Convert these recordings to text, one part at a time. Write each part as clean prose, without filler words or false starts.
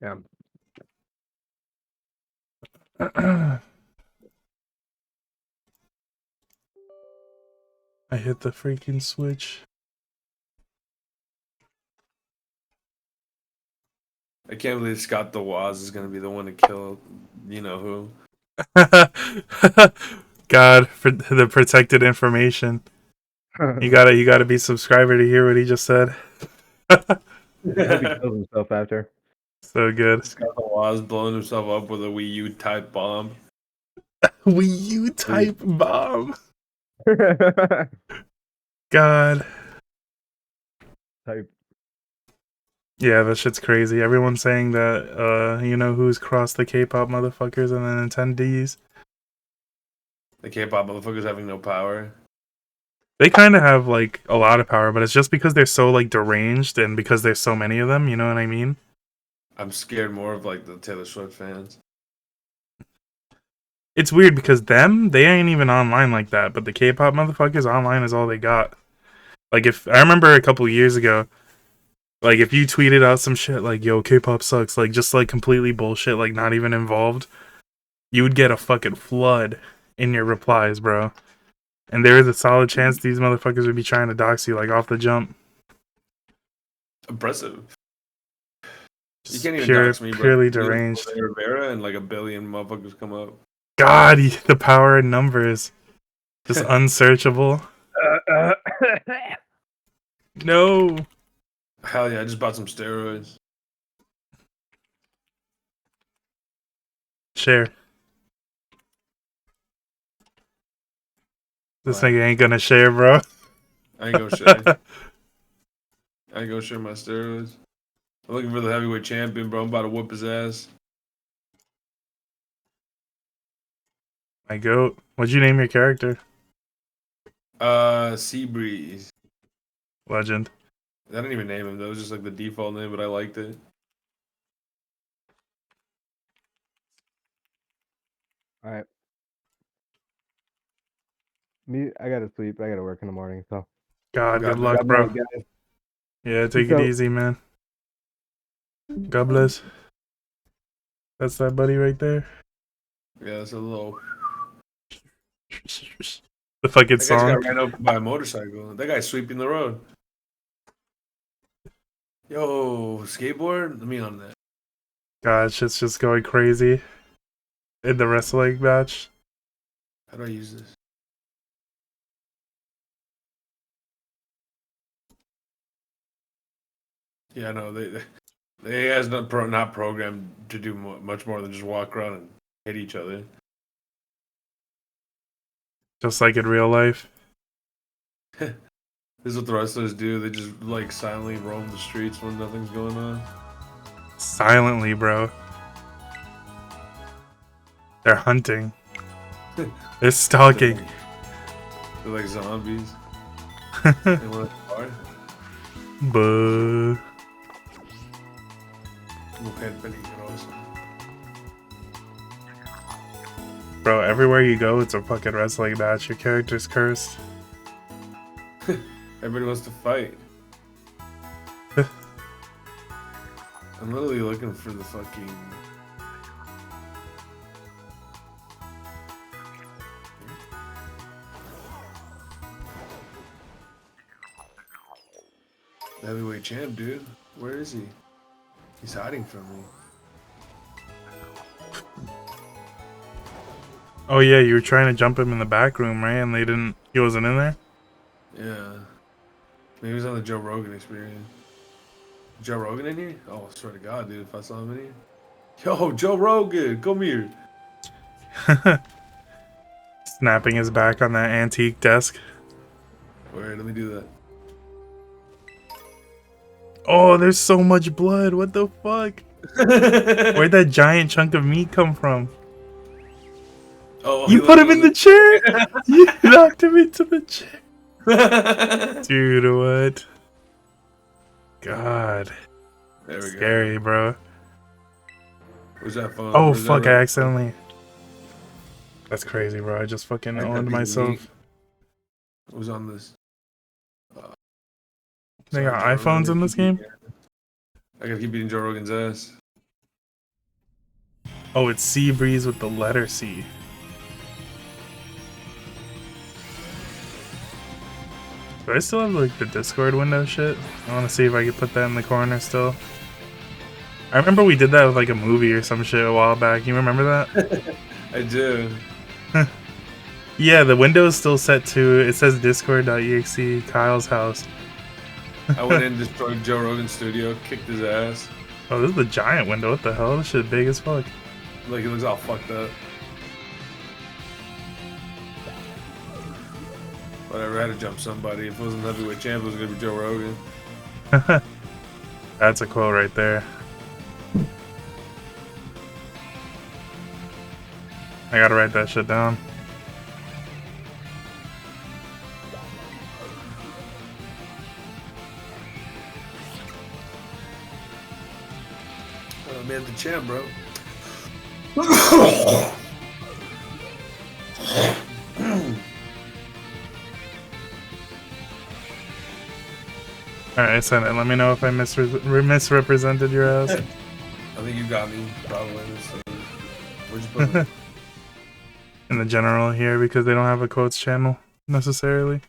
Yeah. I hit the freaking switch. I can't believe Scott the Woz is gonna be the one to kill you know who. God, for the protected information. You gotta be subscriber to hear what he just said. I hope he kills himself after. So good. Scott the Woz blowing himself up with a Wii U type bomb. Wii U type bomb. God. Type. Yeah, that shit's crazy. Everyone's saying that you know who's crossed the K-pop motherfuckers and the Nintendees. The K-pop motherfuckers having no power. They kind of have like a lot of power, but it's just because they're so like deranged and because there's so many of them. You know what I mean? I'm scared more of like the Taylor Swift fans. It's weird because they ain't even online like that, but the K-pop motherfuckers online is all they got. Like if I remember a couple years ago, like if you tweeted out some shit like "Yo, K-pop sucks," like just like completely bullshit, like not even involved, you would get a fucking flood in your replies, bro. And there is a solid chance these motherfuckers would be trying to dox you like off the jump. Impressive. You Just can't even dox me, bro. purely You look deranged. at Rivera and like a billion motherfuckers come up. God, the power in numbers, just unsearchable. No. Hell yeah, I just bought some steroids. Share. This What? nigga ain't gonna share, bro. I ain't gonna share. I ain't gonna share my steroids. I'm looking for the heavyweight champion, bro. I'm about to whoop his ass. My goat. What'd you name your character? Seabreeze. Legend. I didn't even name him. That was just like the default name, but I liked it. All right. Me, I gotta sleep. I gotta work in the morning. So. God, good God, luck, God bro. night, guys. Yeah, take Peace it out. easy, man. God bless. That's that buddy right there. yeah, it's a little. The fucking That guy just song. got ran over by a motorcycle. That guy's sweeping the road. Yo, skateboard? Let me on that. God, shit's just going crazy in the wrestling match. How do I use this? Yeah, no, they has not programmed to do much more than just walk around and hit each other. Just like in real life. This is what the wrestlers do. They just like silently roam the streets when nothing's going on. Silently, bro. They're hunting. They're stalking. They're like zombies. They want to car. Buh. Mujer peligrosa. Bro, everywhere you go, it's a fucking wrestling match. Your character's cursed. Everybody wants to fight. I'm literally looking for the fucking. The heavyweight champ, dude. Where is he? He's hiding from me. Oh yeah, you were trying to jump him in the back room, right? And he wasn't in there? Yeah. Maybe he's on the Joe Rogan experience. Joe Rogan in here? Oh, I swear to God, dude, if I saw him in here. Yo, Joe Rogan, come here. Snapping his back on that antique desk. Wait, let me do that. Oh, there's so much blood. What the fuck? Where'd that giant chunk of meat come from? Oh, You put him in the chair? You knocked him into the chair. Dude, what? God. There we Scary, go. bro. Where's that phone? Oh, Where's fuck, that I accidentally. That's crazy, bro. I just fucking I got owned piece of myself. meat. Who's on this? They Sorry, got Joe Rogan, iPhones in this game? I gotta keep beating Joe Rogan's ass. Oh, it's Sea Breeze with the letter C. Do I still have like the Discord window shit? I want to see if I could put that in the corner still. I remember we did that with like a movie or some shit a while back. You remember that? I do. Yeah, the window is still set to, it says discord.exe Kyle's house. I went in and destroyed Joe Rogan's studio, kicked his ass. Oh, this is the giant window. What the hell? This shit big as fuck. Like, it looks all fucked up. Whatever, I had to jump somebody. If it wasn't heavyweight champ, it was gonna be Joe Rogan. That's a quote right there. I gotta write that shit down. Oh, man, the champ, bro. Alright, send it. Let me know if I misrepresented your ass. I think you got me, probably. Where'd you put it? In the general here, because they don't have a quotes channel, necessarily.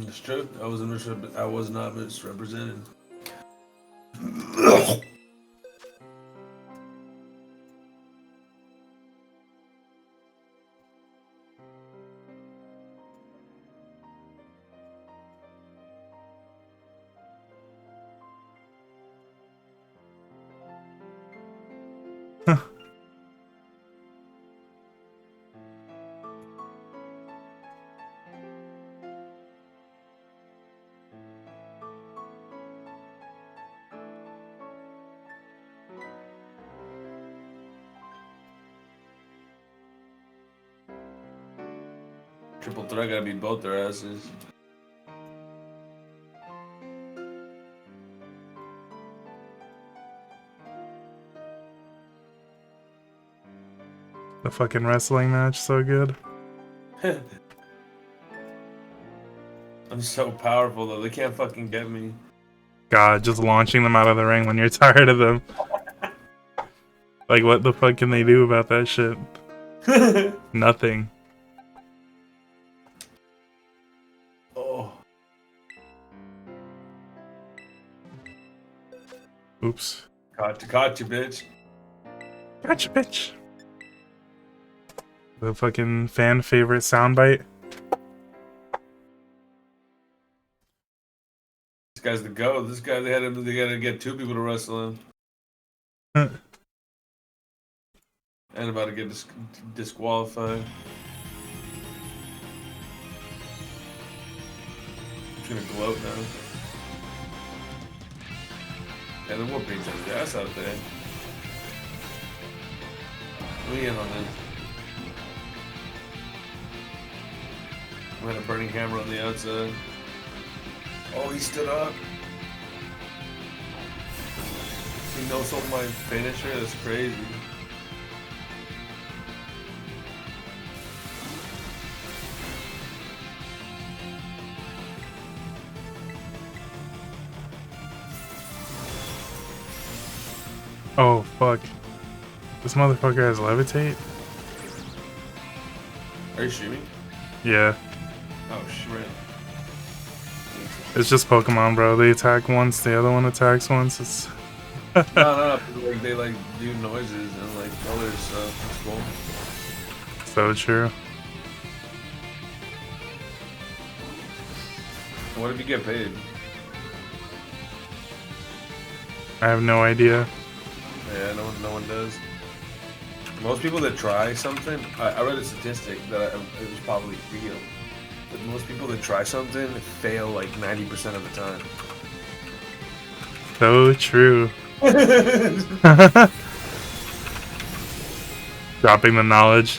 It's true. I was not misrepresented. Triple threat gotta beat both their asses. The fucking wrestling match, so good. I'm so powerful though, they can't fucking get me. God, just launching them out of the ring when you're tired of them. Like, what the fuck can they do about that shit? Nothing. Oh. Oops. Caught you, bitch. Gotcha, bitch. The fucking fan favorite soundbite. This guy's the GOAT. This guy, they gotta get two people to wrestle him. And about to get disqualified. He's gonna gloat now. And then we'll beat his ass out there. We in on this. We had a burning hammer on the outside. Oh, he stood up. He knows all my finisher. That's crazy. Oh, fuck. This motherfucker has levitate? Are you shooting? Yeah. Oh, shit. It's just Pokemon, bro. They attack once, the other one attacks once. It's No. Like, they like do noises and like colors stuff. It's cool. so true. What if you get paid? I have no idea. Yeah, no one does. Most people that try something, I read a statistic that it was probably real. But most people that try something fail like 90% of the time. So true. Dropping the knowledge.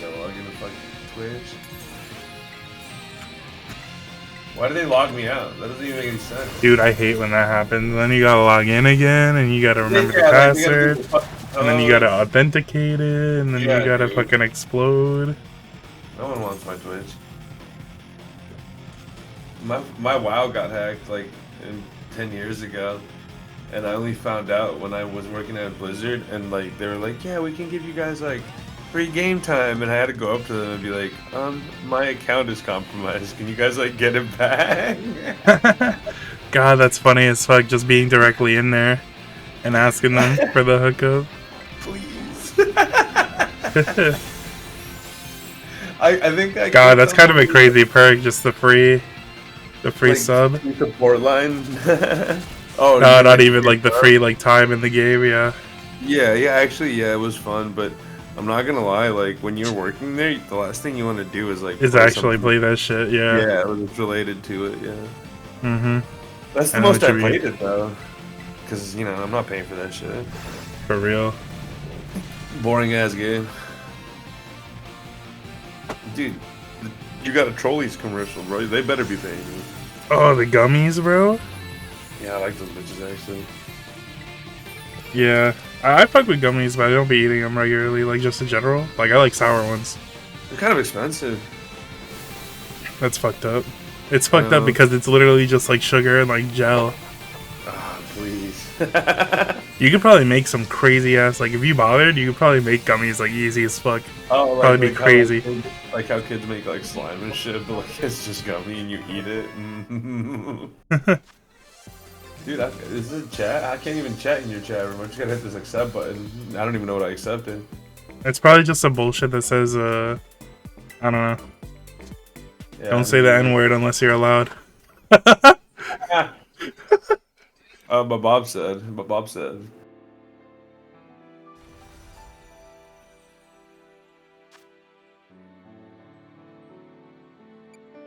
You gotta log into fucking Twitch. Why do they log me out? That doesn't even make any sense. Dude, I hate when that happens. Then you gotta log in again, and you gotta remember the Like, password. And then you gotta authenticate it, and then yeah, you gotta dude. fucking explode. No one wants my Twitch. My WoW got hacked like 10 years ago, and I only found out when I was working at Blizzard, and like they were like, yeah, we can give you guys like free game time, and I had to go up to them and be like, my account is compromised. Can you guys like get it back? God, that's funny as fuck. Just being directly in there and asking them for the hookup. Please. I think I God, that's kind of a crazy perk. Just the free like, sub. Support line. Oh no, not even like the free like time in the game. Yeah. Yeah. Actually, yeah, it was fun, but I'm not gonna lie. Like when you're working there, the last thing you want to do is like actually play that shit. Yeah. Yeah, it's related to it. Yeah. Mhm. That's the most I played it though, because you know I'm not paying for that shit. For real. Boring ass game. Dude, you got a Trolleys commercial, bro. They better be paying you. Oh, the gummies, bro. Yeah, I like those bitches actually. Yeah, I fuck with gummies, but I don't be eating them regularly, like just in general. Like I like sour ones. They're kind of expensive. That's fucked up. It's fucked up because it's literally just like sugar and like gel. Ah, please. You could probably make some crazy ass, like if you bothered, you could probably make gummies like easy as fuck. Oh, like, probably be crazy. Like how kids make like slime and shit, but like it's just gummy and you eat it. Dude, is this chat? I can't even chat in your chat room. I just gotta hit this accept button. I don't even know what I accepted. It's probably just some bullshit that says, I don't know. Yeah, Don't say the N-word unless you're allowed. But Bob said.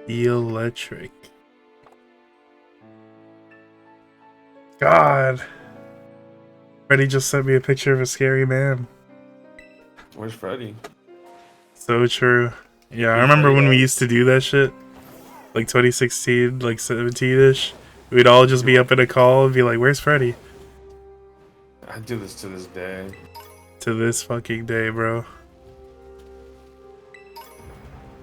Electric. God. Freddy just sent me a picture of a scary man. Where's Freddy? So true. Yeah, I remember when we used to do that shit. Like 2016, like 17-ish. We'd all just be up in a call and be like, where's Freddy? I do this to this day. To this fucking day, bro.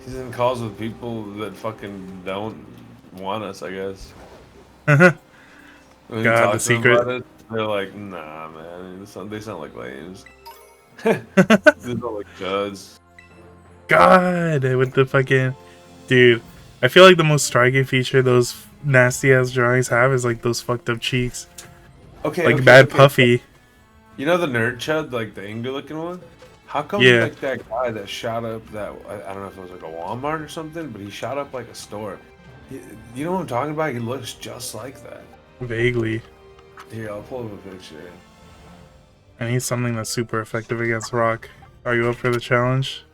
He's in calls with people that fucking don't want us, I guess. When you God, talk the to them secret. about it, they're like, nah, man. They sound like lames. They sound like duds. God, with the fucking... Dude, I feel like the most striking feature those nasty-ass drawings have is like those fucked up cheeks. Okay, Bad puffy. You know the nerd chud, like the angry looking one? How come like that guy that shot up that, I don't know if it was like a Walmart or something, but he shot up like a store. You know what I'm talking about? He looks just like that. Vaguely. Here, I'll pull up a picture. And he's something that's super effective against rock. Are you up for the challenge?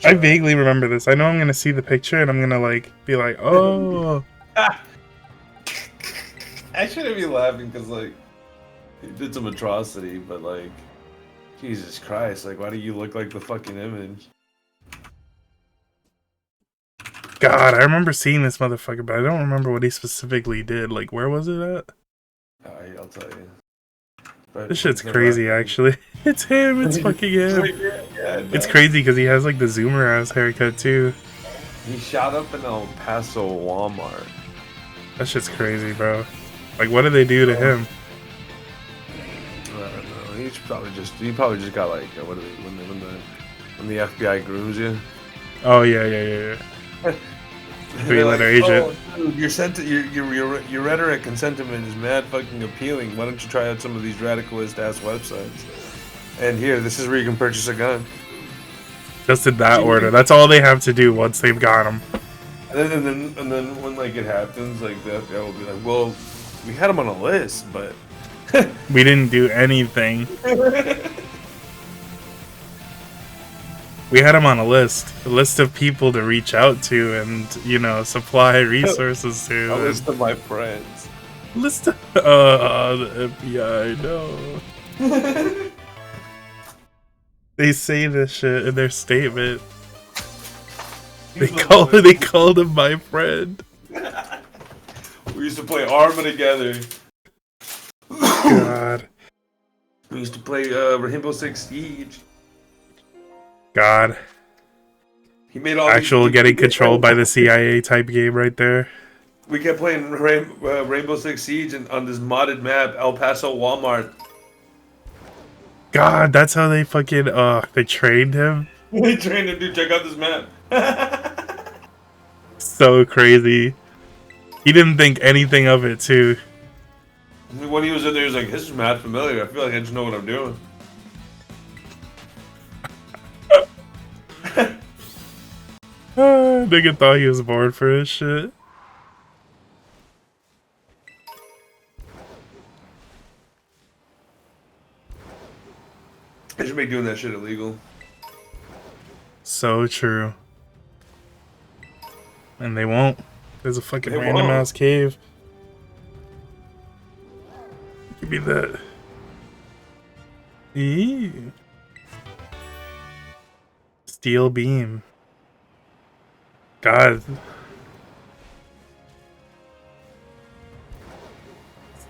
I vaguely remember this. I know I'm gonna see the picture and I'm gonna like be like, oh. I shouldn't be laughing because like he did some atrocity, but like Jesus Christ, like why do you look like the fucking image? God, I remember seeing this motherfucker, but I don't remember what he specifically did. Like, where was it at? Alright, I'll tell you. But This shit's crazy, actually. It's him. It's fucking him. It's crazy because he has like the zoomer ass haircut too. He shot up in El Paso Walmart. That shit's crazy, bro. Like, what did they do to him? I don't know. He probably just got like what are they when the FBI grooms you? Oh yeah. Three-letter agent. Oh, dude, your rhetoric and sentiment is mad fucking appealing. Why don't you try out some of these radicalist ass websites? And here, this is where you can purchase a gun. Just in that order. That's all they have to do once they've got him. And then when like it happens, like the FBI will be like, well, we had him on a list, but we didn't do anything. We had him on a list of people to reach out to and, you know, supply resources to. A list of my friends. List of, the FBI, no. They say this shit in their statement. They called him my friend. We We used to play Arma together. God. We used to play Rainbow Six Siege. God. He made all Actual these. getting controlled by the CIA type game right there. We kept playing Rainbow Six Siege and on this modded map, El Paso Walmart. God, that's how they fucking they trained him. They trained him to check out this map. So crazy. He didn't think anything of it too. When he was in there, he was like, "This is mad familiar. I feel like I just know what I'm doing." Nigga thought he was bored for his shit. They should make doing that shit illegal. So true. And they won't. There's a fucking They random won't. ass cave. Give me that. Eee. Steel beam. God.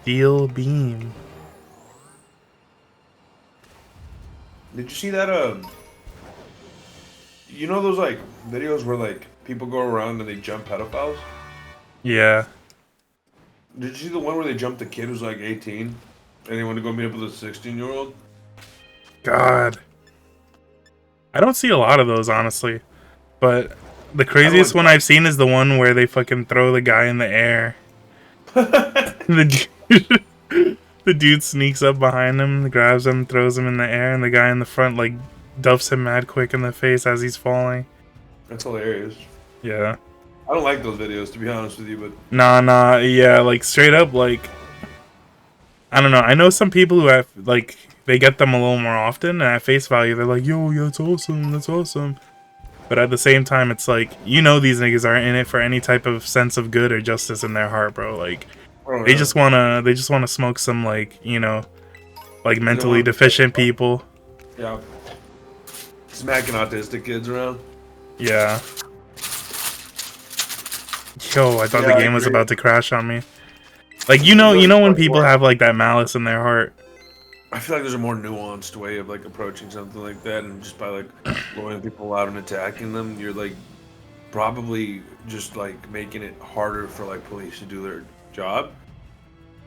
Steel beam. Did you see that? You know those like videos where like people go around and they jump pedophiles? Yeah. Did you see the one where they jumped a kid who's like 18 and they want to go meet up with a 16-year-old? God. I don't see a lot of those, honestly. But the craziest one I've seen is the one where they fucking throw the guy in the air. the dude sneaks up behind him, grabs him, throws him in the air, and the guy in the front, like, duffs him mad quick in the face as he's falling. That's hilarious. Yeah. I don't like those videos, to be honest with you, but Nah, yeah, like, straight up, like, I don't know. I know some people who have, like, they get them a little more often, and at face value, they're like, yo, yeah, that's awesome. But at the same time, it's like, you know these niggas aren't in it for any type of sense of good or justice in their heart, bro. Like, they just wanna smoke some, like, you know, like, mentally deficient people. yeah, smacking autistic kids around. Yeah. Yo, I thought the game was about to crash on me. Like, you know when people have, like, that malice in their heart. I feel like there's a more nuanced way of like approaching something like that, and just by like blowing people out and attacking them, you're like probably just like making it harder for like police to do their job.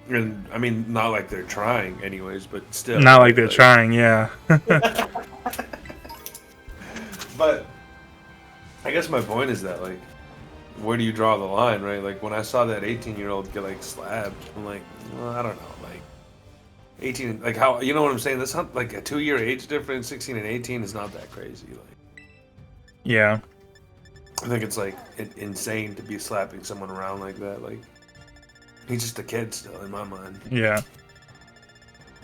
And I mean, not like they're trying, anyways, but still. Not like they're trying, yeah. But I guess my point is that like, where do you draw the line, right? Like when I saw that 18-year-old get like slapped, I'm like, well, I don't know, like. 18, like how, you know what I'm saying? That's not like a 2-year age difference. 16 and 18 is not that crazy. Like, Yeah. I think it's like insane to be slapping someone around like that. Like, he's just a kid still, in my mind. Yeah.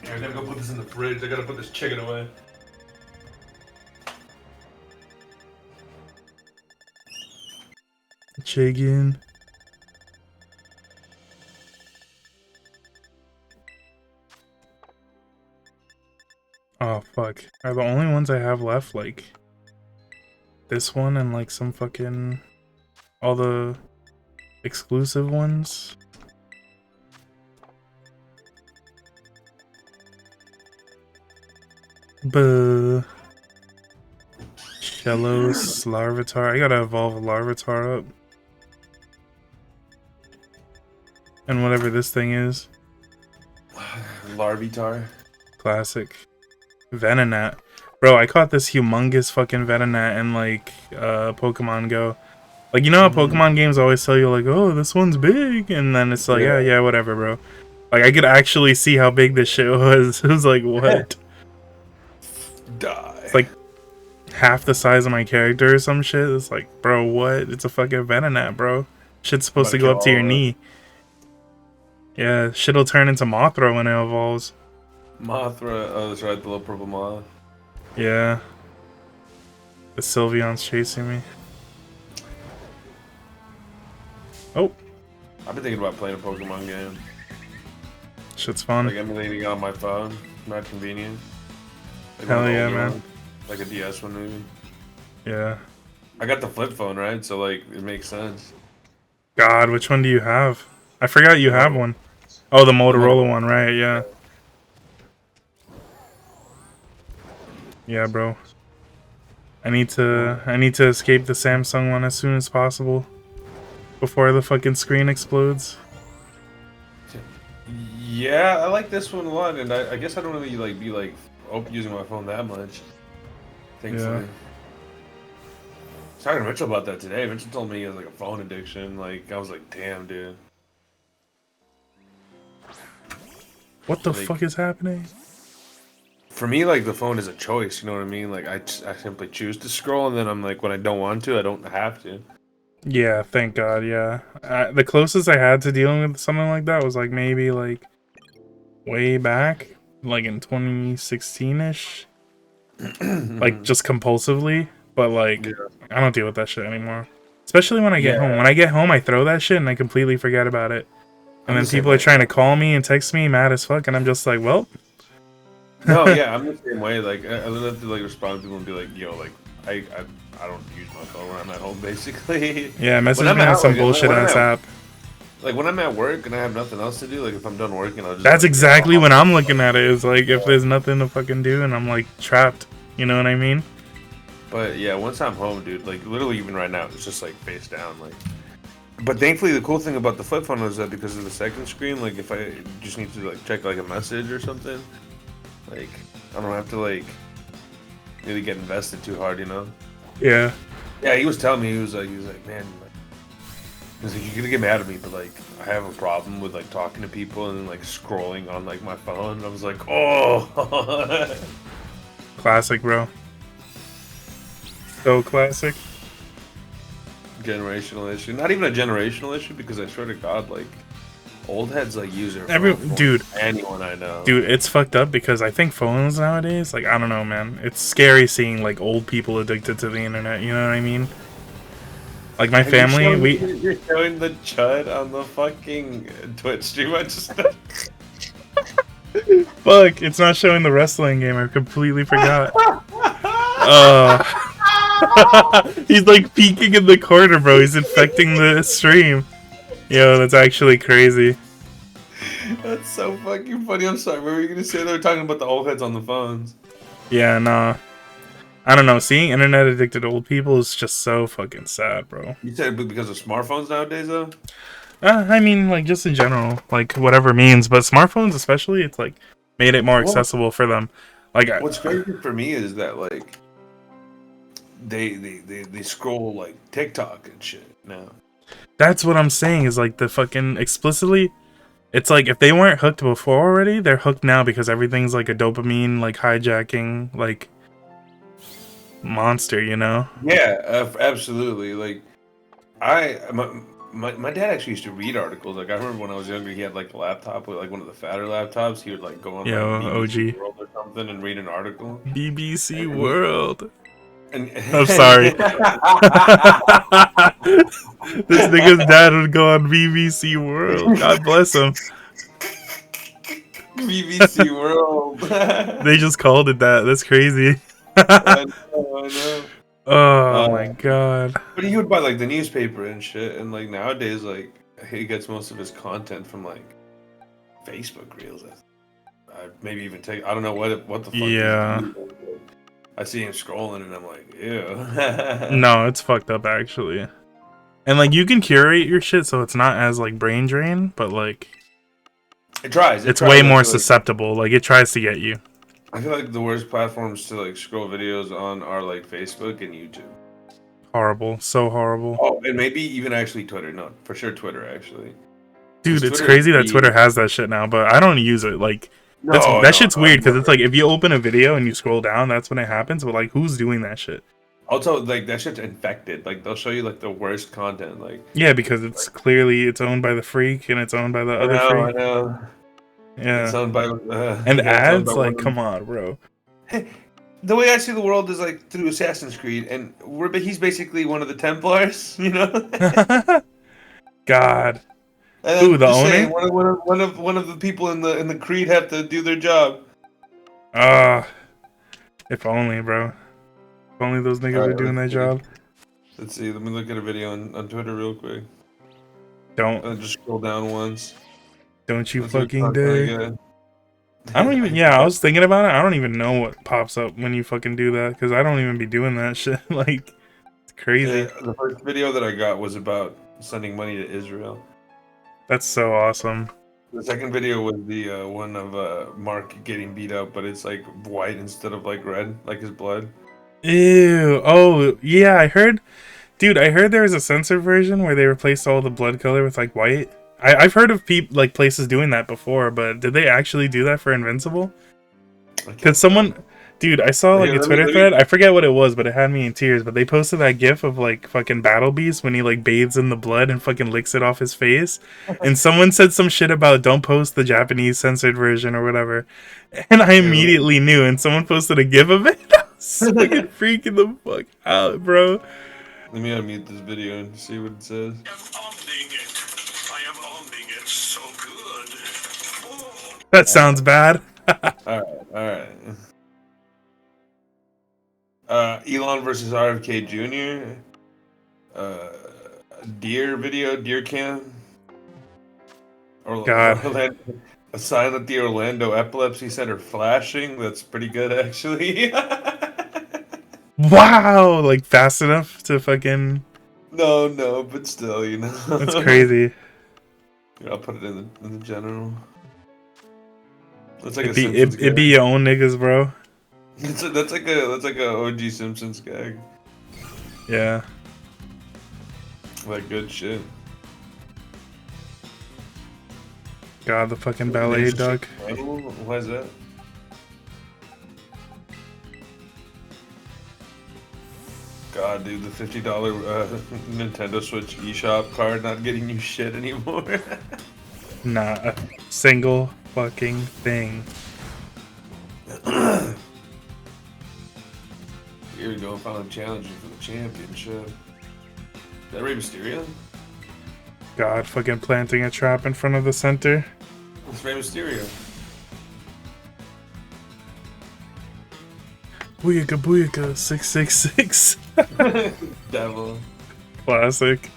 I gotta go put this in the fridge. I gotta put this chicken away. Chicken. Oh, fuck. Are the only ones I have left, like, this one and, like, some fucking... all the exclusive ones? Buh. Shellos, Larvitar. I gotta evolve a Larvitar up. And whatever this thing is. Larvitar. Classic. Venonat. Bro, I caught this humongous fucking Venonat in, like, Pokemon Go. Like, you know how Pokemon games always tell you, like, oh, this one's big? And then it's like, yeah, whatever, bro. Like, I could actually see how big this shit was. It was like, what? Die. It's like half the size of my character or some shit. It's like, bro, what? It's a fucking Venonat, bro. Shit's supposed to go up to your knee. Yeah, shit'll turn into Mothra when it evolves. Mothra. Oh, that's right, the little purple moth. Yeah. The Sylveon's chasing me. Oh. I've been thinking about playing a Pokemon game. Shit's fun. Like emulating it on my phone. Not convenient. Like Hell one of the yeah, older man. ones. Like a DS one, maybe. Yeah. I got the flip phone, right? So, like, it makes sense. God, which one do you have? I forgot you have one. Oh, the Motorola one, right? Yeah. Yeah, bro. I need to escape the Samsung one as soon as possible before the fucking screen explodes. Yeah, I like this one a lot, and I guess I don't really like be like using my phone that much. Thankfully. Yeah. I was talking to Mitchell about that today. Mitchell told me he has like a phone addiction. Like I was like, damn, dude. What the Like, fuck is happening? for me, like the phone is a choice. You know what I mean? Like I simply choose to scroll, and then I'm like, when I don't want to, I don't have to. Yeah, thank God. Yeah, the closest I had to dealing with something like that was like maybe like way back, like in 2016ish, like just compulsively. But like, Yeah. I don't deal with that shit anymore. Especially when I get home. When I get home, I throw that shit and I completely forget about it. And then people are trying to call me and text me, mad as fuck, and I'm just like, well. No, yeah, I'm the same way. Like I don't have to like respond to people and be like, yo, like I don't use my phone when I'm at home, basically. Yeah, message When me I'm on out, some like, bullshit when I'm ass at- app. Like when I'm at work and I have nothing else to do, like if I'm done working, I'll just. That's like, exactly I'll- when I'm looking at it. Is like if there's nothing to fucking do and I'm like trapped. You know what I mean? But yeah, once I'm home, dude, like literally even right now, it's just like face down, like. But thankfully, the cool thing about the flip phone is that because of the second screen, like if I just need to like check like a message or something, like I don't have to like really get invested too hard, you know? Yeah. Yeah, he was telling me he was like, man, like, he's like, you're gonna get mad at me, but like I have a problem with like talking to people and like scrolling on like my phone. And I was like, oh. Classic, bro. So classic. Generational issue. Not even a generational issue because I swear to God, like old heads like use their Every phone more dude, than anyone I know. dude, it's fucked up because I think phones nowadays, like I don't know, man. It's scary seeing like old people addicted to the internet. You know what I mean? Like my family, you're showing the chud on the fucking Twitch stream. I just fuck, it's not showing the wrestling game. I completely forgot. He's like peeking in the corner, bro. He's infecting the stream. Yo, that's actually crazy. That's so fucking funny. I'm sorry. What were you gonna say? They were talking about the old heads on the phones. Yeah, nah. I don't know. Seeing internet addicted old people is just so fucking sad, bro. You said because of smartphones nowadays, though. I mean, like just in general, like whatever means, but smartphones especially, it's like made it more accessible for them. Like, What's crazy for me is that like they scroll like TikTok and shit now. that's what I'm saying is like the fucking explicitly. It's like if they weren't hooked before already, they're hooked now because everything's like a dopamine, like hijacking, like monster, you know? Yeah, absolutely. Like my dad actually used to read articles. Like I remember when I was younger, he had like a laptop with like one of the fatter laptops. He would like go on Yo, like BBC OG. World or something and read an article. BBC World. And I'm sorry. This nigga's dad would go on BBC World. God bless him. BBC World. They just called it that. That's crazy. I know. Oh my god. But he would buy like the newspaper and shit, and like nowadays, like he gets most of his content from like Facebook Reels. Maybe even take. I don't know what the fuck. Yeah. I see him scrolling, and I'm like, ew. No, it's fucked up actually. And like you can curate your shit so it's not as like brain drain, but like It tries. it's way more susceptible. Like it tries to get you. I feel like the worst platforms to like scroll videos on are like Facebook and YouTube. Horrible. So horrible. Oh, and maybe even actually Twitter. No, for sure Twitter actually. Dude, it's Twitter crazy is that Twitter weird. has that shit now, but I don't use it. Like No, that shit's weird because never. it's like if you open a video and you scroll down, that's when it happens. But like, who's doing that shit? Also, like that shit's infected. Like they'll show you like the worst content. Like Yeah, because it's clearly it's owned by the freak and it's owned by the other I freak. know. Yeah, It's owned by and yeah, it's owned ads. by Like, one- come on, bro. The way I see the world is like through Assassin's Creed, and he's basically one of the Templars, you know. God. And Who, I'm the just owner? saying, one of the people in the Creed have to do their job. If only, bro. If only those niggas Alright, were doing their let's see. job. Let's see. Let me look at a video on Twitter real quick. Don't Just scroll down once. don't you That's what it's fucking not really dare. good. I don't even. Yeah, I was thinking about it. I don't even know what pops up when you fucking do that because I don't even be doing that shit. Like, it's crazy. The first video that I got was about sending money to Israel. That's so awesome. The second video was the one of Mark getting beat up, but it's like white instead of like red, like his blood. Ew. Oh, yeah, I heard. Dude, I heard there was a censored version where they replaced all the blood color with like white. I've heard of like places doing that before, but did they actually do that for Invincible? Because someone, dude, I saw like Here, a let me- Twitter let me- thread. I forget what it was, but it had me in tears. But they posted that GIF of like fucking Battle Beast when he like bathes in the blood and fucking licks it off his face. And someone said some shit about don't post the Japanese censored version or whatever. And I immediately knew. And someone posted a GIF of it. I was fucking freaking the fuck out, bro. Let me unmute this video and see what it says. I am owning it so good. Oh. That sounds bad. Alright. Elon versus RFK Jr. Deer video, deer cam. God. A sign at the Orlando Epilepsy Center flashing. That's pretty good, actually. Wow, like fast enough to fucking. No, but still, you know. That's crazy. Here, I'll put it in the general. That's like It a be Simpsons it be your own niggas, bro. That's like a OG Simpsons gag. Yeah. Like good shit. God, the fucking ballet duck. Why is that? God, dude, the $50 Nintendo Switch eShop card not getting you shit anymore. Not a single fucking thing. Here we go, finally challenging for the championship. Is that Rey Mysterio? God, fucking planting a trap in front of the center. It's Rey Mysterio. Booyaka booyaka 666. Devil. Classic.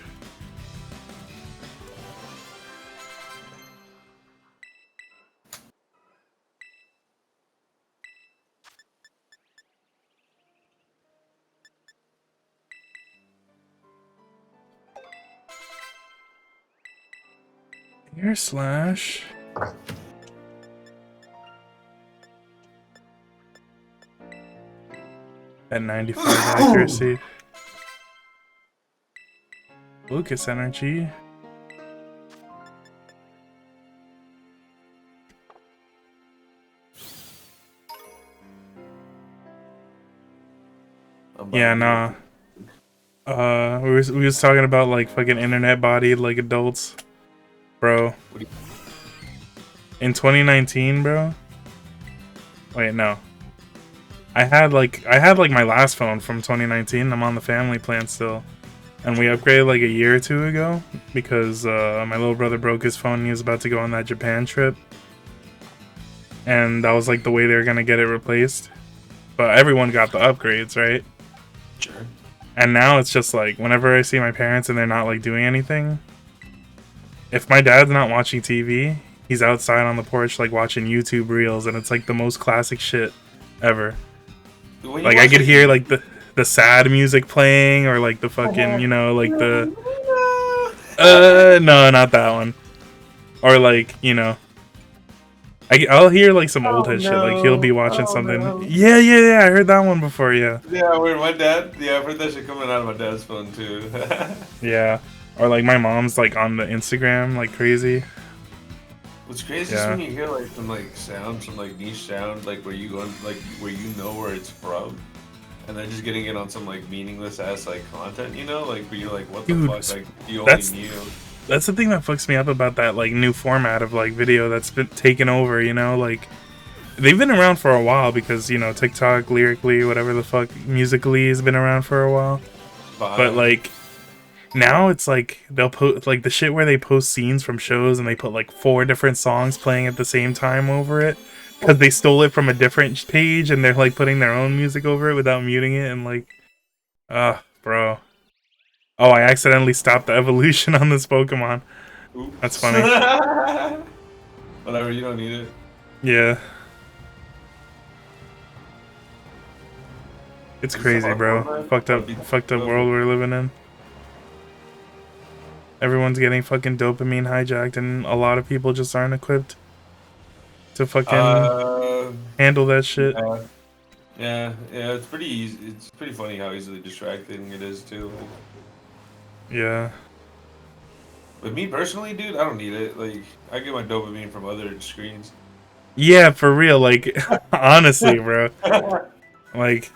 Air slash. At 95 accuracy. Lucas energy. Yeah, nah. We was talking about like fucking internet bodied like adults, bro. In 2019, bro. Wait, no. I had like my last phone from 2019. I'm on the family plan still, and we upgraded like a year or two ago because my little brother broke his phone. And he was about to go on that Japan trip, and that was like the way they were gonna get it replaced. But everyone got the upgrades, right? Sure. And now it's just like whenever I see my parents and they're not like doing anything, if my dad's not watching TV, he's outside on the porch like watching YouTube reels, and it's like the most classic shit ever. Like I could hear like the sad music playing, or like the fucking, you know, like the no, not that one. Or like, you know, I'll hear like some old head shit. Like he'll be watching something. No. Yeah, I heard that one before. Yeah. Yeah, where my dad. Yeah, I've heard that shit coming out of my dad's phone too. Yeah. Or like my mom's like on the Instagram like crazy. What's crazy is when you hear like some like sounds, some like niche sound, like where you go, like where you know where it's from, and they're just getting it on some like meaningless ass like content, you know, like where you're like, what the Dude, fuck, like you only knew. That's the thing that fucks me up about that like new format of like video that's been taken over, you know, like they've been around for a while because, you know, TikTok, Lyrically, whatever the fuck, Musically has been around for a while. But like now it's like they'll put like the shit where they post scenes from shows and they put like 4 different songs playing at the same time over it because they stole it from a different page and they're like putting their own music over it without muting it, and like bro. Oh, I accidentally stopped the evolution on this Pokemon. Oops. That's funny. Whatever, you don't need it. Yeah. It's Is this crazy, a bro. hardcore, man? Fucked up world we're living in. Everyone's getting fucking dopamine hijacked, and a lot of people just aren't equipped to fucking handle that shit. Yeah, it's pretty easy. It's pretty funny how easily distracting it is too. Like, Yeah. but me personally, dude, I don't need it. Like, I get my dopamine from other screens. Yeah, for real. Like, honestly, bro. Like,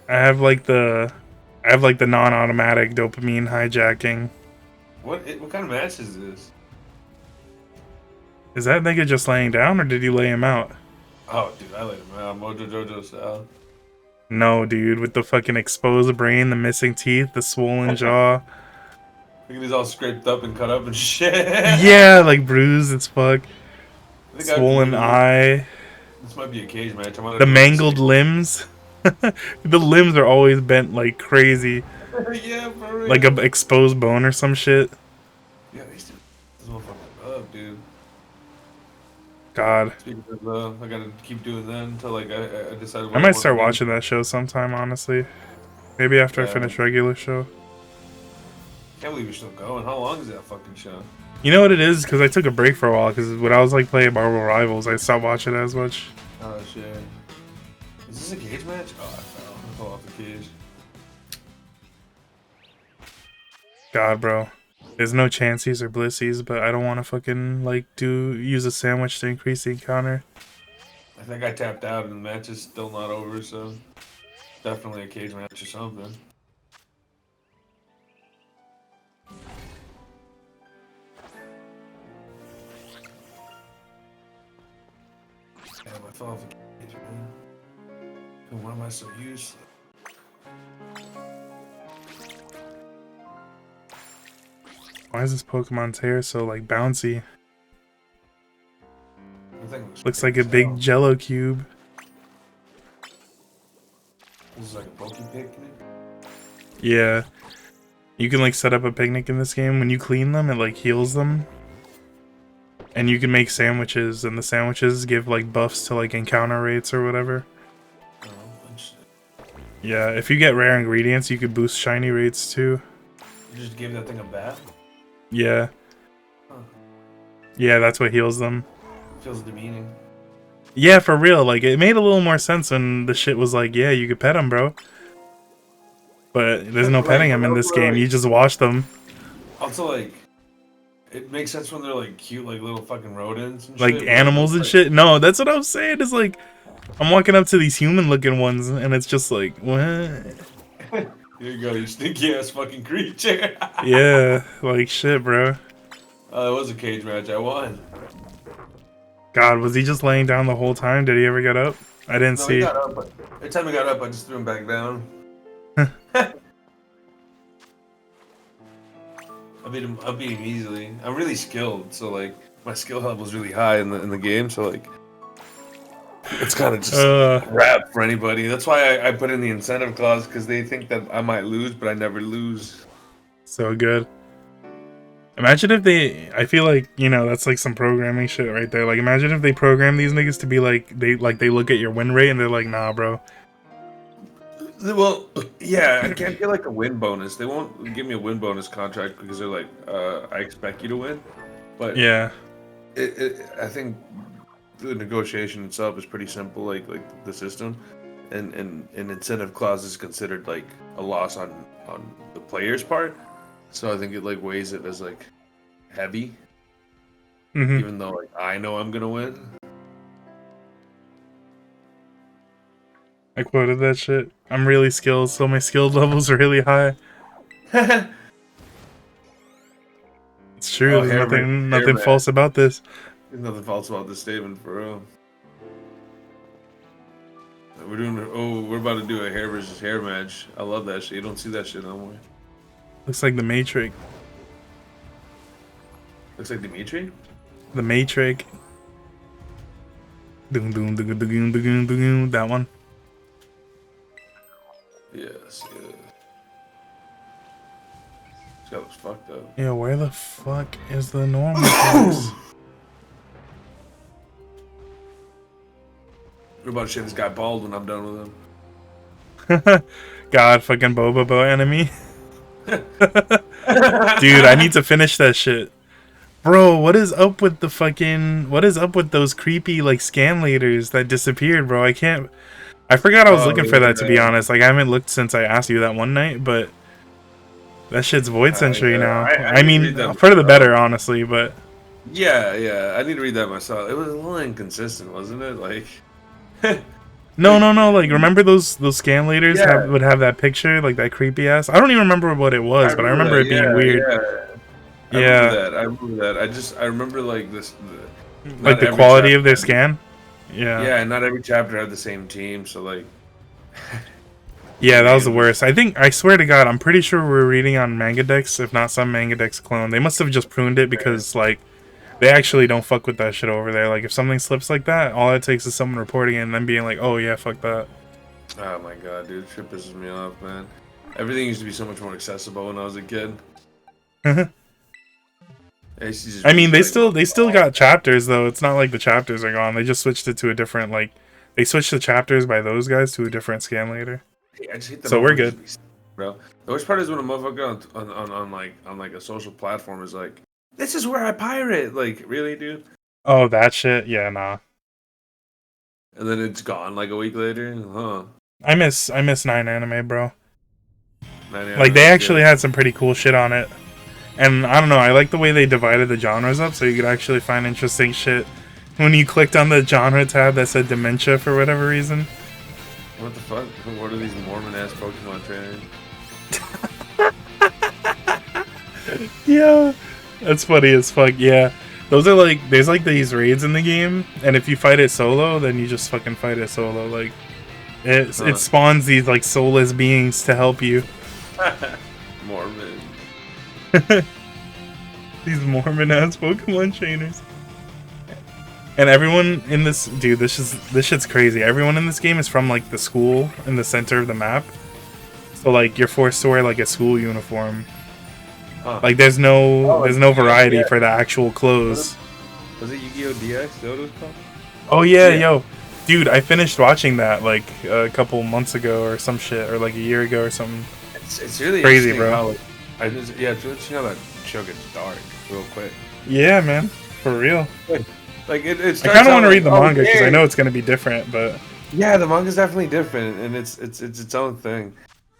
I have like the non-automatic dopamine hijacking. What kind of match is this? Is that nigga just laying down, or did you lay him out? Oh, dude, I let him out. Mojo Jojo style. No, dude, with the fucking exposed brain, the missing teeth, the swollen jaw. Look at these all scraped up and cut up and shit. Yeah, like bruised as fuck. I think Swollen eye. This might be a cage match. I'm gonna The do it mangled the limbs. The limbs are always bent like crazy. Yeah, for real. Like a exposed bone or some shit. Yeah, these two. This motherfucker up, dude. God. Speaking of, I gotta keep doing that until like I decide. What I might want start to do. watching that show sometime, honestly. Maybe after I Yeah. finish regular show. Can't believe you're still going. How long is that fucking show? You know what it is? Because I took a break for a while. Because when I was like playing Marvel Rivals, I stopped watching it as much. Oh shit. Is this a cage match? Oh, I fell off the cage. God, bro. There's no chances or blissies, but I don't want to fucking like use a sandwich to increase the encounter. I think I tapped out and the match is still not over, so definitely a cage match or something. Damn, I fell off the cage, man. And why am I so useless? Why is this Pokemon's hair so like bouncy? I think it Looks like a big Jello cube. This is like a Poke picnic. Yeah. You can like set up a picnic in this game. When you clean them, it like heals them. And you can make sandwiches, and the sandwiches give like buffs to like encounter rates or whatever. Oh, and shit. Yeah, if you get rare ingredients, you could boost shiny rates too. You just gave that thing a bath? Yeah. Huh. Yeah, that's what heals them. Feels demeaning. Yeah, for real. Like, it made a little more sense when the shit was like, yeah, you could pet them, bro. But there's no petting them in this game. You just wash them. Also, like, it makes sense when they're like cute, like little fucking rodents and Like shit. animals and shit. No, that's what I'm saying. It's like, I'm walking up to these human-looking ones, and it's just like, what? Here you go, you stinky ass fucking creature. Yeah, like shit, bro. It was a cage match. I won. God, was he just laying down the whole time? Did he ever get up? I didn't No, see. he got up, but every time he got up, I just threw him back down. I beat him easily. I'm really skilled, so like my skill level is really high in the game. So like, it's kind of just a rap for anybody. That's why I put in the incentive clause, because they think that I might lose, but I never lose. So good. Imagine if they, I feel like, you know, that's like some programming shit right there. Like, imagine if they program these niggas to be like, they look at your win rate and they're like, nah, bro. Well, yeah, I can't get like a win bonus. They won't give me a win bonus contract because they're like, I expect you to win. But Yeah. I think the negotiation itself is pretty simple, like the system, and an incentive clause is considered like a loss on the player's part. So I think it like weighs it as like heavy, Mm-hmm. even though like I know I'm gonna win. I quoted that shit. I'm really skilled, so my skill level's are really high. It's true. Oh, There's hair nothing match. false about this. There's nothing false about this statement, for real. We're about to do a hair versus hair match. I love that shit. You don't see that shit no more. Looks like the Matrix. Looks like Dimitri. The Matrix. Doom, doom, doom, doom, doom, doom, doom, that one. Yes, yeah. That was fucked up. Yeah, where the fuck is the normal box? We're about to shave this guy bald when I'm done with him. God, fucking Bobobo enemy. Dude, I need to finish that shit. Bro, what is up with the fucking... What is up with those creepy, like, scam leaders that disappeared, bro? I can't... I forgot I was looking for that, to be honest. Like, I haven't looked since I asked you that one night, but... That shit's Void Century now. I mean, for the better, honestly, but... Yeah, I need to read that myself. It was a little inconsistent, wasn't it? Like... No, like, remember those scam leaders Yeah. would have that picture, like, that creepy ass? I don't even remember what it was, but I remember it being weird. Yeah. I remember that. I remember, like, this... Like, the quality of their scan? Yeah. Yeah, and not every chapter had the same team, so, like... Yeah, that was the worst. I swear to God, I'm pretty sure we're reading on Mangadex, if not some Mangadex clone. They must have just pruned it because, like, they actually don't fuck with that shit over there. Like, if something slips like that, all it takes is someone reporting it and then being like, oh, yeah, fuck that. Oh my god, dude. Shit pisses me off, man. Everything used to be so much more accessible when I was a kid. I mean, they still got chapters, though. It's not like the chapters are gone. They just switched it to a different, like... They switched the chapters by those guys to a different scan later. I just hate the So we're good. Bro. The worst part is when a motherfucker on like a social platform is like, this is where I pirate. Like, really, dude? Oh, that shit? Yeah, nah. And then it's gone like a week later? Huh. I miss 9 anime, bro. Man, Like, they actually had some pretty cool shit on it. And, I don't know, I like the way they divided the genres up so you could actually find interesting shit. When you clicked on the genre tab that said dementia for whatever reason. What the fuck? What are these Mormon-ass Pokemon trainers? Yeah, that's funny as fuck. Yeah, those are like, there's like these raids in the game, and if you fight it solo, then you just fucking fight it solo. Like, it spawns these like soulless beings to help you. Mormon. These Mormon ass Pokemon trainers. And everyone in this, dude, this shit's crazy. Everyone in this game is from like the school in the center of the map. So like you're forced to wear like a school uniform. Huh. Like there's no variety for the actual clothes. Was it Yu-Gi-Oh! DX? Is that what it was called? Oh yeah, yo. Dude, I finished watching that like a couple months ago or some shit, or like a year ago or something. It's really crazy, bro. How, it's really interesting how that show gets dark real quick. Yeah, man. For real. Like it I kind of want to read the manga because I know it's going to be different, but yeah, the manga's definitely different, and it's its own thing.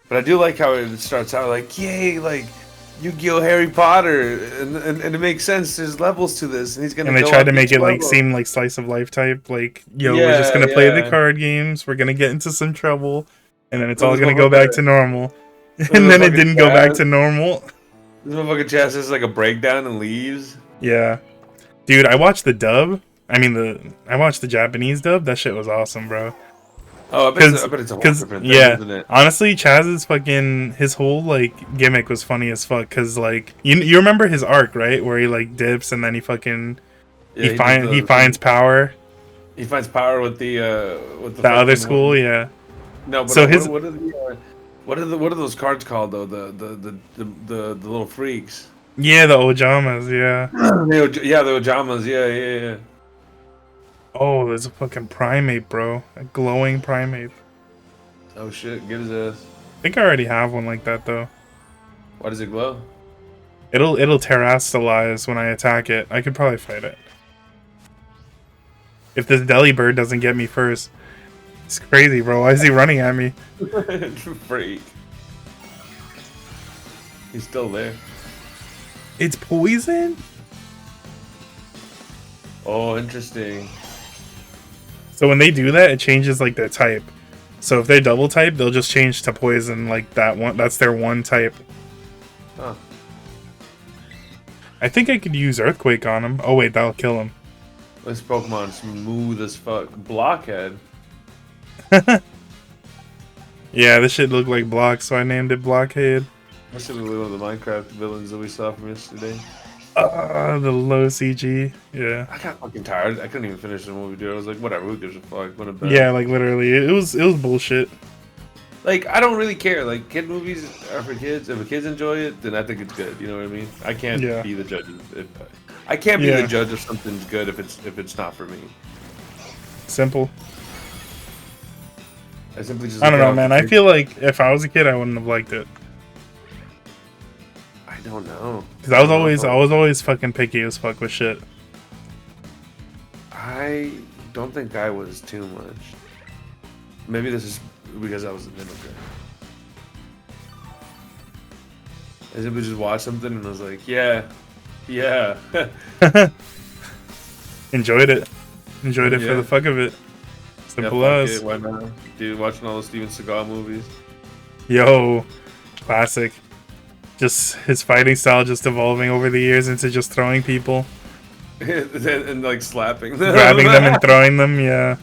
But I do like how it starts out like, yay, like Yu-Gi-Oh! Harry Potter, and it makes sense. There's levels to this, and he's gonna. And they tried to make it like seem like slice of life type, like we're just gonna play the card games, we're gonna get into some trouble, and then it's all gonna go back to normal, and then it didn't go back to normal. This motherfucking chest is like a breakdown and leaves. Yeah. Dude, I watched the dub. I watched the Japanese dub. That shit was awesome, bro. Oh, I bet it's a whole different thing, isn't it? Honestly, Chaz's his whole, like, gimmick was funny as fuck, because, like, you remember his arc, right? Where he, like, dips, and then he fucking, he finds power. He finds power with the other school, yeah. No, but so what are those cards called, though? The little freaks. Yeah, the Ojamas, yeah. The Ojamas, yeah. Oh, there's a fucking primate, bro. A glowing primate. Oh shit, get his ass. I think I already have one like that, though. Why does it glow? It'll terrastalize when I attack it. I could probably fight it. If this Delibird doesn't get me first. It's crazy, bro. Why is he running at me? Freak. He's still there. It's poison? Oh, interesting. So when they do that, it changes like their type. So if they're double type, they'll just change to poison like that one. That's their one type. Huh. I think I could use Earthquake on him. Oh wait, that'll kill him. This Pokemon smooth as fuck. Blockhead. Yeah, this shit looked like Block, so I named it Blockhead. I should have one of the Minecraft villains that we saw from yesterday. The low CG. Yeah. I got fucking tired. I couldn't even finish the movie, dude. I was like, whatever, who gives a fuck? What a bad. Yeah, like literally, it was bullshit. like I don't really care. Like kid movies are for kids. If the kids enjoy it, then I think it's good. You know what I mean? I can't Yeah. be the judge. I can't be Yeah. the judge if something's good if it's not for me. Simple. I simply just I don't look know, out man. for I kids. feel like if I was a kid, I wouldn't have liked it. I don't know. Because I was always fucking picky as fuck with shit. I don't think I was too much. Maybe this is because I was an immigrant. I simply just watched something and I was like, yeah. Enjoyed it. Enjoyed it for Yeah. the fuck of it. Yeah, Simple fuck as. it, why not? Dude, watching all the Steven Seagal movies. Yo, classic. Just his fighting style just evolving over the years into just throwing people, and like slapping them. grabbing them and throwing them. Yeah,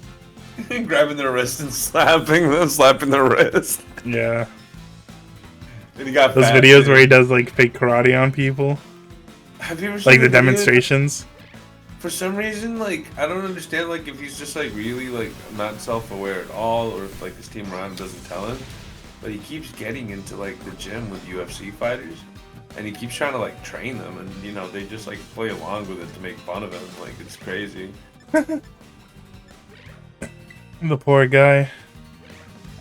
grabbing their wrist and slapping them, slapping their wrist. yeah. And he got Those fat, videos too. where he does like fake karate on people, Have you ever seen like the videos? demonstrations. For some reason, like I don't understand, like if he's just like really like not self-aware at all, or if like his team around him doesn't tell him. But he keeps getting into like the gym with UFC fighters, and he keeps trying to like train them, and you know they just like play along with it to make fun of him. Like it's crazy. The poor guy.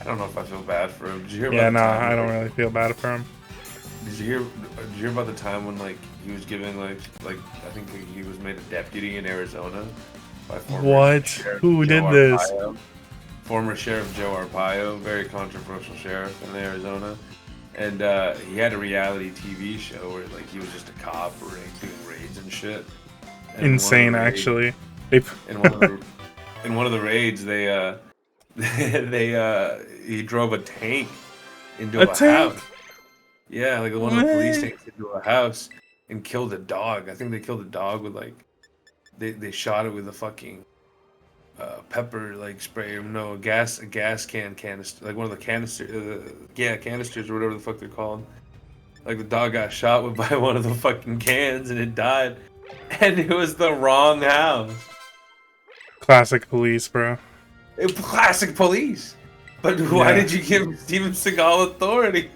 I don't know if I feel bad for him. Did you hear? Yeah, about no, the time, I don't like, really feel bad for him. Did you hear about the time when like he was giving like I think he was made a deputy in Arizona by former What? Sheriff Who Joe did this? Arpaio. Former Sheriff Joe Arpaio, very controversial sheriff in Arizona, and he had a reality TV show where like he was just a cop or like, doing raids and shit. And in one of the Insane, raids- actually. They In one of the raids, they he drove a tank into A a tank? house. Yeah, like one of the police What? tanks into a house and killed a dog. I think they killed a dog with like they shot it with a fucking pepper like spray or no a gas canister, like one of the canisters or whatever the fuck they're called. Like the dog got shot with by one of the fucking cans and it died, and it was the wrong house. classic police, bro. Classic police. But why Yeah. did you give Steven Seagal authority?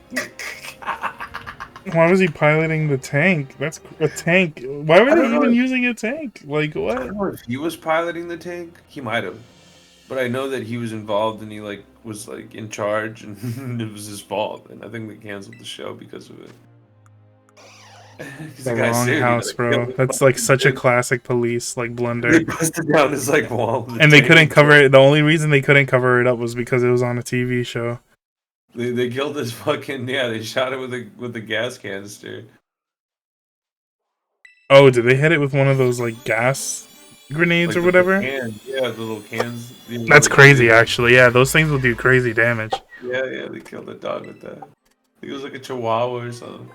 Why was he piloting the tank? That's a tank. Why were I they don't know even if- using a tank? Like I what? don't know if he was piloting the tank. He might have. But I know that he was involved and he like was like in charge and it was his fault. And I think they canceled the show because of it. 'Cause The guy wrong sued, he house, like, bro. killed the That's like fucking such a tank. classic police like They blunder. busted down his like wall. of the And they couldn't tank. cover it. The only reason they couldn't cover it up was because it was on a TV show. They killed his fucking They shot it with a gas canister. Oh, did they hit it with one of those like gas grenades Like or the little whatever? Can. Yeah, the little cans. That's like, crazy, actually. Yeah, those things will do crazy damage. Yeah, they killed a dog with that. I think it was like a chihuahua or something.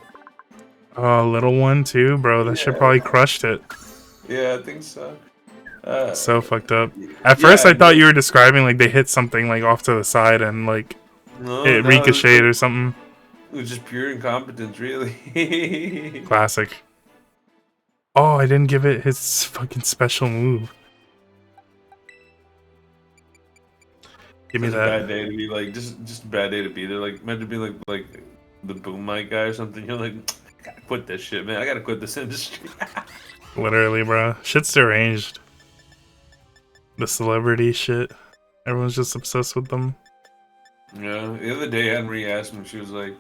Oh, a little one too, bro. That shit Yeah. probably crushed it. Yeah, I think so. So fucked up. At first, yeah, I thought you were describing like they hit something like off to the side and like no, it no, ricocheted or something. It was just pure incompetence, really. Classic. Oh, I didn't give it his fucking special move. Give me It's a that. bad day to be like, just a bad day to be there. Like, meant to be like the boom mic guy or something. You're like, I gotta quit this shit, man. I gotta quit this industry. Literally, bro. Shit's deranged. The celebrity shit. Everyone's just obsessed with them. Yeah. The other day, Henry asked me. She was like,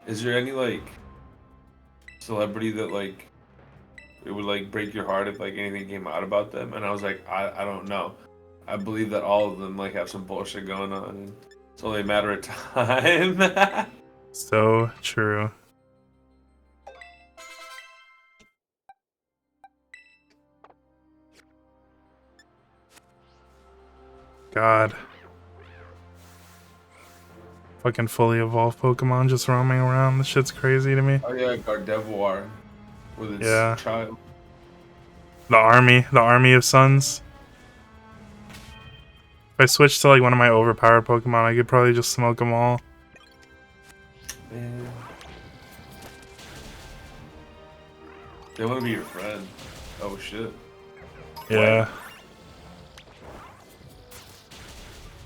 "Is there any like celebrity that like it would like break your heart if like anything came out about them?" And I was like, I don't know. I believe that all of them like have some bullshit going on, and it's only a matter of time. So true. God. Fucking fully evolved Pokemon just roaming around. This shit's crazy to me. Oh yeah, Gardevoir with its Yeah. child. The army of suns. If I switched to like one of my overpowered Pokemon, I could probably just smoke them all. Man. They want to be your friend. Oh shit. Yeah.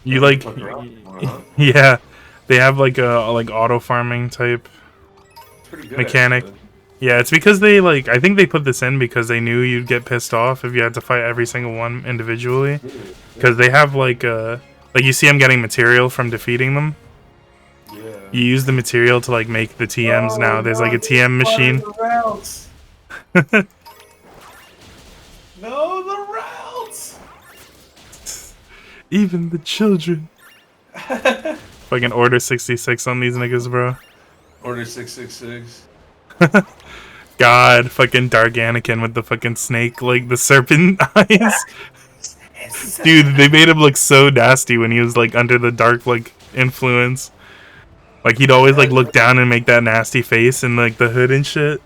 You like, Fuck around, huh? yeah. They have like a like auto farming type It's pretty good. mechanic. Actually. Yeah, it's because they like I think they put this in because they knew you'd get pissed off if you had to fight every single one individually. Because they have like you see them getting material from defeating them. Yeah. You use the material to like make the TMs now. There's like a TM machine. No, the routes. Even the children. Fucking Order 66 on these niggas, bro. Order 666. God, fucking Dark Anakin with the fucking snake, like the serpent eyes. Dude, they made him look so nasty when he was like under the dark like influence. Like he'd always like look down and make that nasty face and like the hood and shit.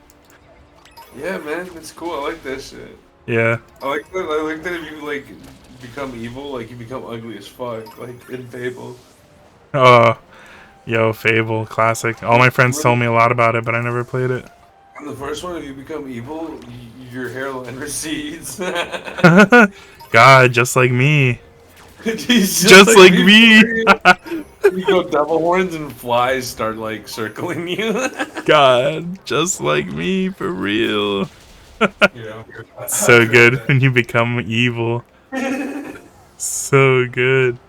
Yeah, man, it's cool. I like that shit. Yeah. I like that if you like become evil, like you become ugly as fuck, like in Fable. Oh, yo, Fable, classic. All my friends told me a lot about it, but I never played it. In the first one, if you become evil, your hairline recedes. God, just like me. He's Just like me. You go devil horns and flies start like circling you. God, just like me, for real. Yeah. So good when you become evil. So good.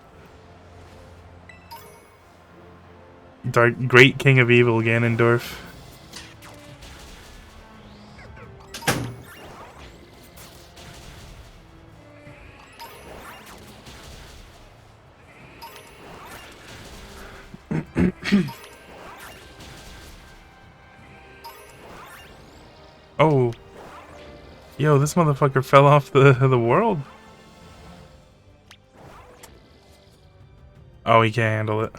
Great King of Evil, Ganondorf. Oh. Yo, this motherfucker fell off the world. Oh, he can't handle it.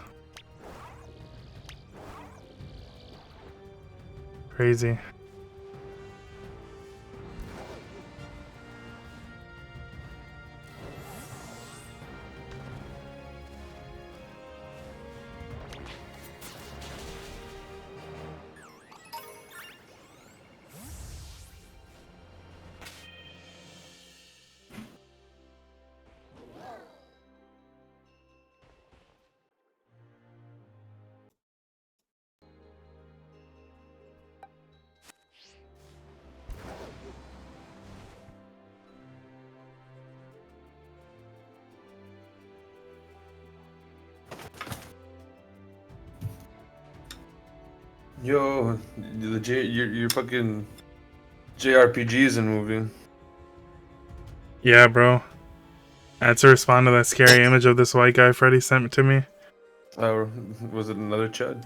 Crazy. Yo, your fucking JRPGs in movie. Yeah, bro. I had to respond to that scary image of this white guy Freddy sent to me. Was it another Chud?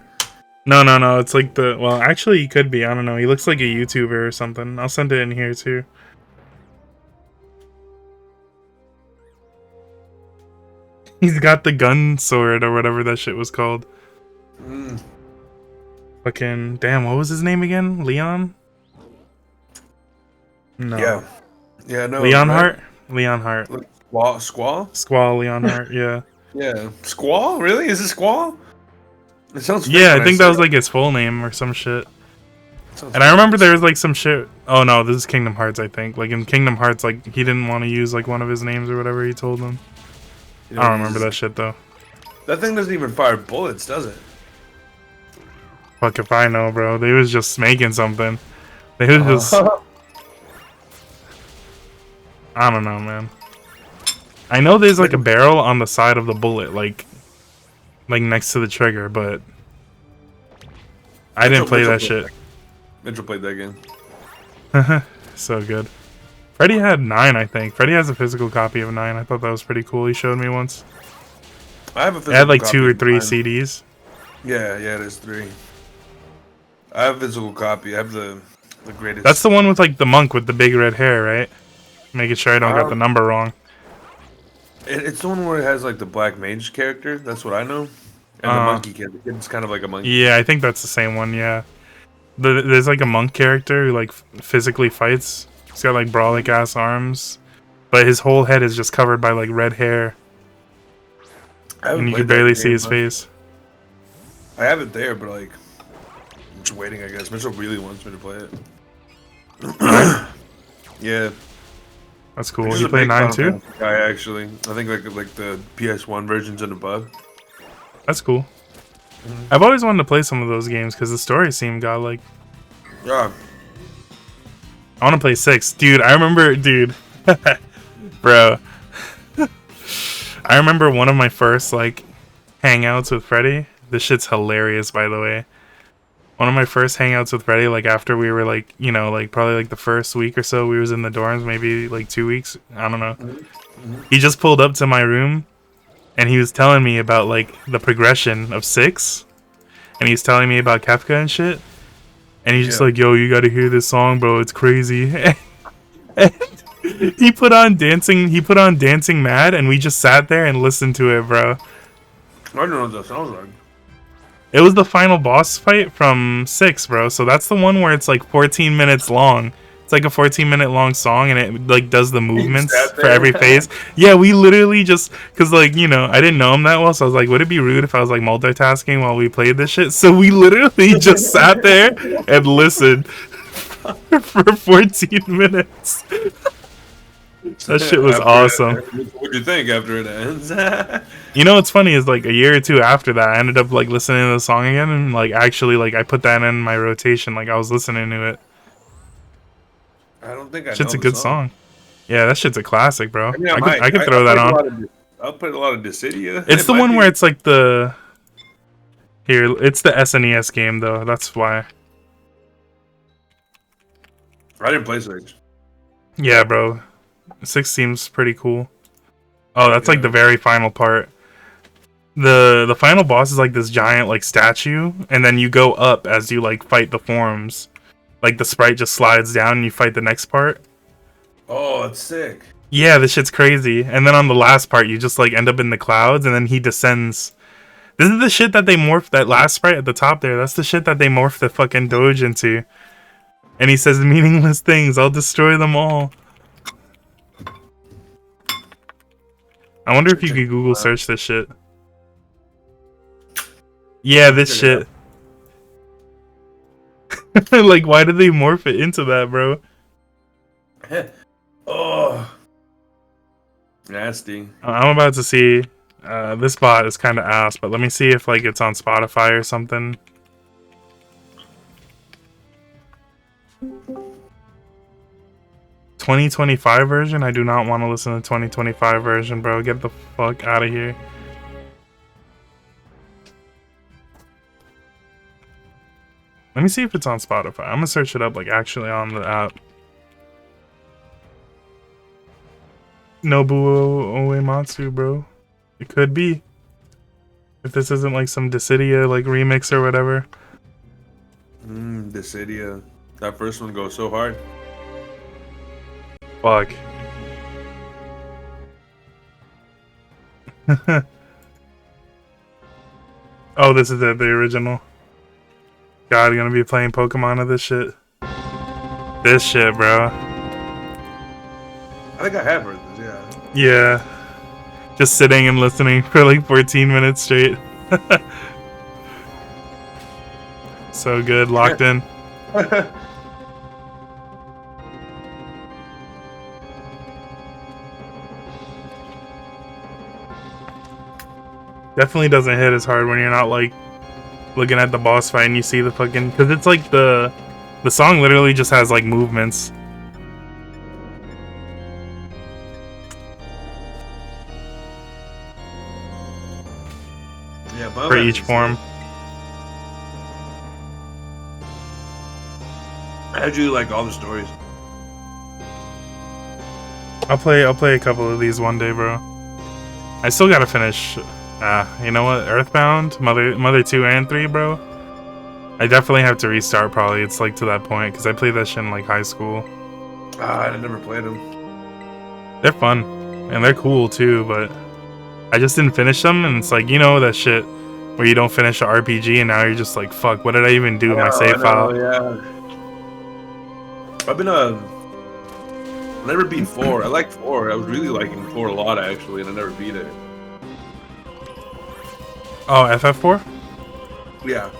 No. It's like the... Well, actually, he could be. I don't know. He looks like a YouTuber or something. I'll send it in here, too. He's got the gun sword or whatever that shit was called. Fucking... Damn, what was his name again? Leon? No. Yeah, no. Leon right? Hart? Leon Hart. Squall? Squall Leon Hart, yeah. Yeah. Squall? Really? Is it Squall? It sounds fake Yeah, when I think say that was it. like his full name or some shit. Sounds And I fake. remember there was like some shit. Oh no, this is Kingdom Hearts, I think. Like in Kingdom Hearts, like he didn't want to use like one of his names or whatever he told them. You know, I don't remember that shit though. That thing doesn't even fire bullets, does it? Fuck if I know, bro. They was just making something. They was just... I don't know, man. I know there's like a barrel on the side of the bullet, like next to the trigger, but I didn't play that shit. Mitchell played that game. So good. Freddy had 9, I think. Freddy has a physical copy of 9. I thought that was pretty cool. He showed me once. I have a It physical had like copy 2 or of 3 mine. CDs. Yeah, it is 3. I have a physical copy. I have the greatest. That's the one with like the monk with the big red hair, right? Making sure I don't got the number wrong. It's the one where it has like the black mage character. That's what I know. And the monkey kid. The kid's kind of like a monkey. Yeah, I think that's the same one, yeah. There's like a monk character who like physically fights. He's got like brawlic ass arms. But his whole head is just covered by like red hair. And you can barely see his face. I have it there, but like, I'm just waiting, I guess. Mitchell really wants me to play it. Yeah. That's cool. Mitchell's You a play big 9 Final too? Fantasy guy, actually. I think like the PS1 versions and above. That's cool. I've always wanted to play some of those games because the story seemed godlike. Yeah. I want to play 6. Dude, I remember... Dude. Bro. I remember one of my first, like, hangouts with Freddy. This shit's hilarious, by the way. One of my first hangouts with Freddy, like, after we were, like, you know, like, probably, like, the first week or so we was in the dorms, maybe, like, 2 weeks. I don't know. He just pulled up to my room, and he was telling me about, like, the progression of 6. And he's telling me about Kefka and shit. And he's just like, yo, you gotta hear this song, bro. It's crazy. And he put on Dancing Mad, and we just sat there and listened to it, bro. I don't know what that sounds like. It was the final boss fight from 6, bro. So that's the one where it's like 14 minutes long. It's like a 14-minute long song, and it like does the movements for every phase. Yeah, we literally just, cause like, you know, I didn't know him that well, so I was like, would it be rude if I was like multitasking while we played this shit? So we literally just sat there and listened for 14 minutes. That shit was awesome. What'd you think after it ends? You know what's funny is like a year or two after that, I ended up like listening to the song again, and like actually like I put that in my rotation. Like I was listening to it. I don't think I know Shit's a the good song. Yeah, that shit's a classic, bro. I mean, I could throw that on. I'll put a lot of Dissidia. It's the one where it's like the... Here, it's the SNES game, though. That's why. I didn't play 6. Yeah, bro. 6 seems pretty cool. Oh, that's like the very final part. The final boss is like this giant like statue, and then you go up as you like fight the forms. Like the sprite just slides down and you fight the next part. Oh, that's sick. Yeah, this shit's crazy. And then on the last part, you just like end up in the clouds, and then he descends. This is the shit that they morphed, that last sprite at the top there. That's the shit that they morphed the fucking Doge into. And he says meaningless things. I'll destroy them all. I wonder if you could Google search this shit. Yeah, this shit. Like, why did they morph it into that, bro? Oh. Nasty. I'm about to see. This bot is kind of ass, but let me see if like it's on Spotify or something. ...2025 version? I do not want to listen to the 2025 version, bro. Get the fuck out of here. Let me see if it's on Spotify. I'm gonna search it up like actually on the app. Nobuo Uematsu, bro. It could be. If this isn't like some Dissidia like remix or whatever. Dissidia. That first one goes so hard. Fuck. Oh, this is it, the original. God, gonna be playing Pokemon of this shit. This shit, bro. I think I have heard this, yeah. Yeah. Just sitting and listening for like 14 minutes straight. So good, locked in. Definitely doesn't hit as hard when you're not like looking at the boss fight and you see the fucking, because it's like the song literally just has like movements. Yeah, for each form. How'd you like all the stories? I'll play a couple of these one day, bro. I still gotta finish. You know what? Earthbound, Mother 2 and 3, bro. I definitely have to restart. Probably it's like to that point because I played that shit in like high school. I never played them. They're fun and they're cool too, but I just didn't finish them. And it's like, you know, that shit where you don't finish an RPG and now you're just like, fuck, what did I even do with my save file? Yeah. I've been I never beat 4. I like 4. I was really liking 4 a lot actually, and I never beat it. Oh, FF4? Yeah.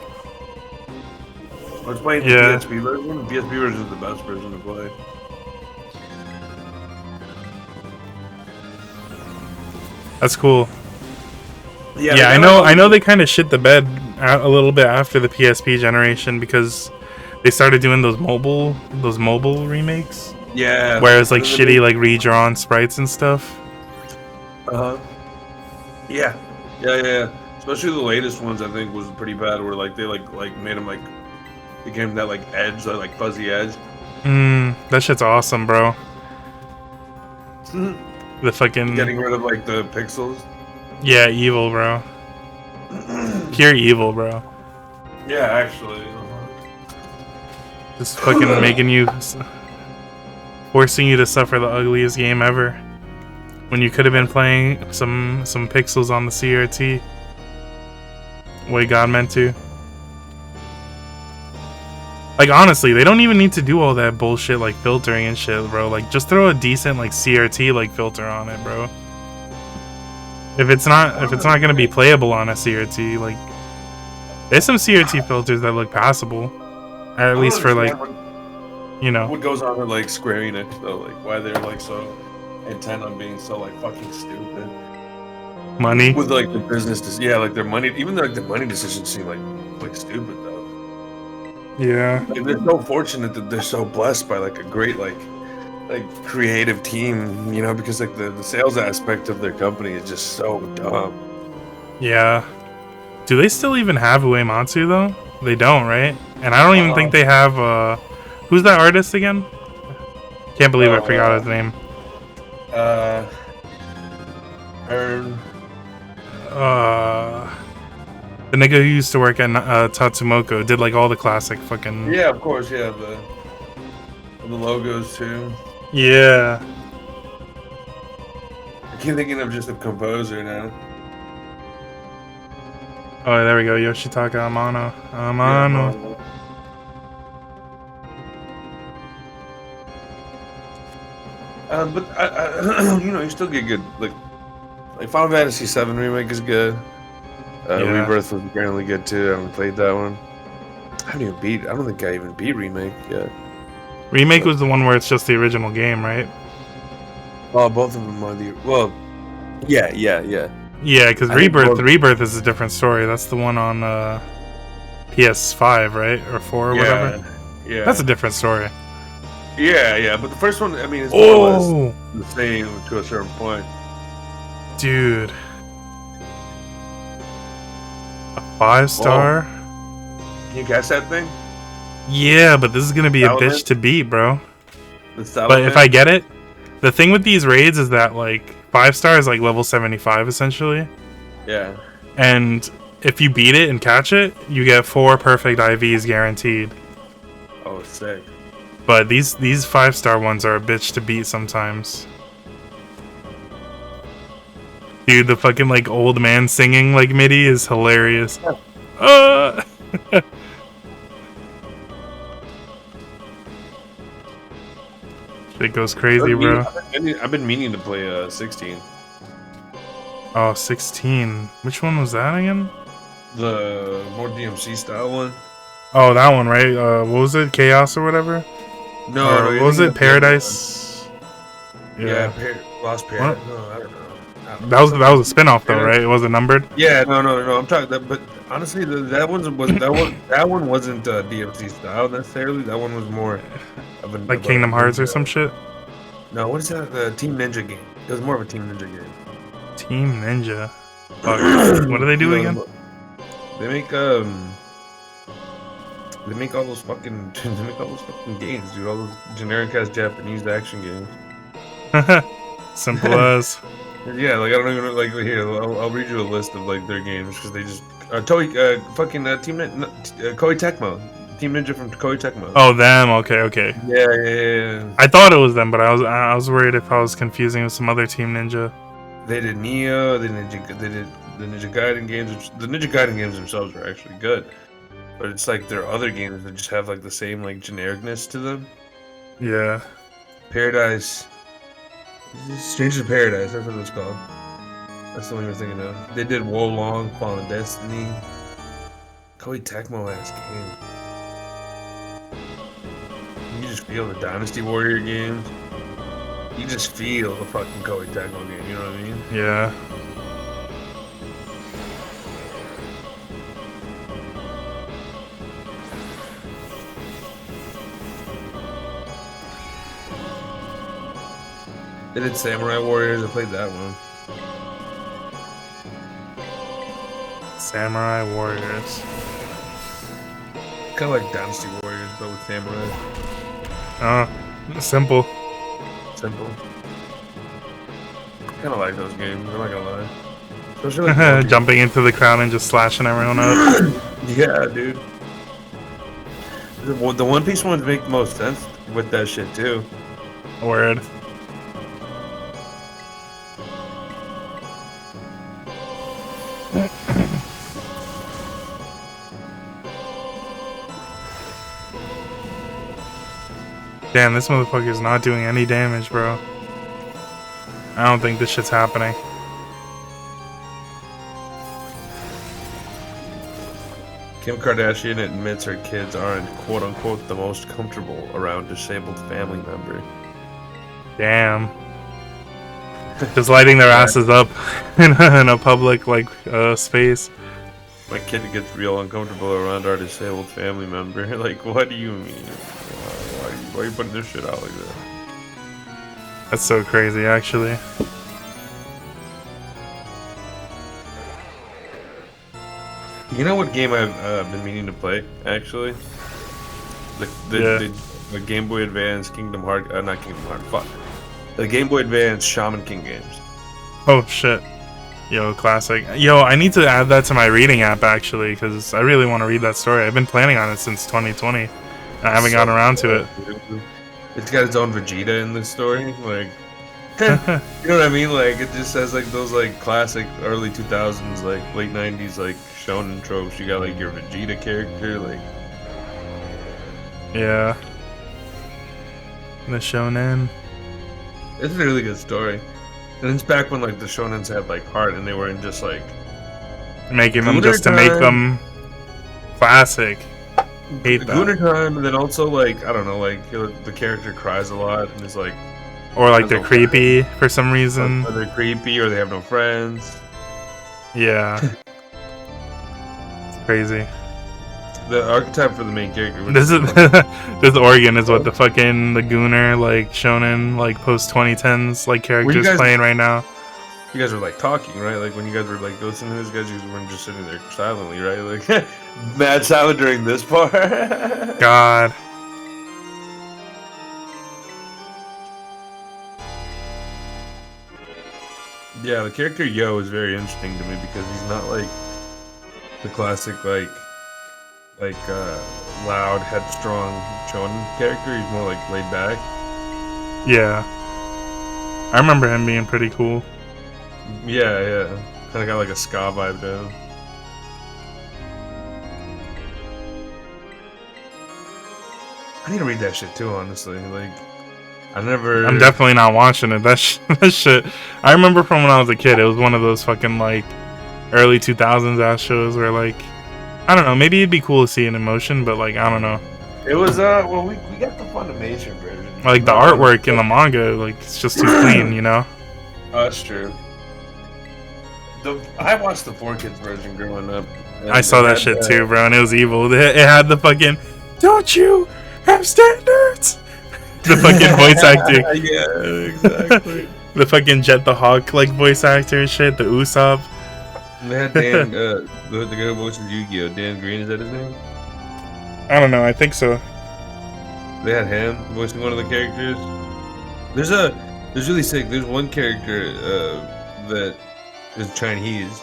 I was playing the PSP version. The PSP version is the best version to play. That's cool. Yeah, I know they kind of shit the bed a little bit after the PSP generation because they started doing those mobile remakes. Yeah. Where it's like And then shitty like redrawn sprites and stuff. Yeah. Yeah. Especially the latest ones, I think, was pretty bad. Where like they like made them like became that like edge, that like fuzzy edge. That shit's awesome, bro. The fucking Getting rid of like the pixels. yeah, evil, bro. Pure evil, bro. Yeah, actually. Just fucking making you, forcing you to suffer the ugliest game ever. When you could have been playing some pixels on the CRT. Way God meant to. Like honestly, they don't even need to do all that bullshit like filtering and shit, bro. Like just throw a decent like CRT like filter on it, bro. If it's not gonna be playable on a CRT, like there's some CRT filters that look passable, at least for like what goes on with like Square Enix though, like why they're like so intent on being so like fucking stupid money. with like the business, yeah, like their money, even like the money decisions seem like stupid though. Yeah. Like, they're so fortunate that they're so blessed by like a great like creative team, you know, because like the sales aspect of their company is just so dumb. Yeah. Do they still even have Uematsu though? They don't, right? And I don't even think they have who's that artist again? Can't believe I forgot his name. The nigga who used to work at Tatsumoko did like all the classic fucking. Yeah, of course, yeah, the logos too. Yeah. I keep thinking of just a composer now. Oh, there we go, Yoshitaka Amano. Yeah, but I you know, you still get good like Final Fantasy VII Remake is good. Yeah. Rebirth was apparently good too. I haven't played that one. I don't think I even beat Remake yet. Remake was the one where it's just the original game, right? Well, both of them are yeah. Yeah, because I think Rebirth is a different story. That's the one on PS5, right? Or 4 or whatever. Yeah. That's a different story. Yeah. But the first one, I mean, it's more or less the same to a certain point. Dude. A 5-star? Can you catch that thing? Yeah, but this is gonna be a Salamander? bitch to beat, bro. The But Salamander? if I get it, the thing with these raids is that like 5-star is like level 75 essentially. Yeah. And if you beat it and catch it, you get 4 perfect IVs guaranteed. Oh, sick. But these 5-star ones are a bitch to beat sometimes. Dude, the fucking like old man singing like MIDI is hilarious. Shit goes crazy, bro. I've been meaning to play 16. Oh, 16. Which one was that again? The more DMC style one. Oh, that one, right? What was it? Chaos or whatever? No, Or no, what was it? Paradise? Yeah, Lost Paradise. No, I don't know. That was a spin-off though, right? It wasn't numbered? Yeah, no. I'm talking that, but honestly, that one wasn't DMC style necessarily. That one was more of a Like Kingdom Hearts or some shit? No, what is that? The Team Ninja game. It was more of a Team Ninja game. Team Ninja. Fuck. What do they do again? They make all those fucking games, dude. All those generic ass Japanese action games. Simple as. Yeah, like I don't even like here. I'll read you a list of like their games because they just Koei Tecmo, Team Ninja from Koei Tecmo. Oh, them. Okay. Yeah. I thought it was them, but I was worried if I was confusing with some other Team Ninja. They did Neo. They did the Ninja Gaiden games. The Ninja Gaiden games themselves are actually good, but it's like their other games that just have like the same like genericness to them. Yeah. Paradise. Strangers of Paradise, that's what it's called. That's the one you're thinking of. They did Wo Long, Fallen Destiny. Koei Tecmo ass game. You just feel the Dynasty Warrior games. You just feel the fucking Koei Tecmo game, you know what I mean? Yeah. They did Samurai Warriors. I played that one. Samurai Warriors. Kind of like Dynasty Warriors, but with samurai. Simple. Simple. Kind of like those games. I'm not gonna lie. Especially like Jumping into the crowd and just slashing everyone up. yeah, dude. The One Piece ones make the most sense with that shit too. Word. Damn, this motherfucker's not doing any damage, bro. I don't think this shit's happening. Kim Kardashian admits her kids aren't quote-unquote the most comfortable around disabled family member. Damn. Just lighting their asses up in a public, like, space. My kid gets real uncomfortable around our disabled family member. Like, what do you mean? Why are you putting this shit out like that? That's so crazy, actually. You know what game I've been meaning to play, actually? The Game Boy Advance Kingdom Hearts, not Kingdom Hearts, fuck. The Game Boy Advance Shaman King games. Oh, shit. Yo, classic. Yo, I need to add that to my reading app, actually, because I really want to read that story. I've been planning on it since 2020, and I haven't gotten around to it. It's got its own Vegeta in this story, like... you know what I mean? Like, it just says, like, those, like, classic early 2000s, like, late 90s, like, shonen tropes. You got, like, your Vegeta character, like... Yeah. The shonen. It's a really good story. And it's back when, like, the shonens had, like, heart, and they weren't just, like... Making them just to make them classic. Hate that. Gooner time, and then also, like, I don't know, like, the character cries a lot, and it's, like... Or, like, they're creepy for some reason. Or they're creepy, or they have no friends. Yeah. It's crazy. The archetype for the main character... This is... this Oregon is what the fucking... The Gooner, like, shonen, like, post-2010s, like, characters playing right now. You guys were, like, talking, right? Like, when you guys were, like, listening to this, guys, you weren't just sitting there silently, right? Like, mad silent during this part. God. Yeah, the character Yo is very interesting to me because he's not, like, the classic, like, loud, headstrong shonen character. He's more, like, laid back. Yeah. I remember him being pretty cool. Yeah. Kind of got, like, a ska vibe to him. I need to read that shit, too, honestly. Like... I'm definitely not watching it. That shit. I remember from when I was a kid, it was one of those fucking, like, early 2000s ass shows where, like, I don't know, maybe it'd be cool to see it in motion, but, like, I don't know. It was, well, we got the Funimation version. Like, the artwork in the manga, like, it's just too clean, you know? That's true. I watched the 4Kids version growing up. I saw that shit too, bro, and it was evil. It had the fucking, don't you have standards? The fucking voice acting. Yeah, exactly. The fucking Jet the Hawk, like, voice actor and shit, the Usopp. And they had Dan, the guy who voices Yu-Gi-Oh! Dan Green, is that his name? I don't know, I think so. They had him voicing one of the characters. There's really sick. There's one character that is Chinese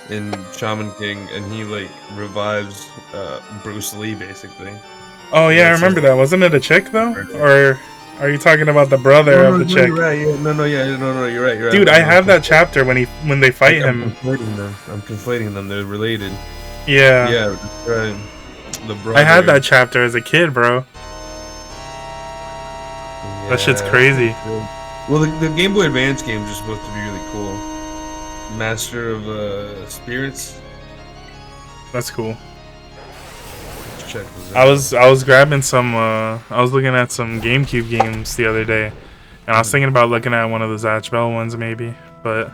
in Shaman King, and he, like, revives Bruce Lee, basically. Oh yeah, I remember that. Wasn't it a chick though, or are you talking about the brother of the chick? You're right. Yeah. No, you're right. Dude, I have that chapter when they fight him. I'm conflating them. They're related. Yeah. Yeah, right. The brother. I had that chapter as a kid, bro. Yeah, that shit's crazy. Well, the Game Boy Advance games are supposed to be really cool. Master of Spirits. That's cool. Check this I out. was grabbing some I was looking at some GameCube games the other day, and I was thinking about looking at one of the Zatch Bell ones maybe, but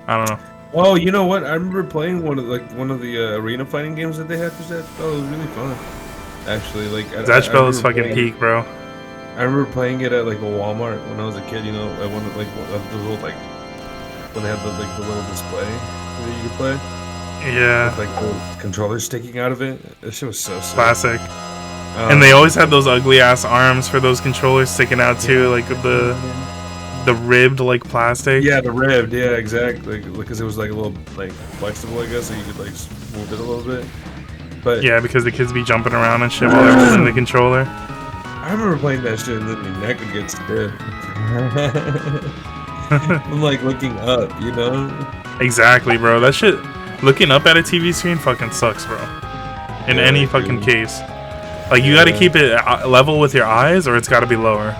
I don't know. Oh, you know what? I remember playing one of the arena fighting games that they had for Zatch Bell. It was really fun. Actually, like Zatch Bell is fucking peak, bro. I I remember playing it at like a Walmart when I was a kid. You know, at one of the little like when they had the little display that you could play Yeah, with like the controller sticking out of it. That shit was so sick. classic. And they always had those ugly ass arms for those controllers sticking out too, like the ribbed like plastic. Yeah, the ribbed. Yeah, exactly. Because it was like a little like flexible, I guess, so you could like move it a little bit. But Yeah, because the kids be jumping around and shit while they're holding the controller. I remember playing that shit and then my neck would get stiff. I'm like looking up, you know? Exactly, bro. That shit, looking up at a TV screen fucking sucks, bro. In Yeah, any dude. fucking case. Like, you gotta keep it level with your eyes, or it's gotta be lower.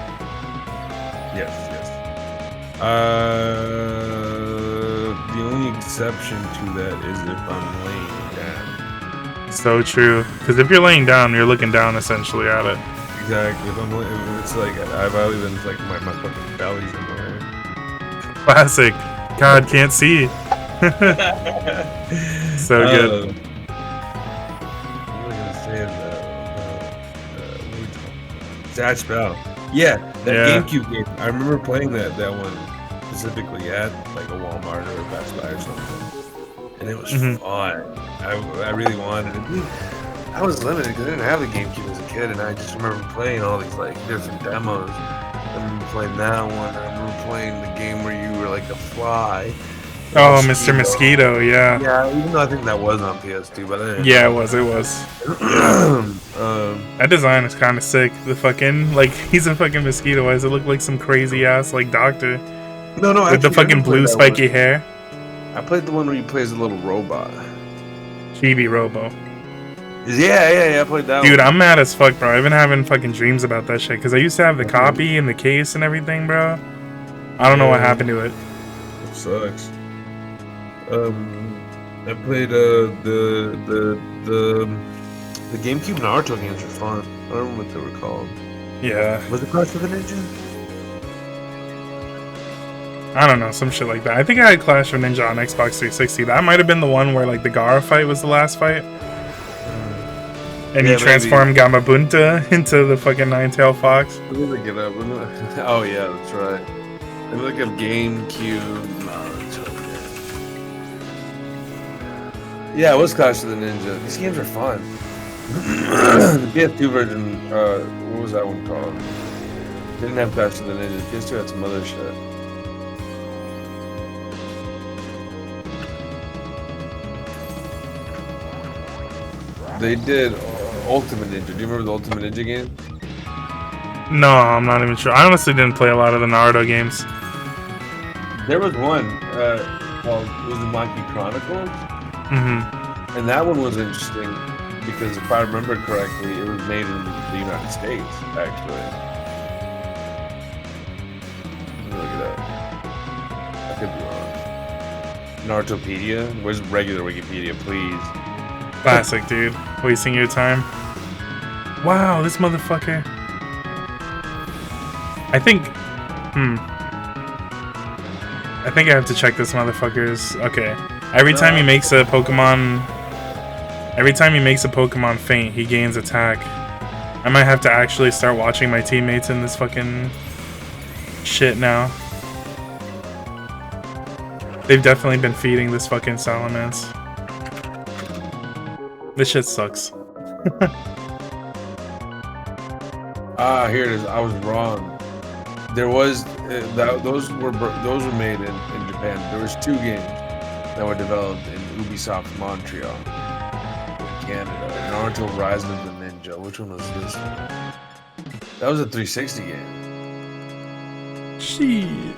Yes, yes. The only exception to that is if I'm laying down. So true. Because if you're laying down, you're looking down essentially at it. Exactly. If it's like I've always been like my fucking belly's in the way. Classic. God, can't see. So good. What was I gonna say what are we talking about? Zatch Bell. Yeah, that Yeah. GameCube game. I remember playing that one specifically at like a Walmart or a Best Buy or something, and it was fun. I really wanted it. I was limited because I didn't have the GameCube as a kid, and I just remember playing all these like different demos. I remember playing that one. I remember playing the game where you were like a fly. Oh, Mr. Mosquito, yeah. Yeah, even though I think that was on PS2, but I didn't Yeah, know. it was. That design is kind of sick. The fucking, like, he's a fucking mosquito. Why does it look like some crazy ass, like, doctor? No, With the actually, I fucking didn't play blue that spiky one. hair. I played the one where you play as a little robot. Chibi Robo. Yeah, I played that Dude, one. I'm mad as fuck, bro. I've been having fucking dreams about that shit. Because I used to have the copy and the case and everything, bro. I don't know what happened to it. It sucks. I played the GameCube Naruto games were fun. I don't remember what they were called. Yeah. Was it Clash of the Ninja? I don't know, some shit like that. I think I had Clash of Ninja on Xbox 360. That might have been the one where, like, the Gaara fight was the last fight. And Yeah, you transform Gamabunta into the fucking nine-tailed fox. Let me look it up. Oh yeah, that's right. Let me look up GameCube Naruto. Yeah, it was Clash of the Ninja. These games are fun. The PS2 version, what was that one called? Didn't have Clash of the Ninja. PS2 had some other shit. They did Ultimate Ninja. Do you remember the Ultimate Ninja game? No, I'm not even sure. I honestly didn't play a lot of the Naruto games. There was one called, it was the Monkey Chronicles. Mm-hmm. And that one was interesting because if I remember correctly, it was made in the United States, actually. Let me look it up. I could be wrong. Narutopedia? Where's regular Wikipedia, please? Classic, dude. Wasting your time. Wow, this motherfucker. I think I have to check this motherfucker's. Okay. Every time he makes a Pokemon faint, he gains attack. I might have to actually start watching my teammates in this fucking shit now. They've definitely been feeding this fucking Salamence. This shit sucks. Here it is. I was wrong. There was those were made in Japan. There was two games that were developed in Ubisoft Montreal, in Canada. Naruto Rise of the Ninja. Which one was this one? That was a 360 game. Shit.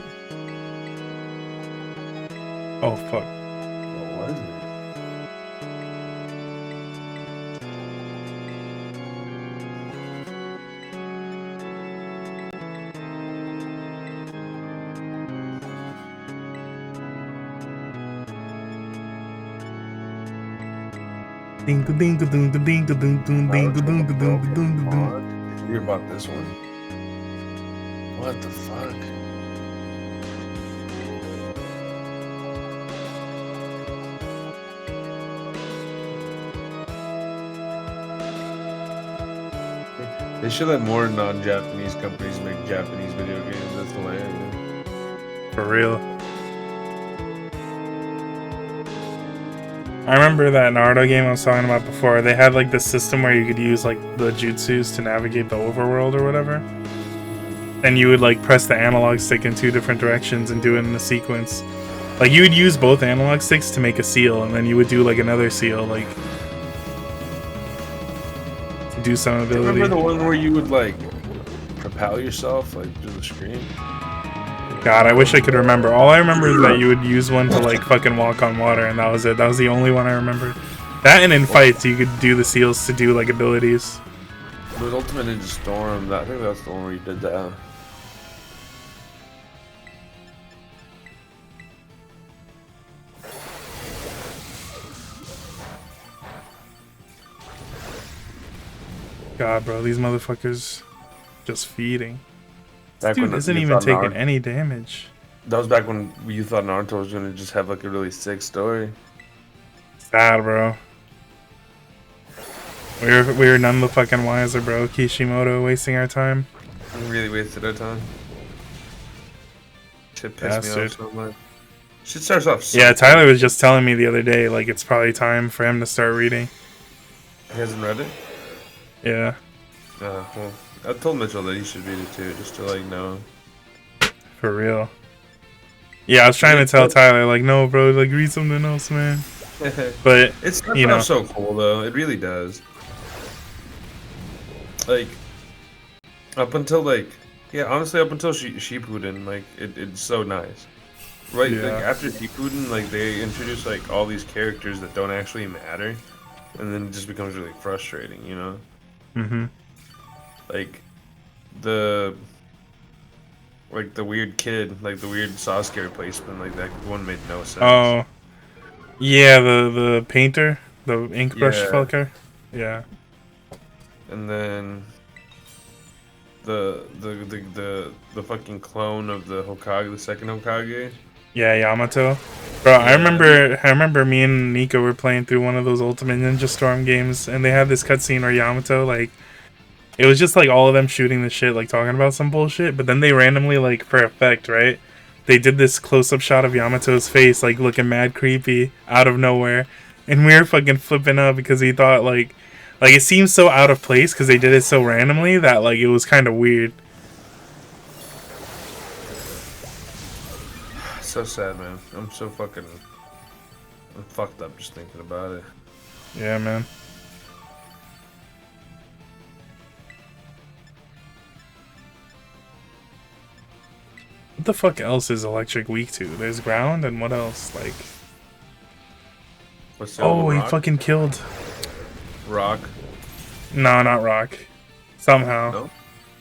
Oh fuck. What was it? Ding ding ding ding ding ding ding ding ding ding ding ding. Hear about this one? What the fuck? They should let more non-Japanese companies make Japanese video games. That's hilarious. For real. I remember that Naruto game I was talking about before. They had like this system where you could use like the jutsus to navigate the overworld or whatever. And you would like press the analog stick in 2 different directions and do it in a sequence. Like you would use both analog sticks to make a seal, and then you would do like another seal, like to do some ability. Remember the one where you would like propel yourself like through the screen? God, I wish I could remember. All I remember is that you would use one to like fucking walk on water, and that was it. That was the only one I remembered. That and in fights, you could do the seals to do like abilities. It was Ultimate Ninja Storm. I think that's the one where you did that. God, bro, these motherfuckers just feeding. Back Dude when isn't you even thought taking Naruto- any damage. That was back when you thought Naruto was gonna just have like a really sick story. Sad, bro. We were none the fucking wiser, bro. Kishimoto wasting our time. We really wasted our time. Shit pissed me off Bastard. so much. Shit starts off so Yeah, Tyler was just telling me the other day, like it's probably time for him to start reading. He hasn't read it? Yeah, Well, I told Mitchell that he should read it too, just to like know. for real. Yeah, I was trying to tell Tyler, like, no, bro, like read something else, man. But It starts you know, off so cool though. It really does. Like up until like honestly up until Shippuden, like it's so nice. Right, Yeah. like after Shippuden, like they introduce like all these characters that don't actually matter, and then it just becomes really frustrating, you know? mm-hmm. Like the weird kid, like the weird Sasuke replacement, like that one made no sense. Oh, yeah, the painter, the ink brush Yeah. fucker. Yeah, And then the fucking clone of the Hokage, the second Hokage. yeah, Yamato. Bro, I Yeah. remember me and Nico were playing through one of those Ultimate Ninja Storm games, and they had this cutscene where Yamato, like, it was just like all of them shooting the shit, like talking about some bullshit, but then they randomly, like, for effect, right? They did this close-up shot of Yamato's face, like, looking mad creepy out of nowhere, and we were fucking flipping up because he thought, like it seems so out of place because they did it so randomly that, like, it was kind of weird. So sad, man. I'm fucked up just thinking about it. Yeah, man. What the fuck else is Electric weak to? There's ground and what else? Like, What's the oh, other he rock? fucking killed. Rock. No, not rock. Somehow. No?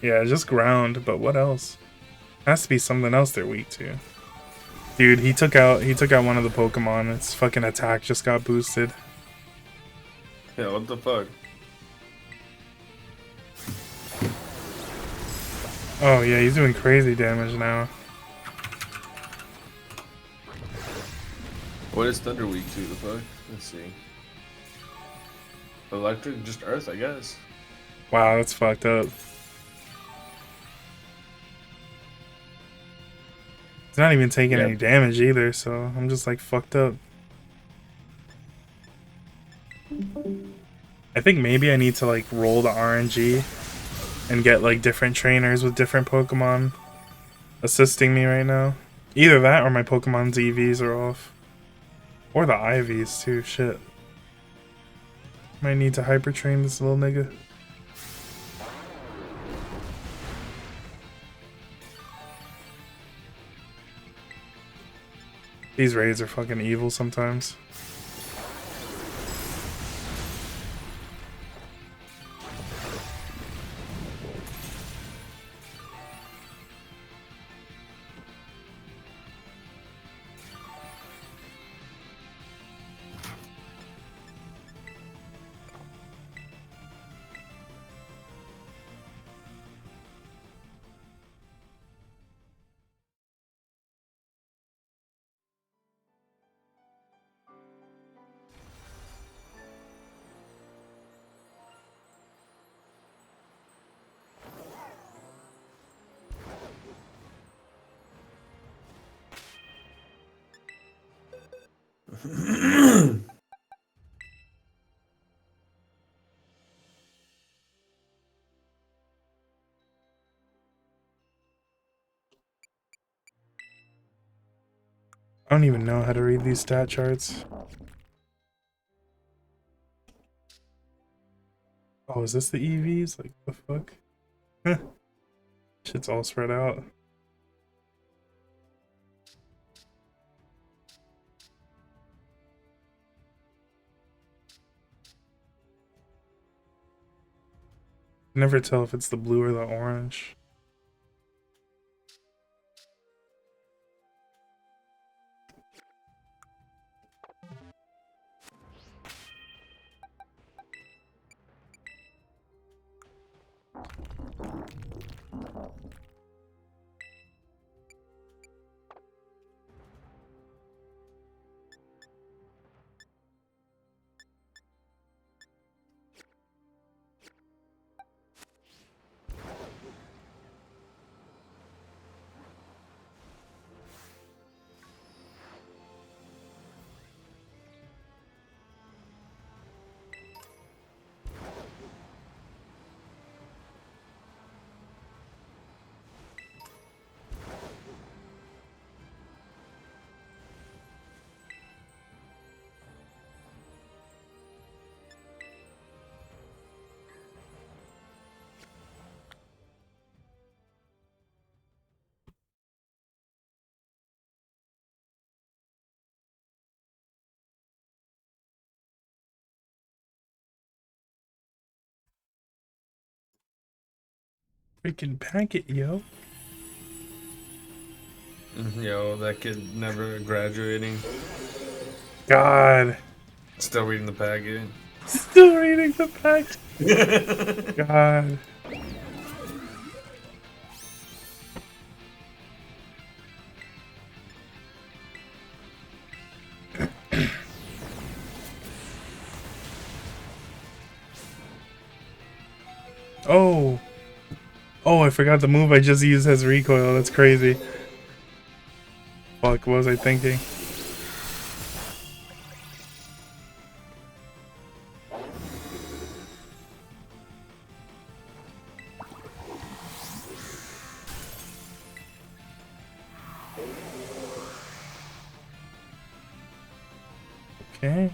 Yeah, just ground. But what else? Has to be something else they're weak to. Dude, he took out one of the Pokemon. Its fucking attack just got boosted. Yeah, what the fuck? Oh yeah, he's doing crazy damage now. What is Thunder weak to? The fuck? Let's see. Electric, just Earth, I guess. Wow, that's fucked up. He's not even taking Yeah. any damage either, so I'm just like fucked up. I think maybe I need to like roll the RNG and get like different trainers with different Pokemon assisting me right now. Either that or my Pokemon's EVs are off. Or the IVs too, shit. Might need to hyper train this little nigga. These raids are fucking evil sometimes. I don't even know how to read these stat charts. Oh, is this the EVs? Like, the fuck? Shit's all spread out. Never tell if it's the blue or the orange. Freaking packet, yo. Yo, that kid never graduating. God. Still reading the packet. Still reading the packet. God. Oh. Oh, I forgot the move I just used has recoil. That's crazy. Fuck, what was I thinking? Okay.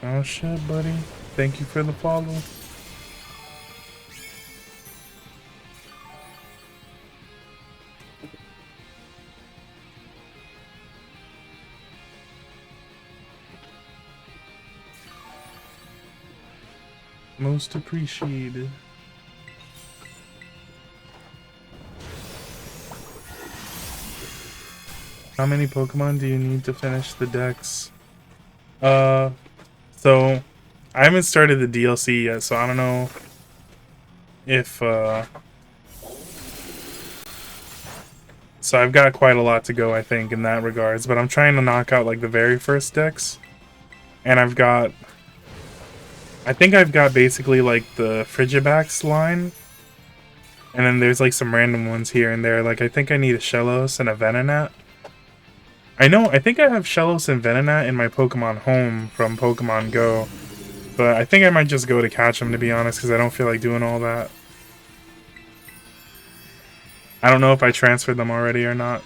Oh shit, buddy. Thank you for the follow. Most appreciated. How many Pokemon do you need to finish the Dex? So I haven't started the DLC yet, so I don't know if so I've got quite a lot to go, I think, in that regards, but I'm trying to knock out like the very first Dex. And I think I've got basically like the Frigibax line. And then there's like some random ones here and there. Like I think I need a Shellos and a Venonat. I think I have Shellos and Venonat in my Pokemon home from Pokemon Go. But I think I might just go to catch them, to be honest, because I don't feel like doing all that. I don't know if I transferred them already or not.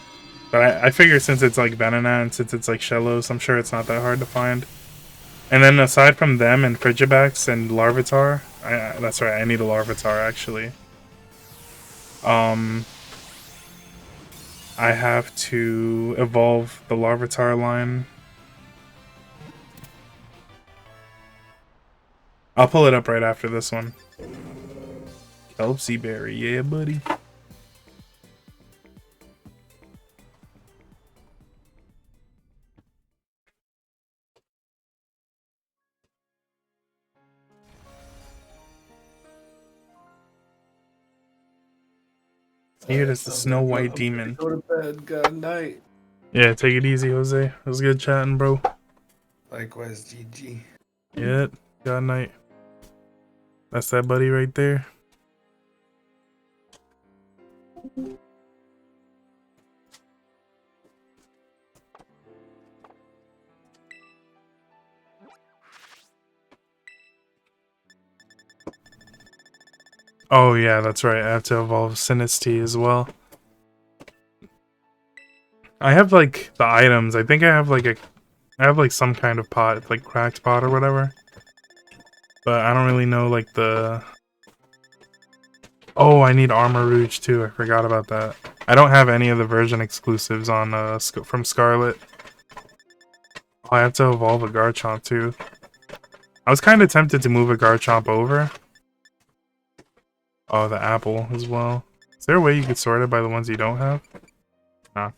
But I figure since it's like Venonat and since it's like Shellos, I'm sure it's not that hard to find. And then aside from them and Frigibax and Larvitar, that's right, I need a Larvitar actually. I have to evolve the Larvitar line. I'll pull it up right after this one. Kelpsy Berry, yeah buddy. Here is the Snow White Demon. Go to bed. Good night. Yeah, take it easy, Jose. It was good chatting, bro. Likewise, GG. Yeah, good night. That's that buddy right there. Oh yeah, that's right. I have to evolve Sinistea as well. I have like the items. I think I have like some kind of pot, like cracked pot or whatever. But I don't really know like the. Oh, I need Armor Rouge too. I forgot about that. I don't have any of the version exclusives on from Scarlet. Oh, I have to evolve a Garchomp too. I was kind of tempted to move a Garchomp over. Oh, the apple as well. Is there a way you could sort it by the ones you don't have? Nah.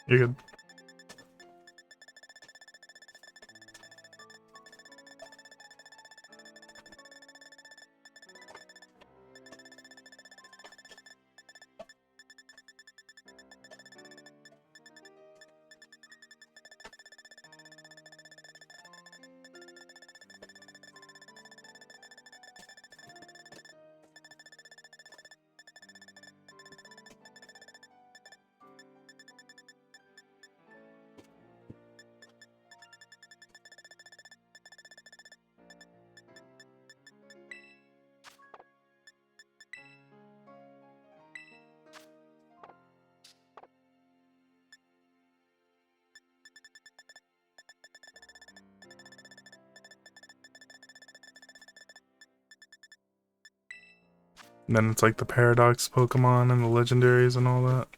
You're good. And then it's like the Paradox Pokemon and the Legendaries and all that.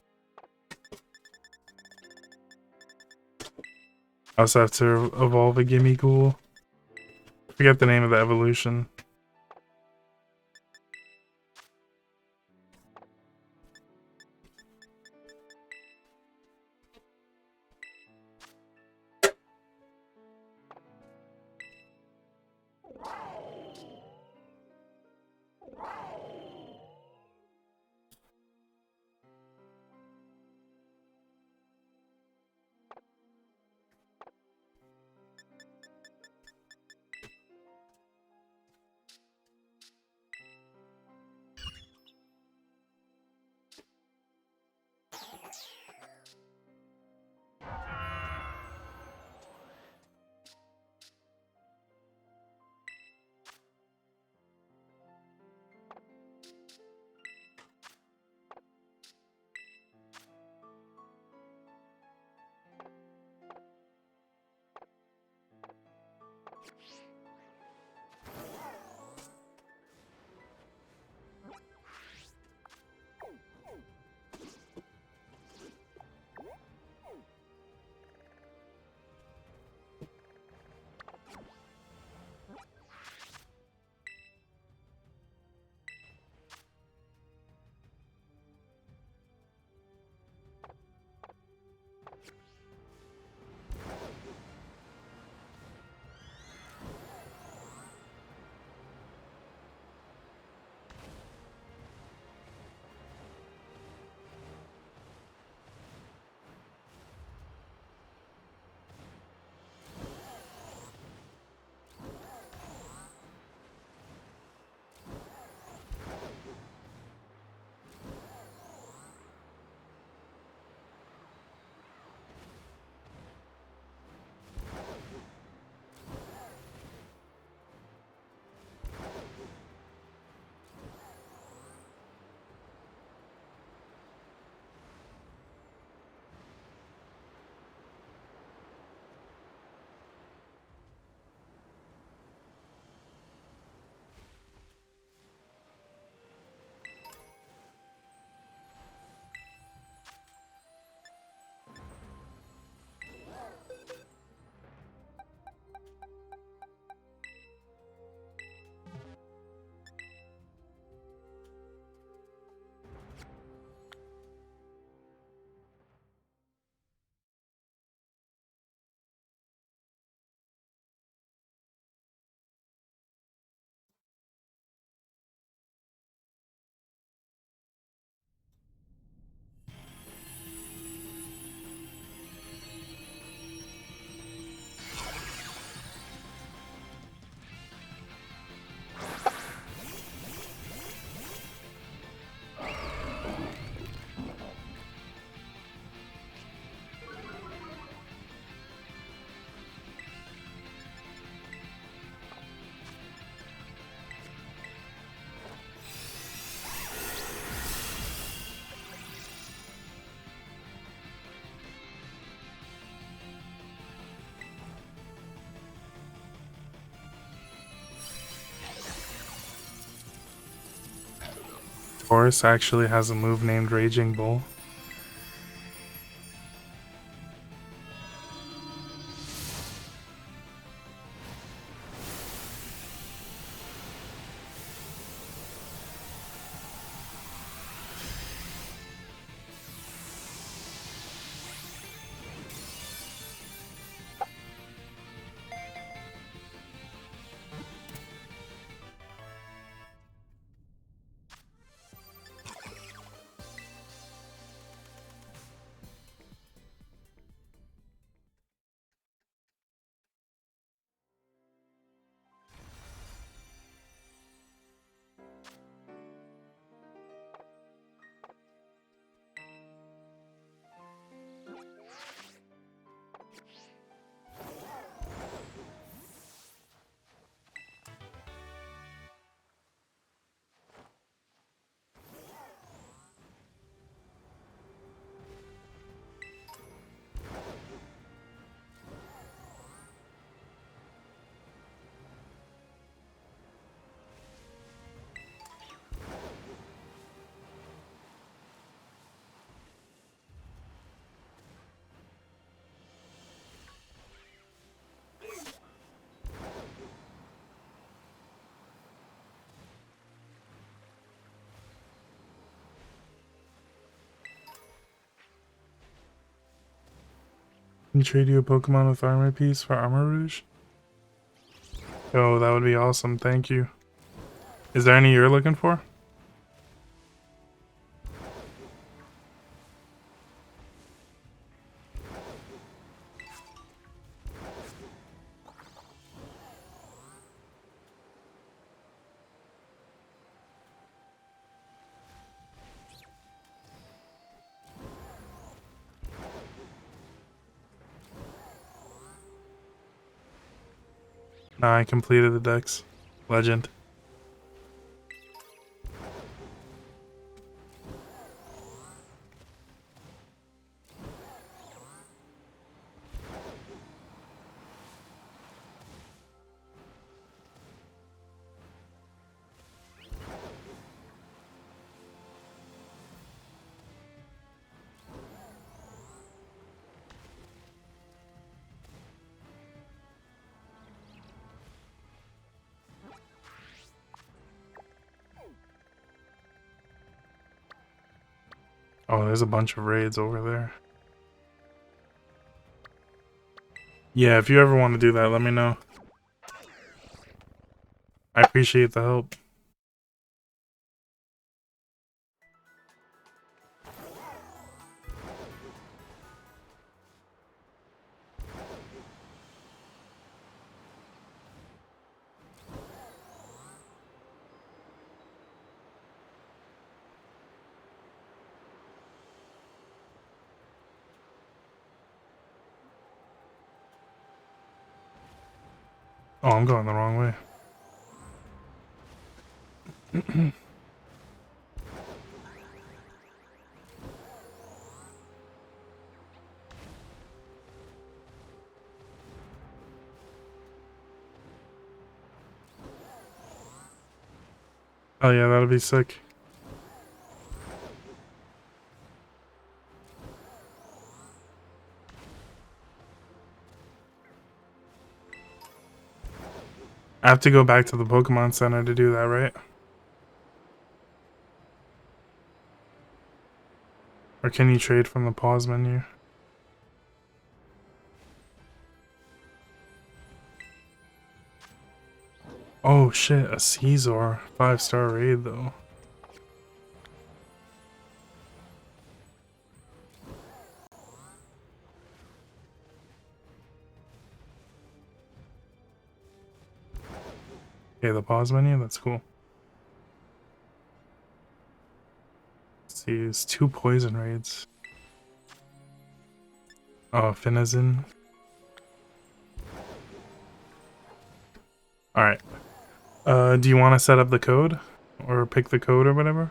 I also have to evolve a Gimmighoul. Forget the name of the evolution. horse actually has a move named Raging Bull. Can you trade you a Pokemon with armor piece for Armor Rouge? Oh, that would be awesome. Thank you. Is there any you're looking for? Nah, I completed the Dex. Legend. Oh, there's a bunch of raids over there. Yeah, if you ever want to do that, let me know. I appreciate the help. Oh, I'm going the wrong way. Oh yeah, that'll be sick. I have to go back to the Pokemon Center to do that, right? Or can you trade from the pause menu? Oh shit, a Caesar. 5-star raid though. Okay, the pause menu, that's cool. Let's see, it's 2 poison raids. Oh, Finizen. Alright. Do you want to set up the code? Or pick the code or whatever?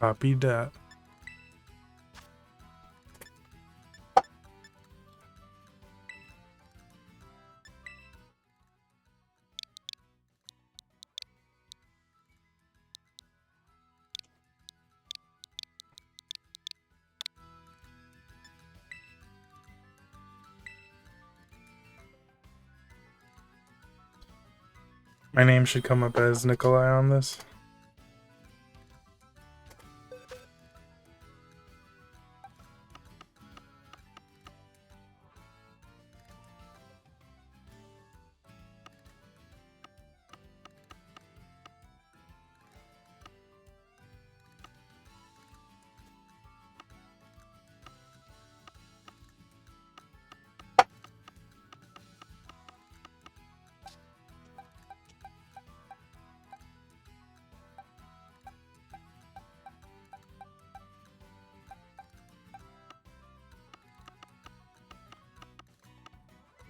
Copy that. My name should come up as Nikolai on this.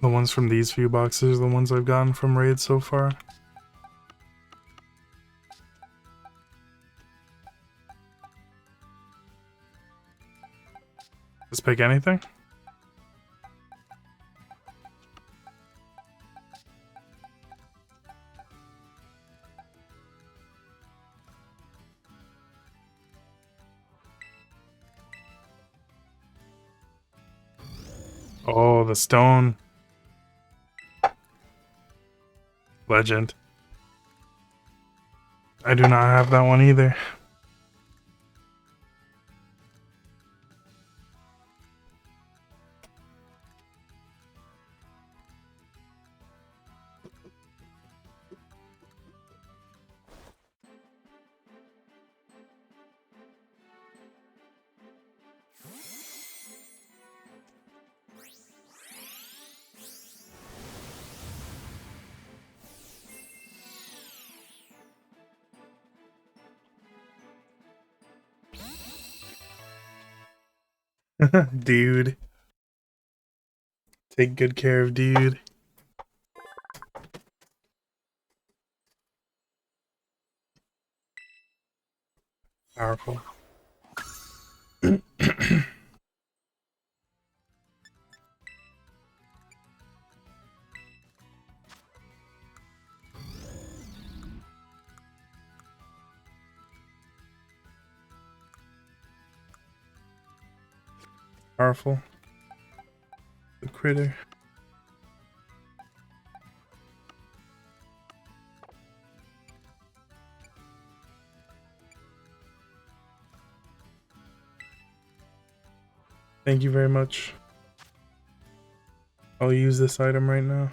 The ones from these few boxes are the ones I've gotten from raids so far. Just pick anything? Oh, the stone. Legend. I do not have that one either. Dude. Take good care of dude. Powerful. Powerful. The critter. Thank you very much. I'll use this item right now.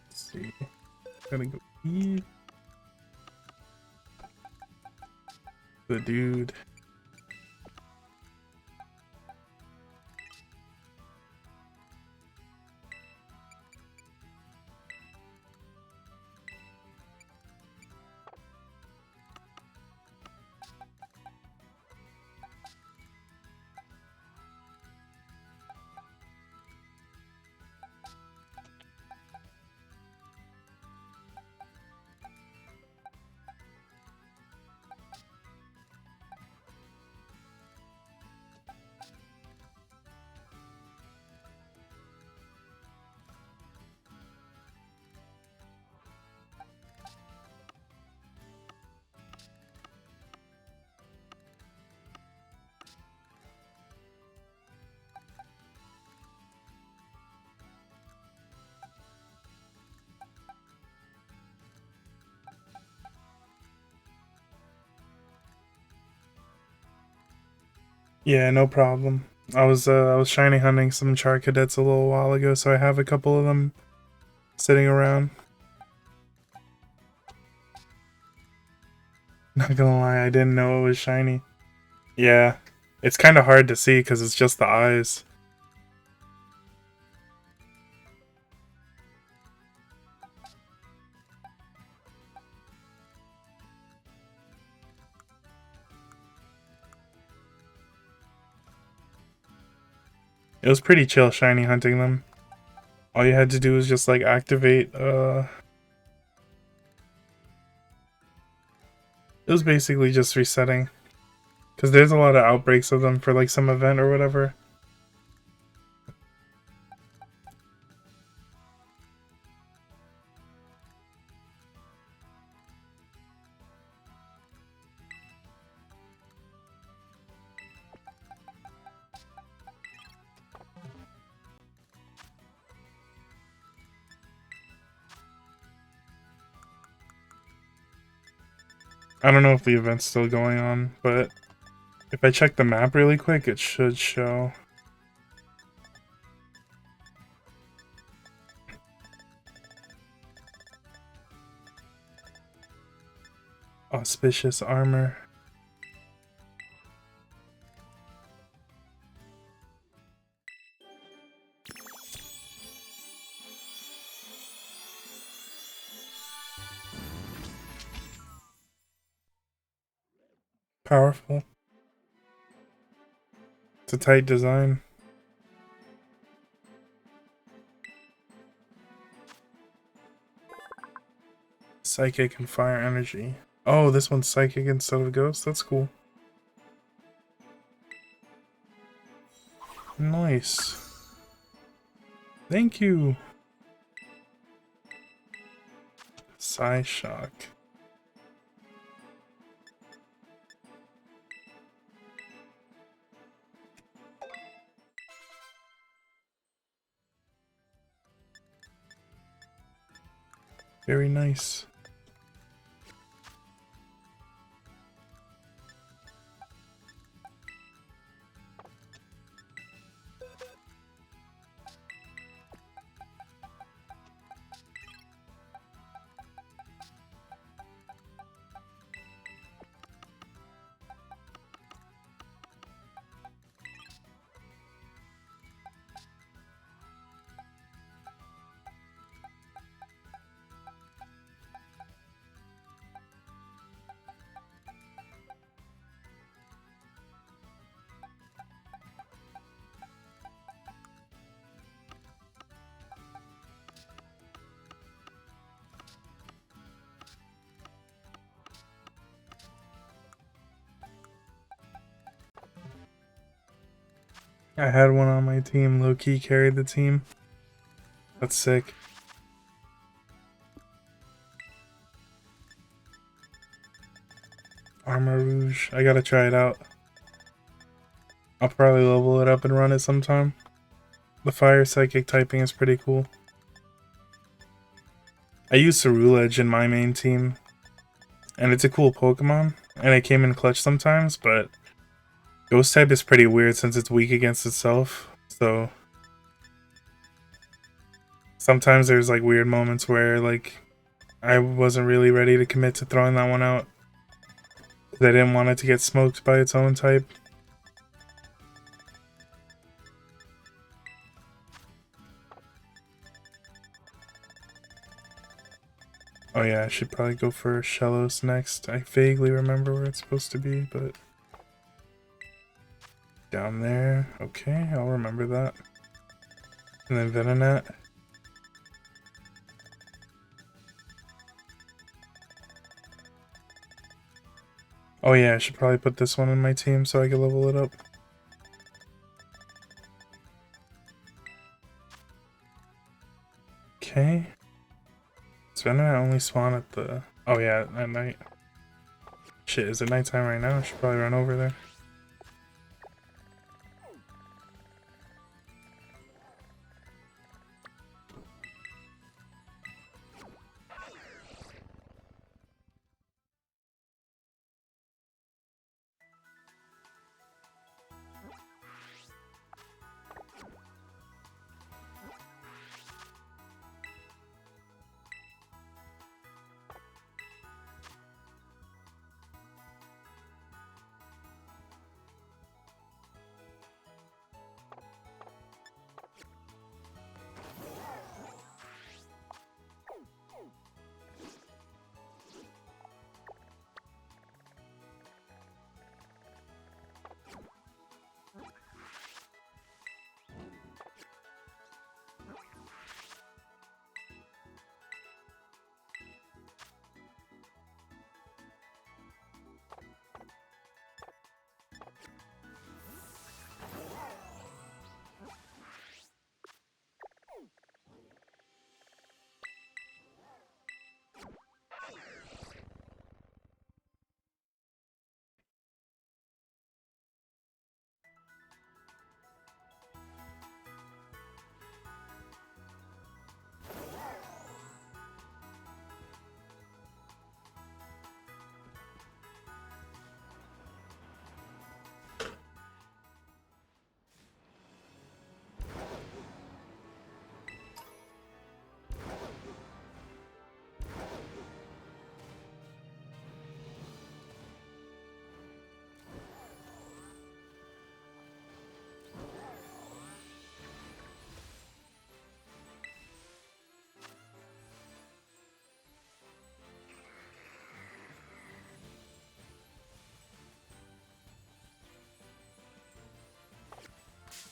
Let's see. Gotta go eat. The dude. Yeah, no problem. I was shiny hunting some char cadets a little while ago, so I have a couple of them sitting around. Not gonna lie, I didn't know it was shiny. Yeah, it's kind of hard to see because it's just the eyes. It was pretty chill shiny hunting them. All you had to do was just like activate It was basically just resetting. Because there's a lot of outbreaks of them for like some event or whatever. I don't know if the event's still going on, but if I check the map really quick, it should show. Auspicious armor. Powerful. It's a tight design. Psychic and fire energy. Oh, this one's psychic instead of ghost? That's cool. Nice. Thank you. Psy shock. Very nice. I had one on my team. Low-key carried the team. That's sick. Armor Rouge. I gotta try it out. I'll probably level it up and run it sometime. The fire psychic typing is pretty cool. I use Ceruledge in my main team. And it's a cool Pokemon. And it came in clutch sometimes, but Ghost type is pretty weird since it's weak against itself. So sometimes there's like weird moments where like I wasn't really ready to commit to throwing that one out. I didn't want it to get smoked by its own type. Oh yeah, I should probably go for Shellos next. I vaguely remember where it's supposed to be, but... Down there. Okay, I'll remember that. And then Venonat. Oh yeah, I should probably put this one in my team so I can level it up. Okay. Does Venonat only spawn at the... Oh yeah, at night. Shit, is it nighttime right now? I should probably run over there.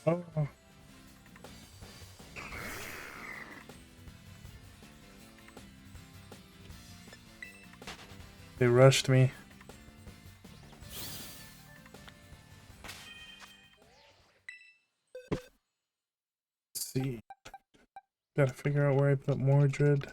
Oh. They rushed me. Let's see. Gotta figure out where I put Mordred.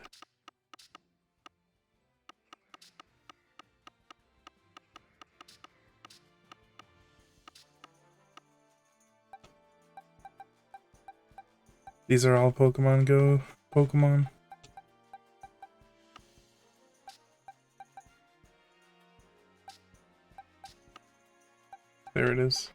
These are all Pokemon Go Pokemon. There it is.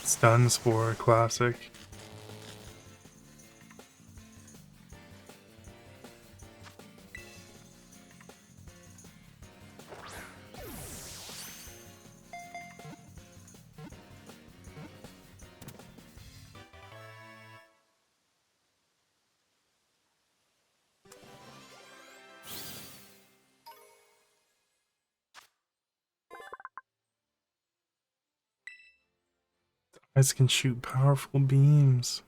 Stun Spore classic. Eyes can shoot powerful beams.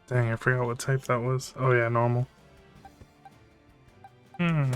Dang, I forgot what type that was. Oh yeah, normal. Hmm.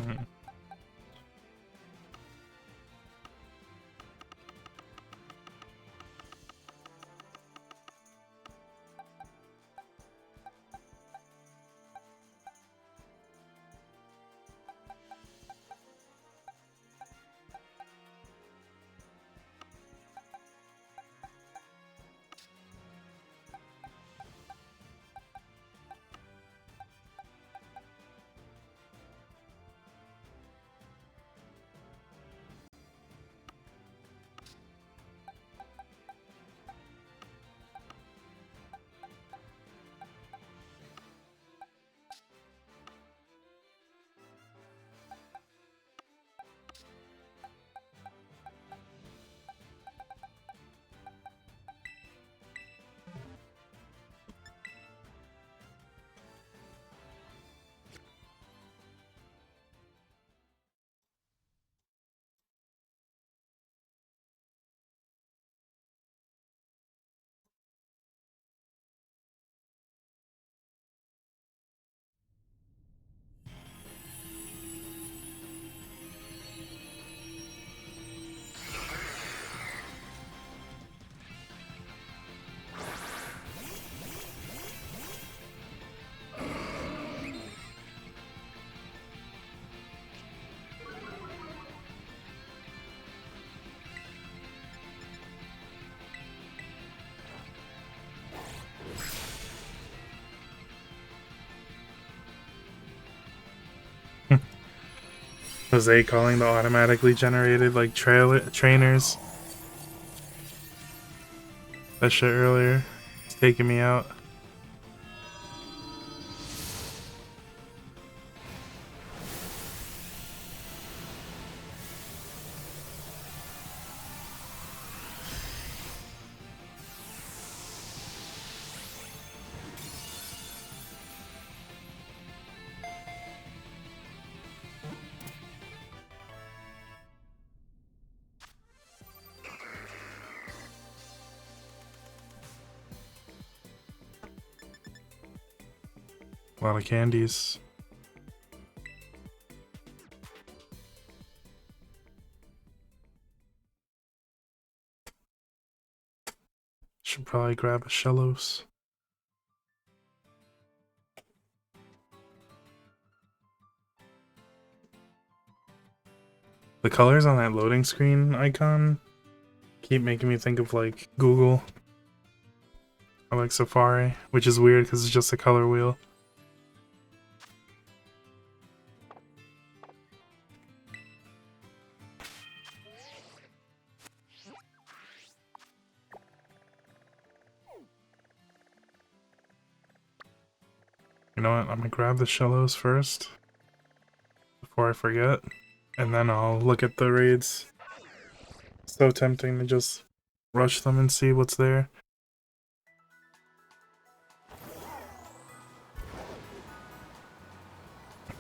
Jose calling the automatically generated like trainers. That shit earlier. It's taking me out. A lot of candies. Should probably grab a Shellos. The colors on that loading screen icon keep making me think of like Google or like Safari, which is weird because it's just a color wheel. You know what? I'm gonna grab the Shellos first before I forget, and then I'll look at the raids. So tempting to just rush them and see what's there.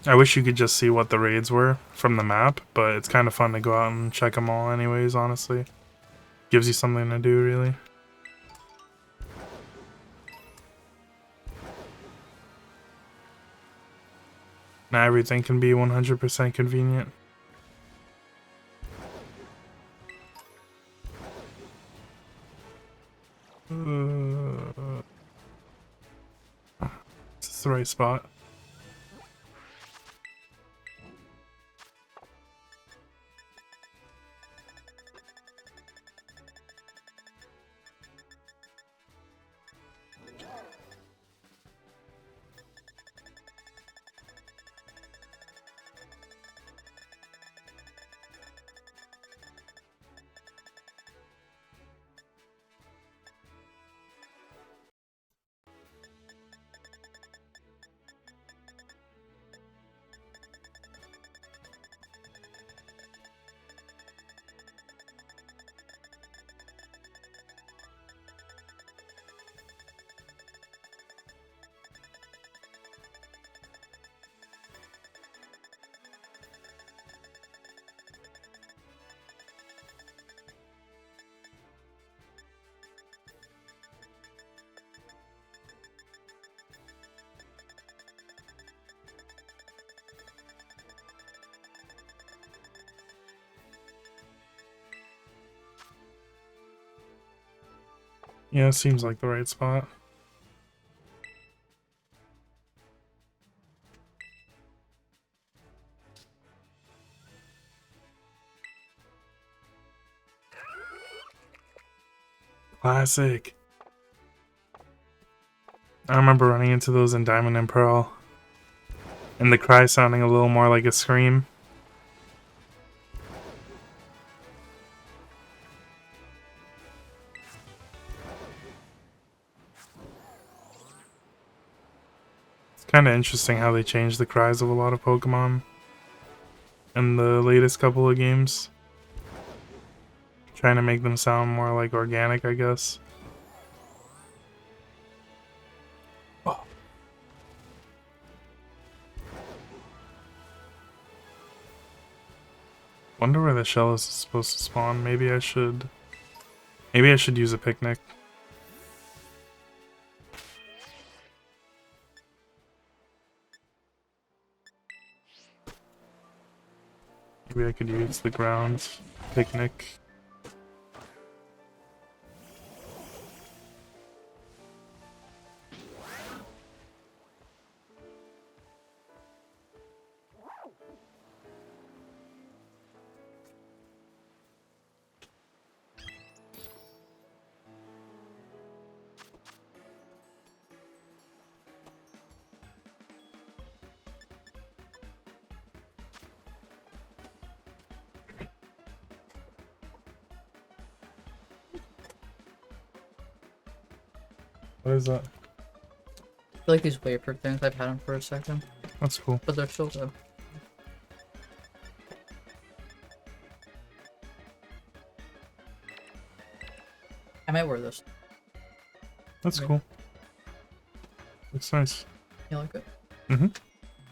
I wish you could just see what the raids were from the map, but it's kind of fun to go out and check them all anyways, honestly. Gives you something to do, really. Not everything can be 100% convenient. Is this the right spot? Yeah, seems like the right spot. Classic. I remember running into those in Diamond and Pearl. And the cry sounding a little more like a scream. It's kind of interesting how they changed the cries of a lot of Pokemon in the latest couple of games. Trying to make them sound more like organic, I guess. Oh. Wonder where the shell is supposed to spawn. Maybe I should use a picnic. Maybe I could use the ground picnic. What is that? I feel like these wafer things, I've had them for a second, That's cool. but they're still good. I might wear this. That's Yeah. cool. Looks nice. You like it? Mm-hmm.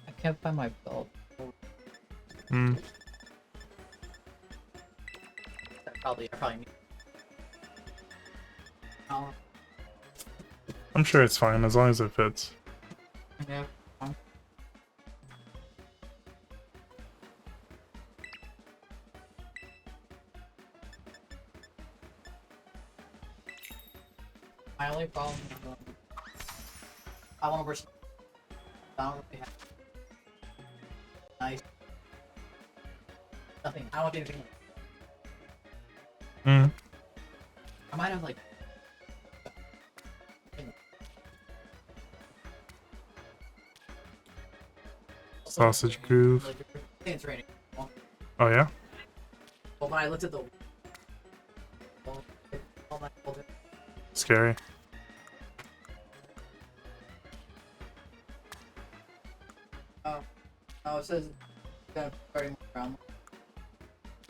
I can't find my belt. Mm. I probably need. Oh, I'm sure it's fine as long as it fits. yeah. My only problem is I want to wear some. I don't really have nice. Nothing. I don't do anything. Mm. I might have like. Sausage groove. I think it's raining. Oh yeah? But when I looked at the. Scary. Oh, it says it's gonna be starting around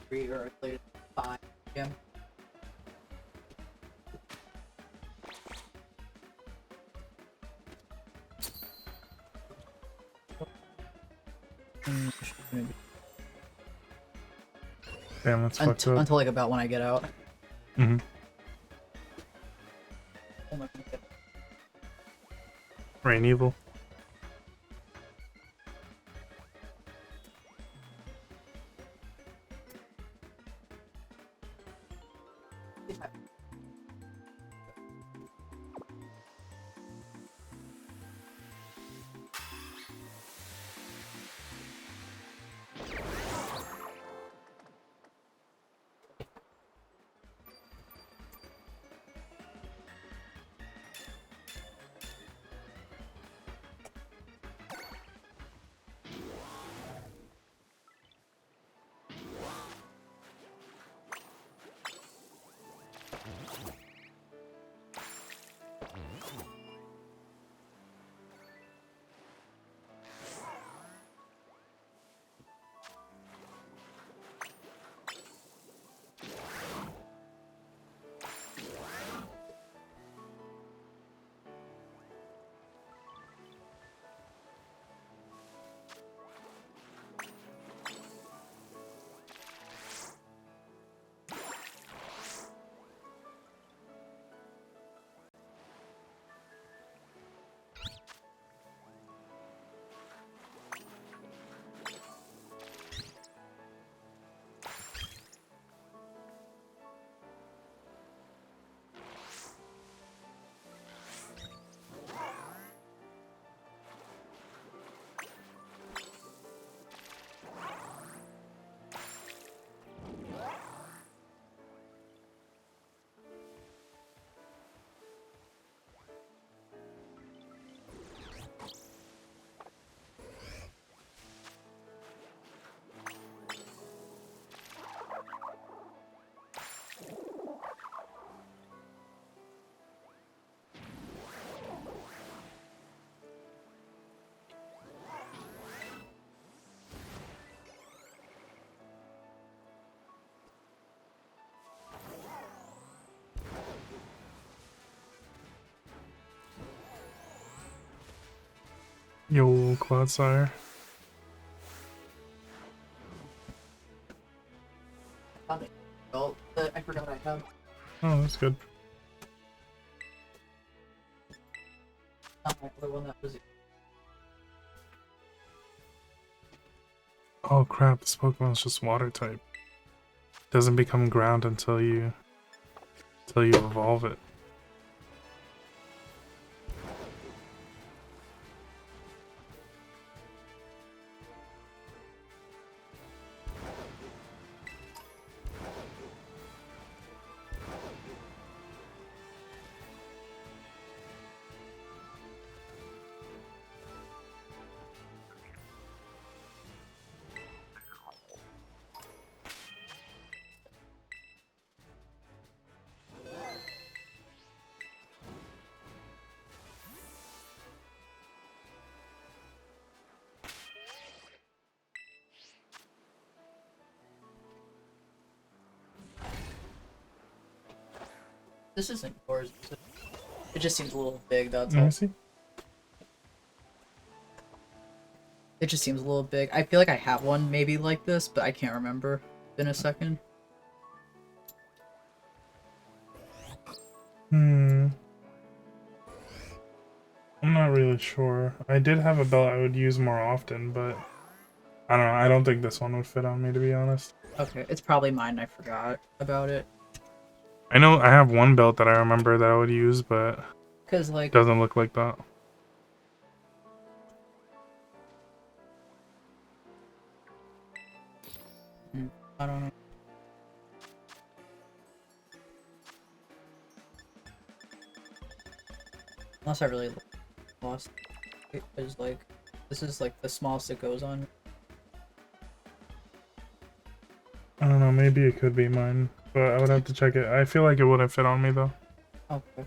3 or later 5 p.m. Damn, that's fucked up. Until like about when I get out. Mm-hmm. Rain Evil. Yo, Clodsire. Oh, I forgot I have. Oh, that's good. Not my other one that was. Oh crap, this Pokemon's just water type. Doesn't become ground until you evolve it. This isn't yours. It just seems a little big. That's Let all. me see. It just seems a little big. I feel like I have one maybe like this, but I can't remember. In a second. I'm not really sure. I did have a belt I would use more often, but I don't know. I don't think this one would fit on me, to be honest. Okay, it's probably mine. I forgot about it. I know I have one belt that I remember that I would use, but Cause it like doesn't look like that. I don't know. Unless I really lost it, because like this is like the smallest it goes on. I don't know. Maybe it could be mine, but I would have to check it. I feel like it wouldn't fit on me though. Okay.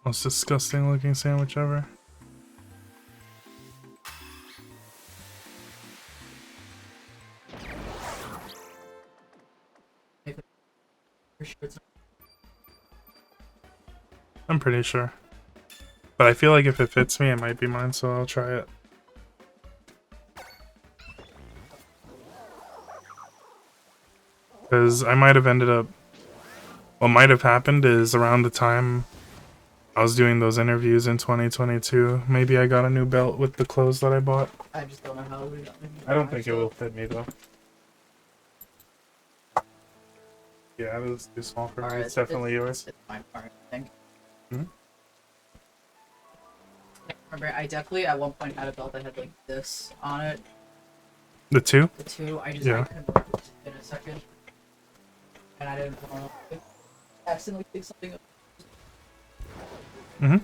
Most disgusting looking sandwich ever. For sure it's I'm pretty sure. But I feel like if it fits me, it might be mine, so I'll try it. Because I might have ended up... What might have happened is around the time I was doing those interviews in 2022, maybe I got a new belt with the clothes that I bought. I just don't know how we got I don't think it will fit me though. Yeah, it was too small for me. Alright, It's definitely yours. It's fine. Alright, thank you. Mhm. Remember, I definitely at one point had a belt that had like this on it. The two? The two, I Yeah. couldn't remember in a second. And I didn't want to accidentally pick something up. Mm-hmm.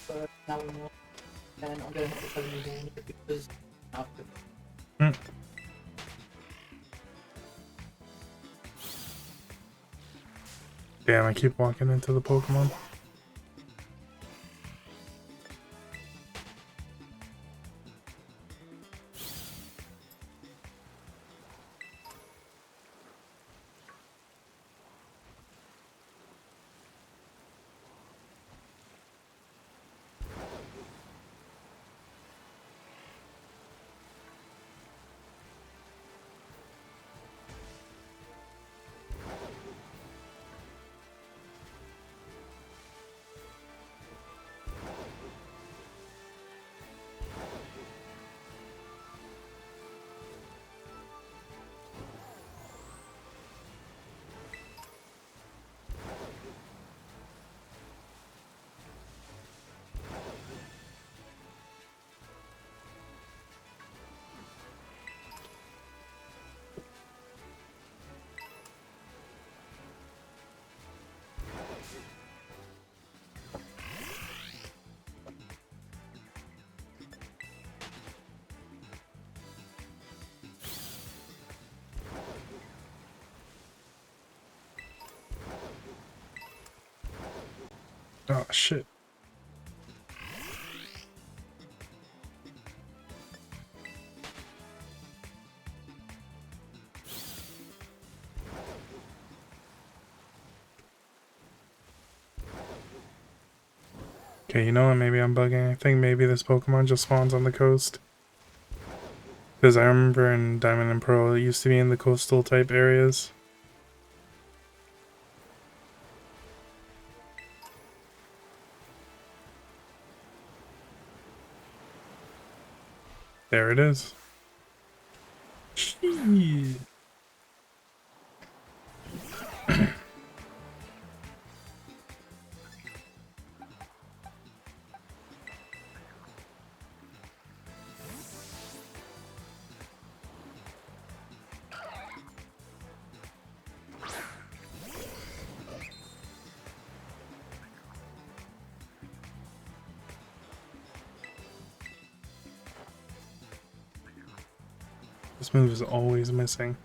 But now we know. And I'm gonna have to try to use it because after. Mm. Damn, I keep walking into the Pokemon. Oh shit. Okay, you know what? Maybe I'm bugging. I think maybe this Pokemon just spawns on the coast. Because I remember in Diamond and Pearl, it used to be in the coastal type areas. There it is. Gee. This move is always missing.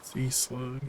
Sea Slug.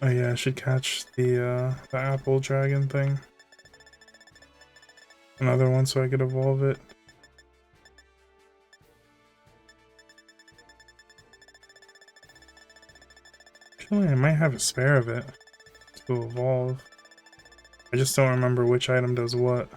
Oh yeah, I should catch the apple dragon thing. Another one so I could evolve it. Actually, I might have a spare of it to evolve. I just don't remember which item does what.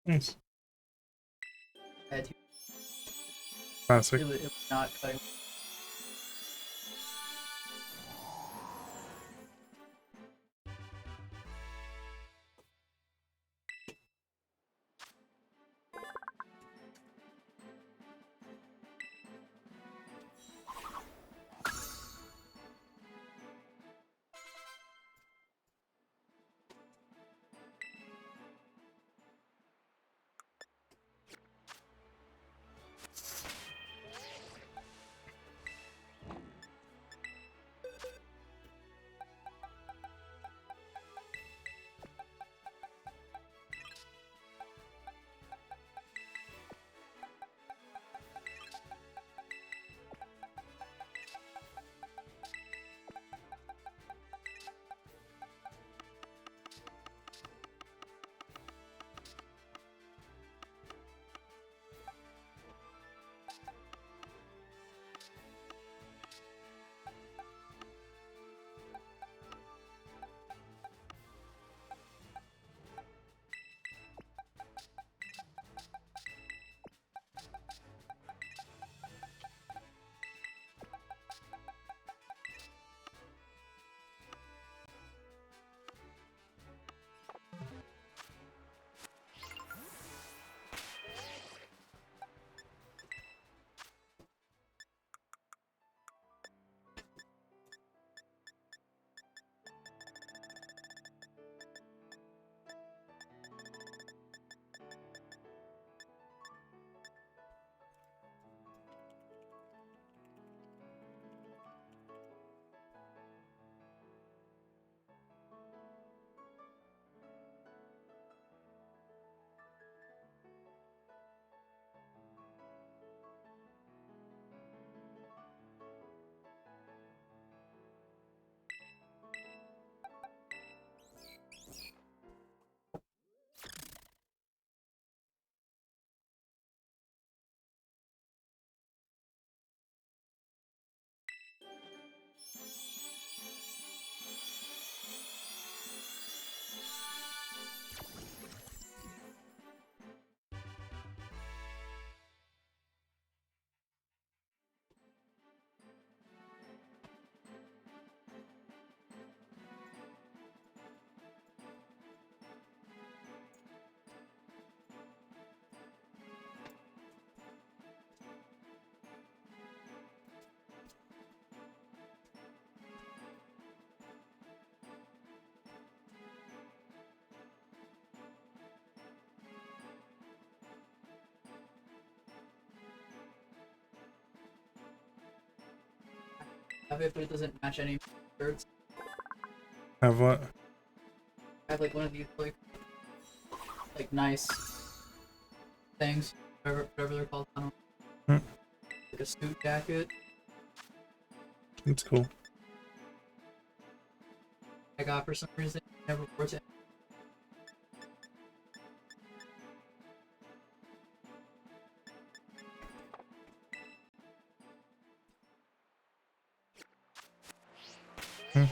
Nice. I had to, Classic. it was not cutting. Have it, but it doesn't match any shirts. Have what? I have like one of these like nice things, whatever they're called. I don't know. Hmm. Like a suit jacket. It's cool. I got for some reason. Never wore it. Hmm.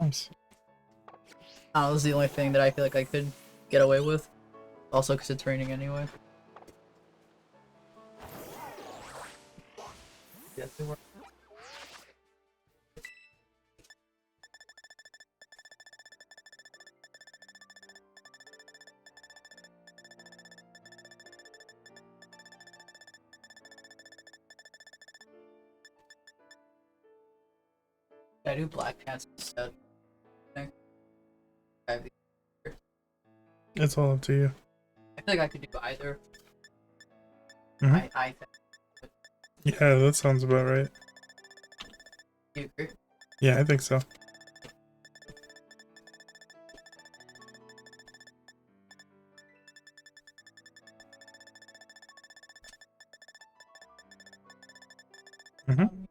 Nice. That was the only thing that I feel like I could get away with. Also, because it's raining anyway. Yes, we were. I do black pants instead. I think. It's all up to you. I feel like I could do either. Mhm. I think. Yeah, that sounds about right. You agree? Yeah, I think so. Mhm.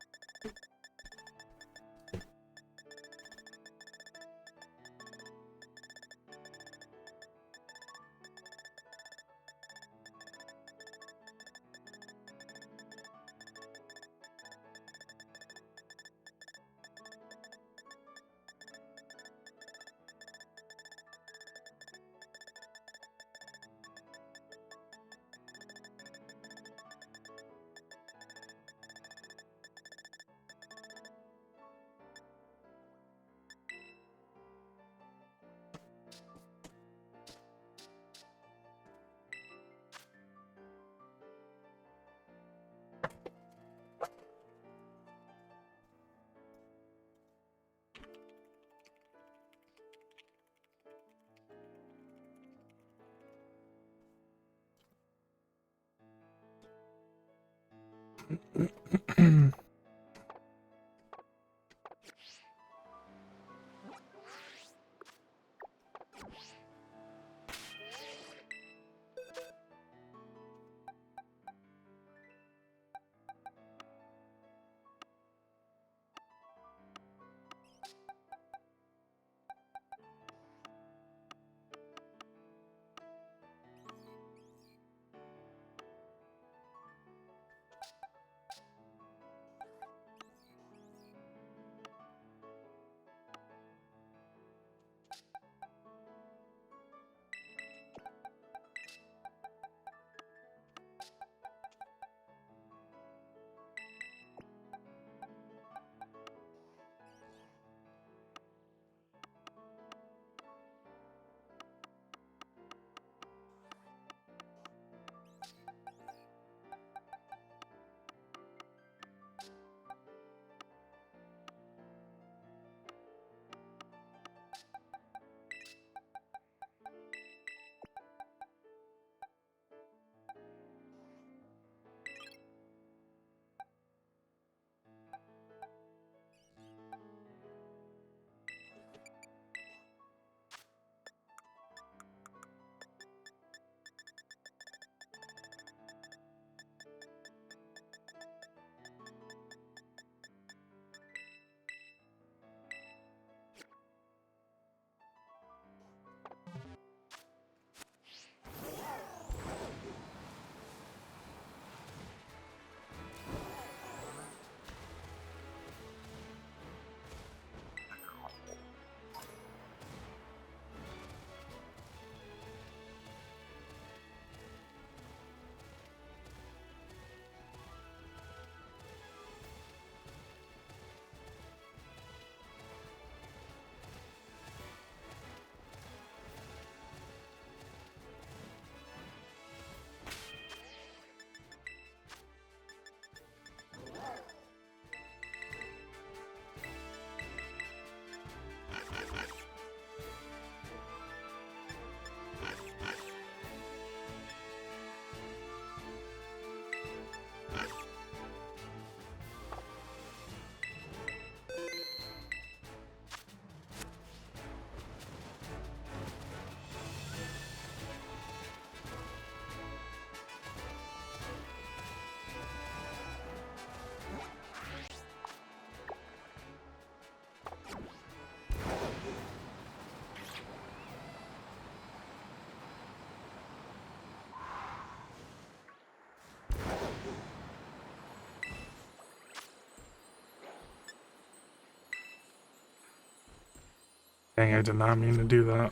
Dang, I did not mean to do that.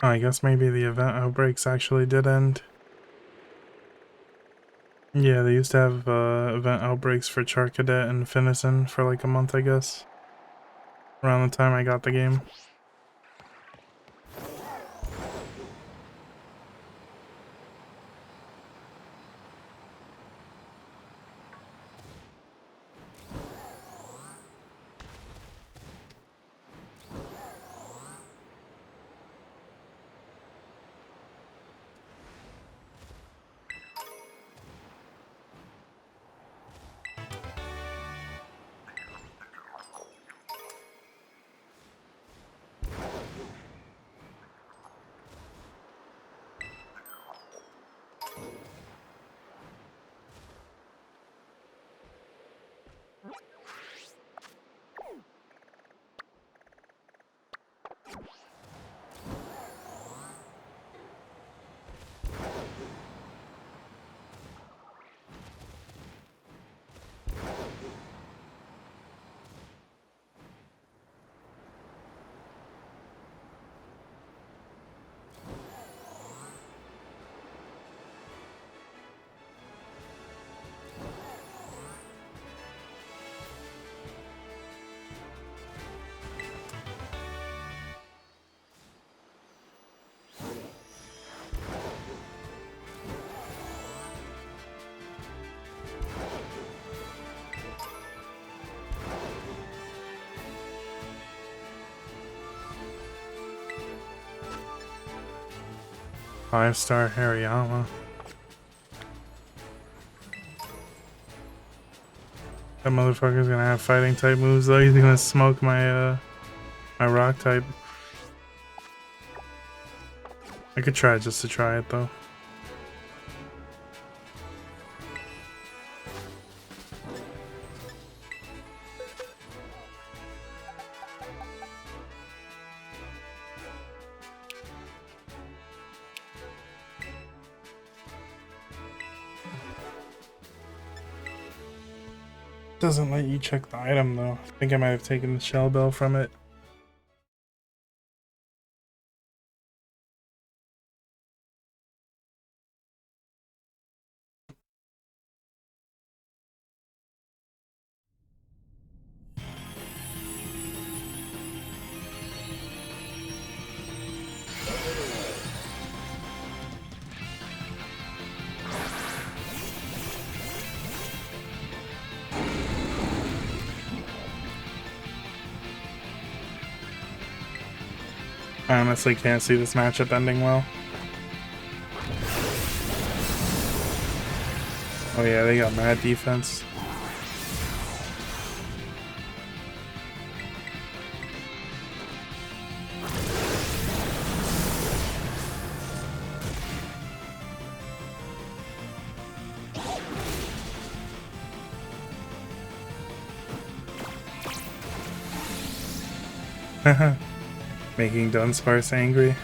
Oh, I guess maybe the event outbreaks actually did end. Yeah, they used to have event outbreaks for Charcadet and Finison for like a month, I guess. Around the time I got the game. Five-star Hariyama. That motherfucker's gonna have fighting type moves though. He's gonna smoke my my rock type. I could try just to try it though. Doesn't let you check the item though. I think I might have taken the shell bell from it. I honestly can't see this matchup ending well. Oh yeah, they got mad defense. Making Dunsparce angry.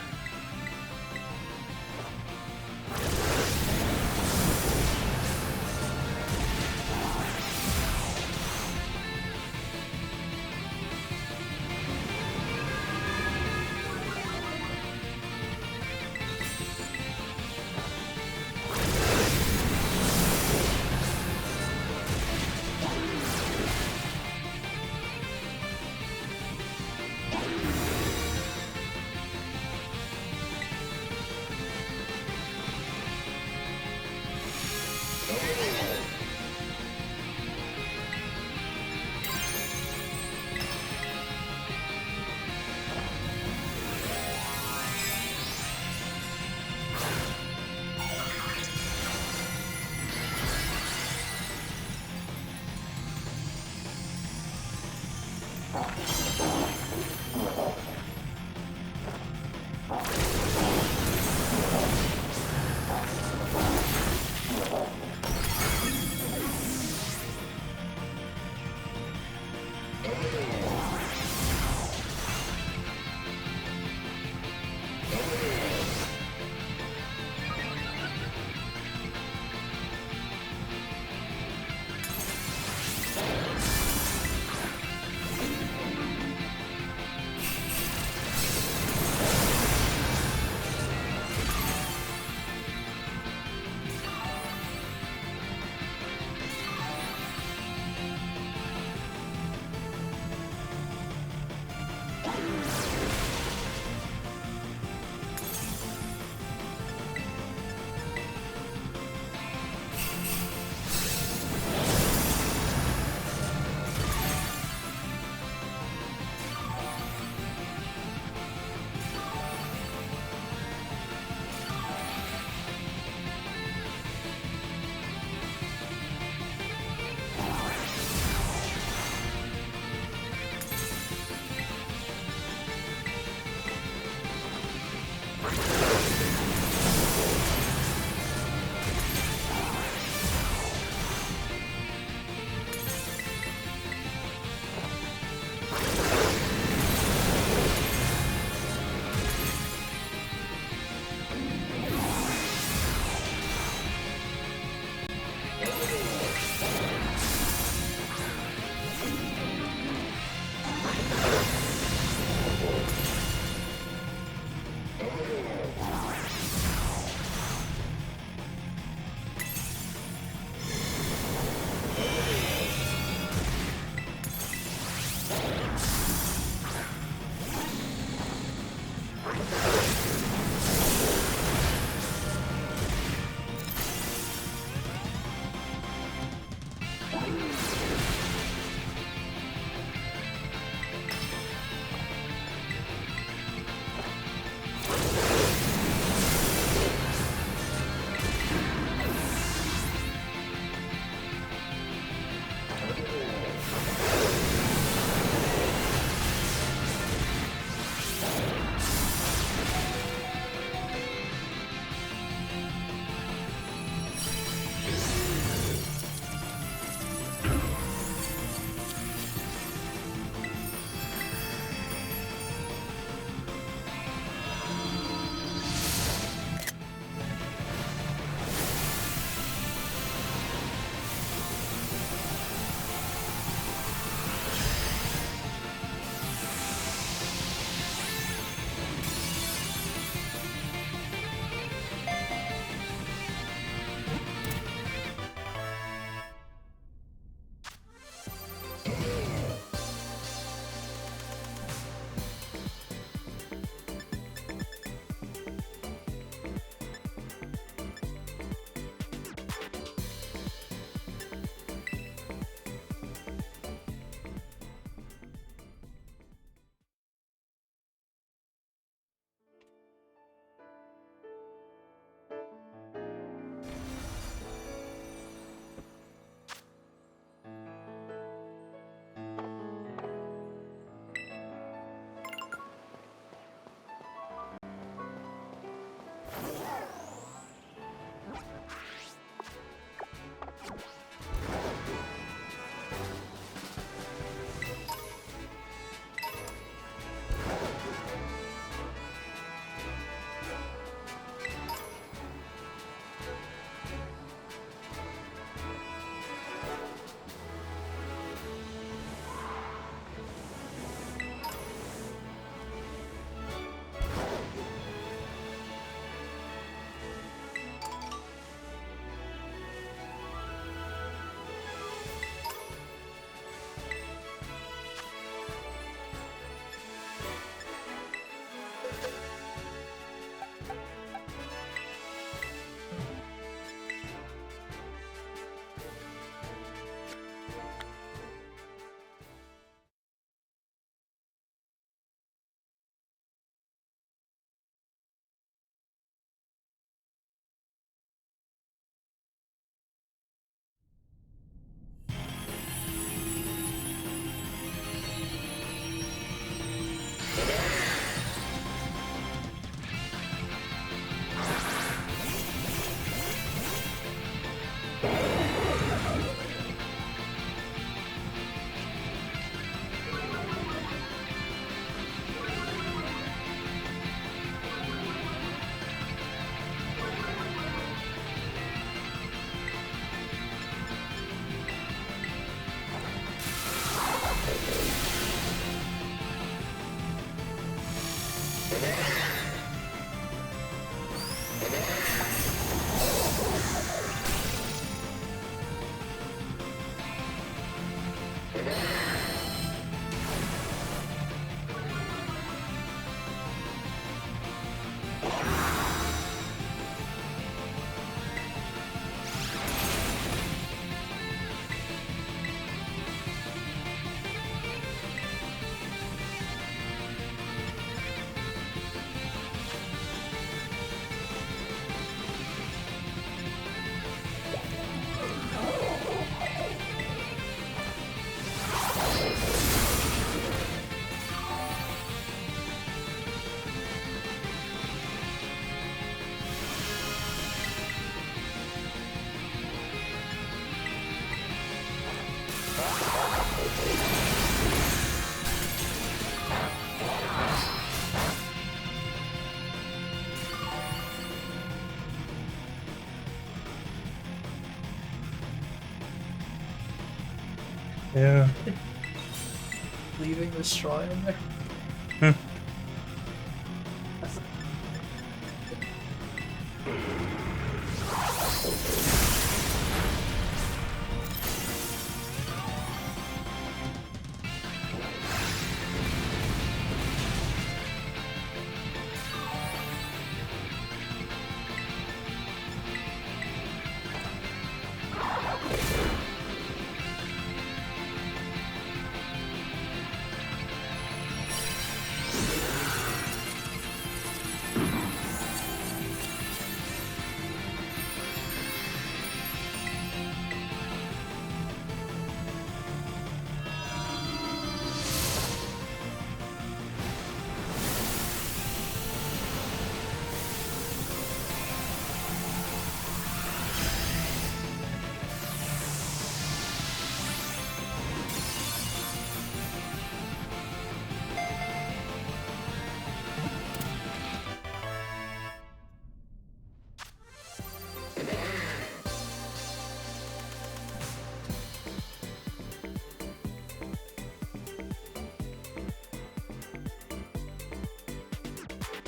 Yeah. Leaving the straw in there. Hmm.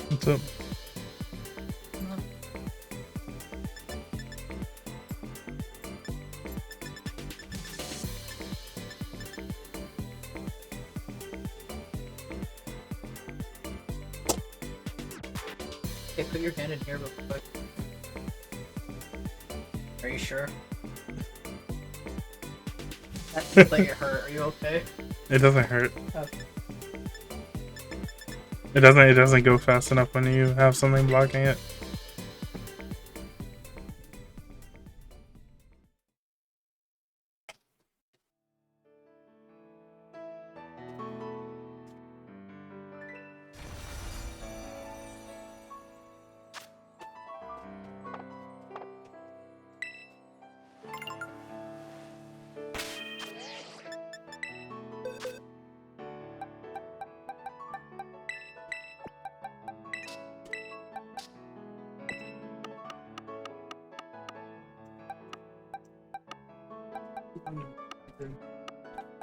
What's up? Okay, put your hand in here real quick. Are you sure? That seems like it hurt. Are you okay? It doesn't hurt. Okay. It doesn't go fast enough when you have something blocking it.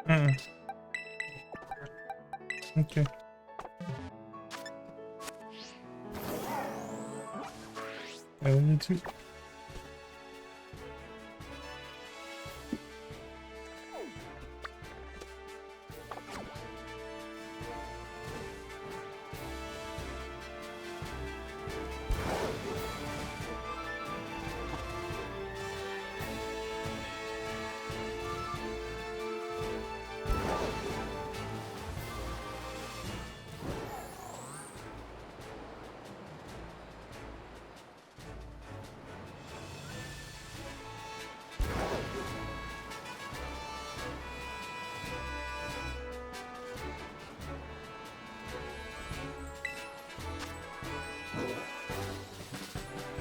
Mm. Okay. I need to.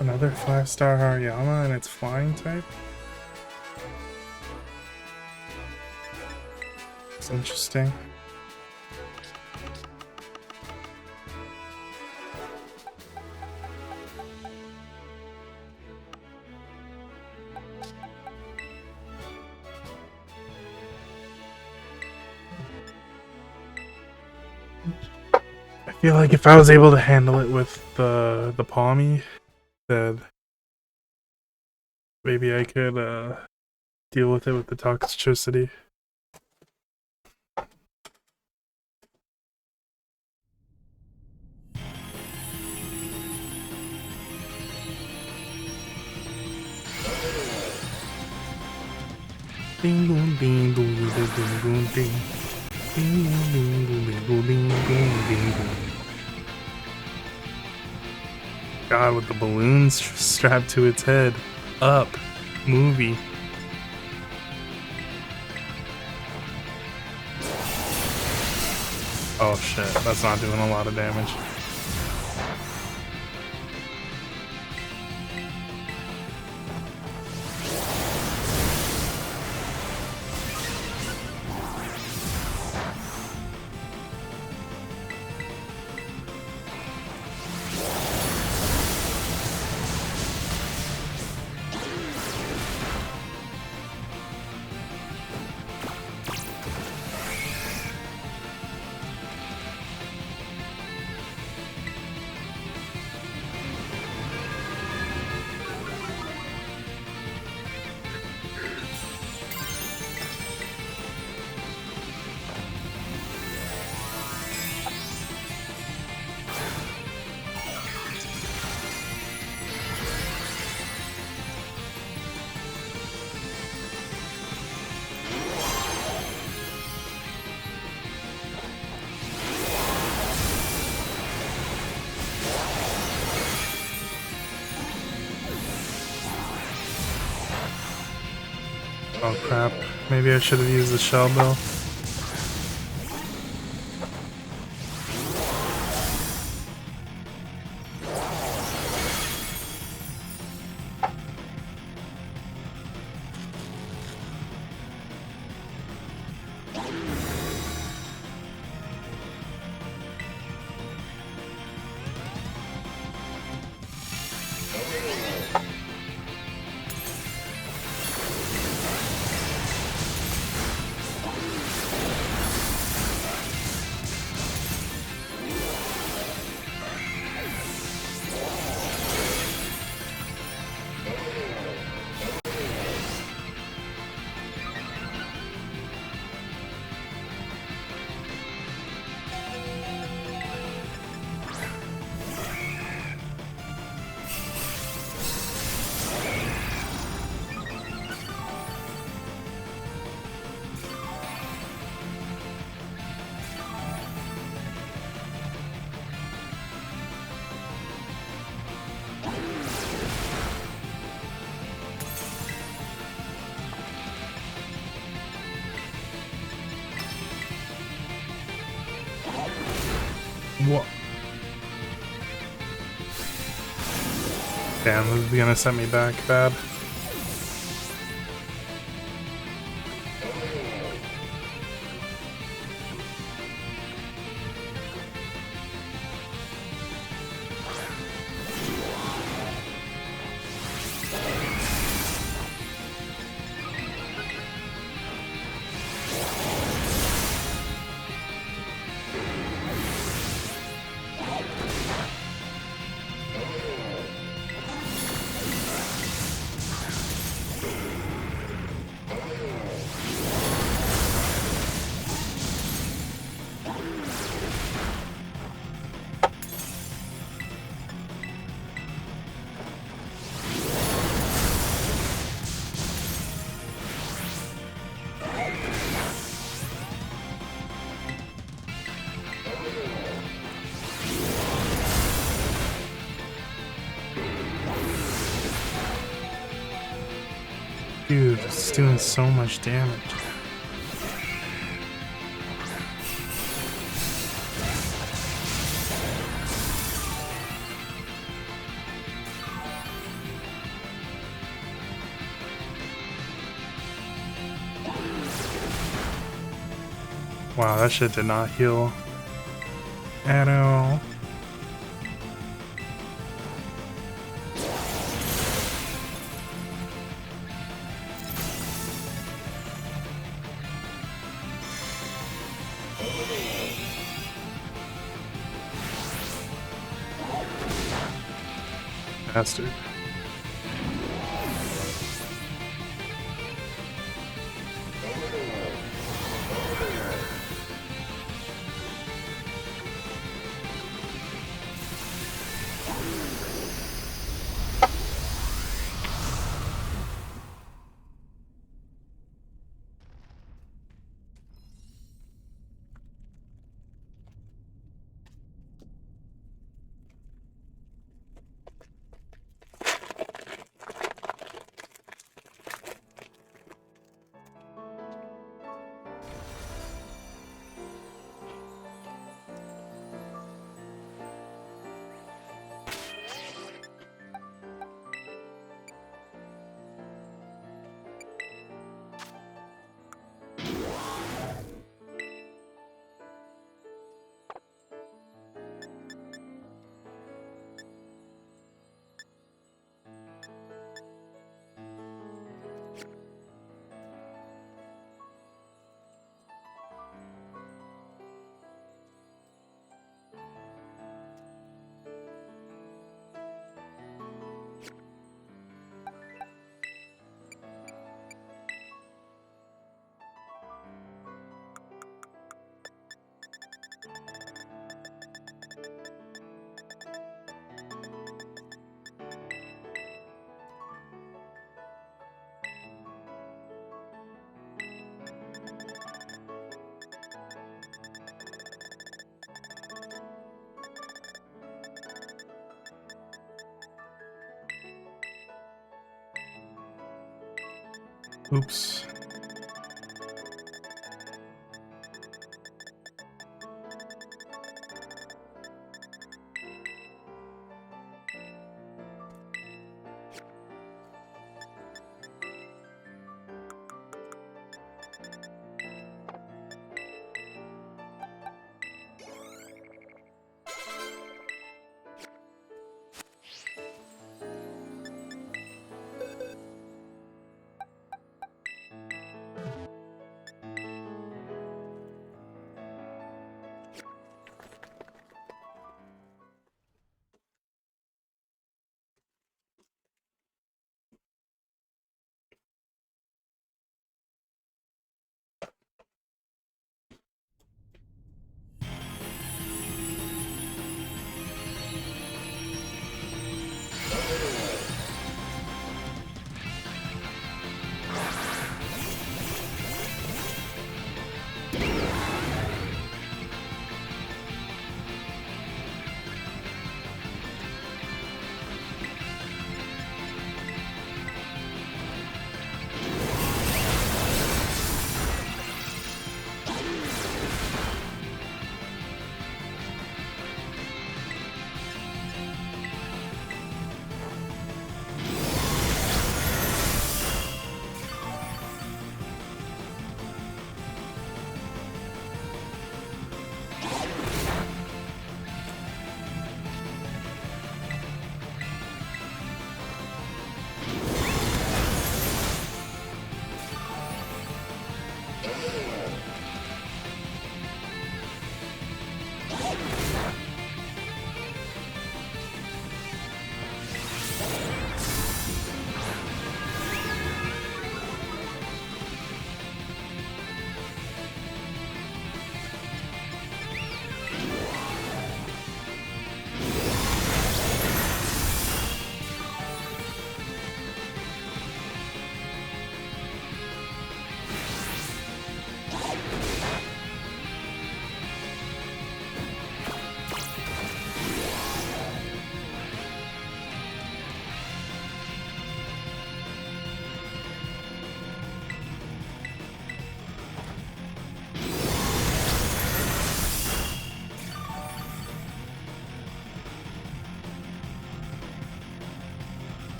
Another 5-star Hariyama and it's flying type? It's interesting. I feel like if I was able to handle it with the Palmy, then maybe I could deal with it with the toxicity. Ding dong ding dong ding ding dong ding. Ding dong ding dong ding ding ding ding dong. God, with the balloons strapped to its head. Up. Movie. Oh shit, that's not doing a lot of damage. Oh crap, maybe I should have used the shell bill. What? Damn, this is gonna set me back bad. It's doing so much damage. Wow, that shit did not heal at all. Bastard. Oops.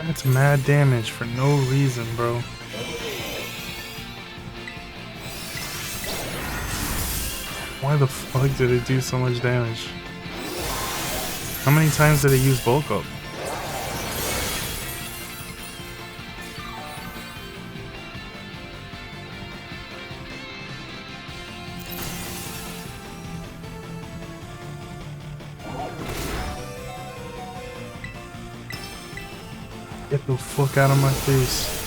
That's mad damage for no reason, bro. Why the fuck did it do so much damage? How many times did it use bulk up? Get the fuck out of my face.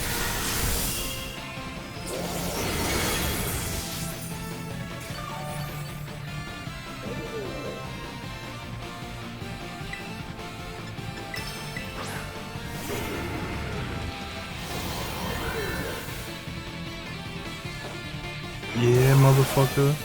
Yeah, motherfucker.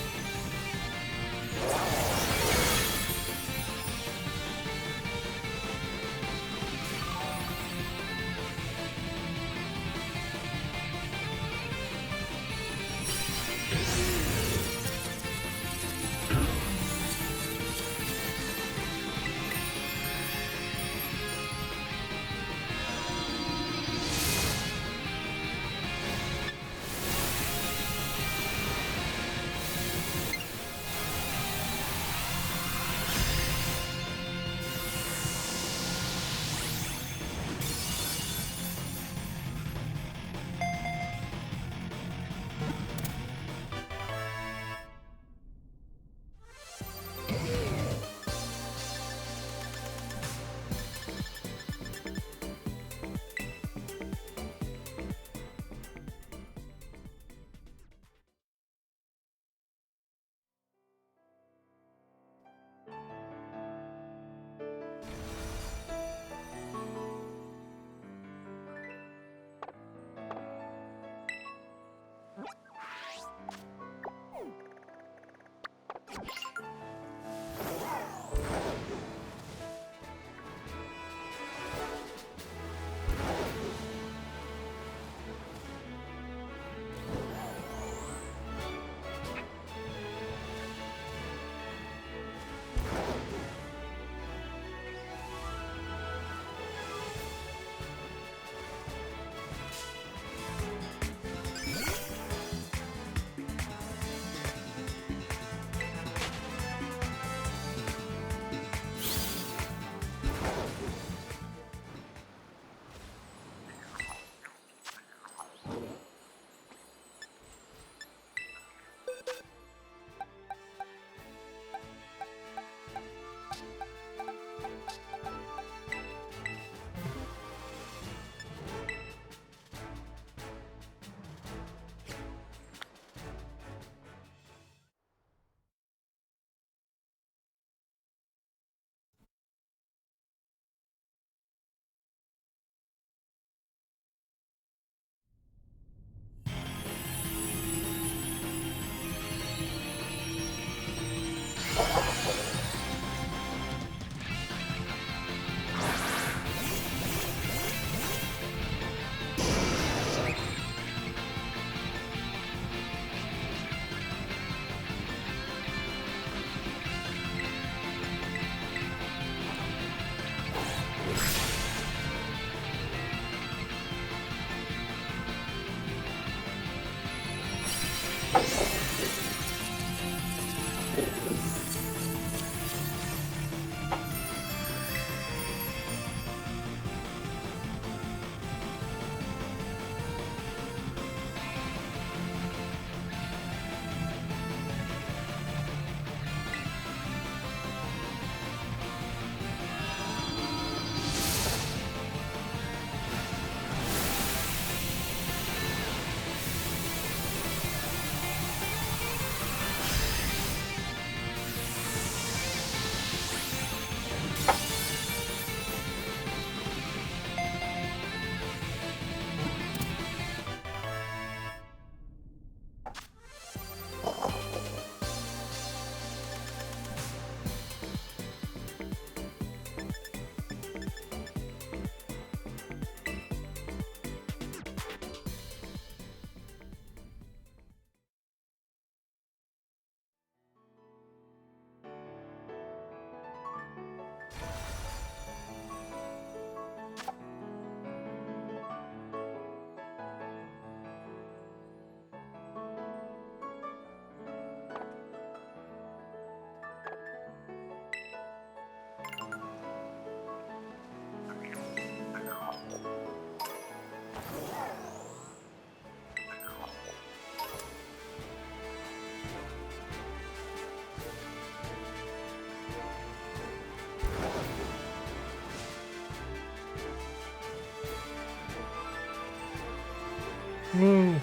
Woo.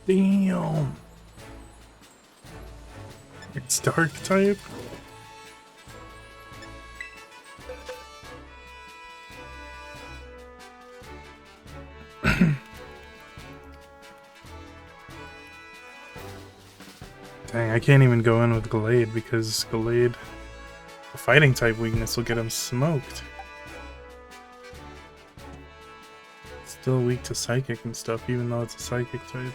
Damn. It's dark type. Dang, I can't even go in with Glade because Glade, the fighting type weakness will get him smoked. Still weak to psychic and stuff, even though it's a psychic type.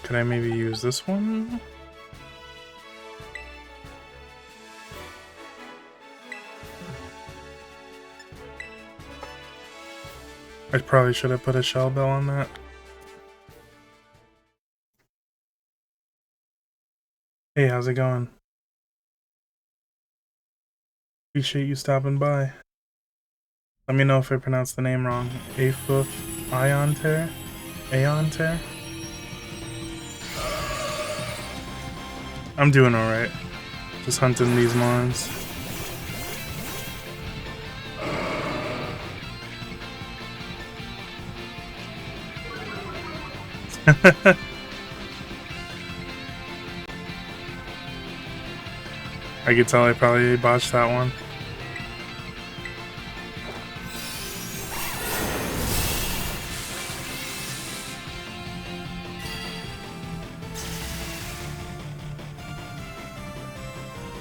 Could I maybe use this one? I probably should have put a shell bell on that. Hey, how's it going? Appreciate you stopping by. Let me know if I pronounced the name wrong. Afuf Ionter? Aeonter? I'm doing alright. Just hunting these mons. I could tell I probably botched that one.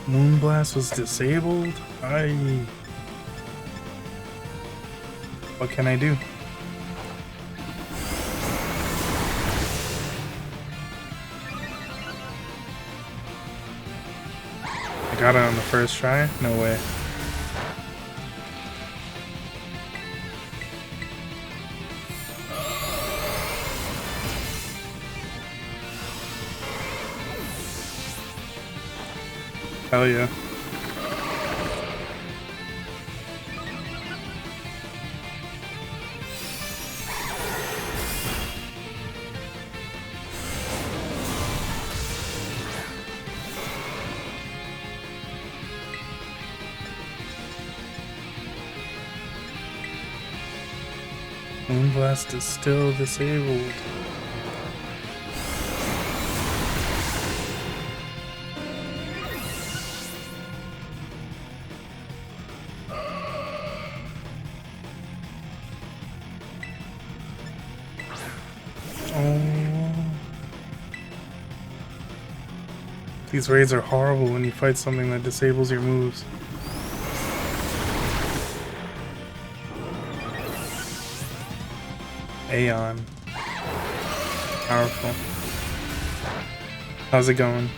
Moonblast was disabled? What can I do? I got it on the first try? No way. Hell yeah. Moonblast is still disabled. These raids are horrible when you fight something that disables your moves. Aeon. Powerful. How's it going?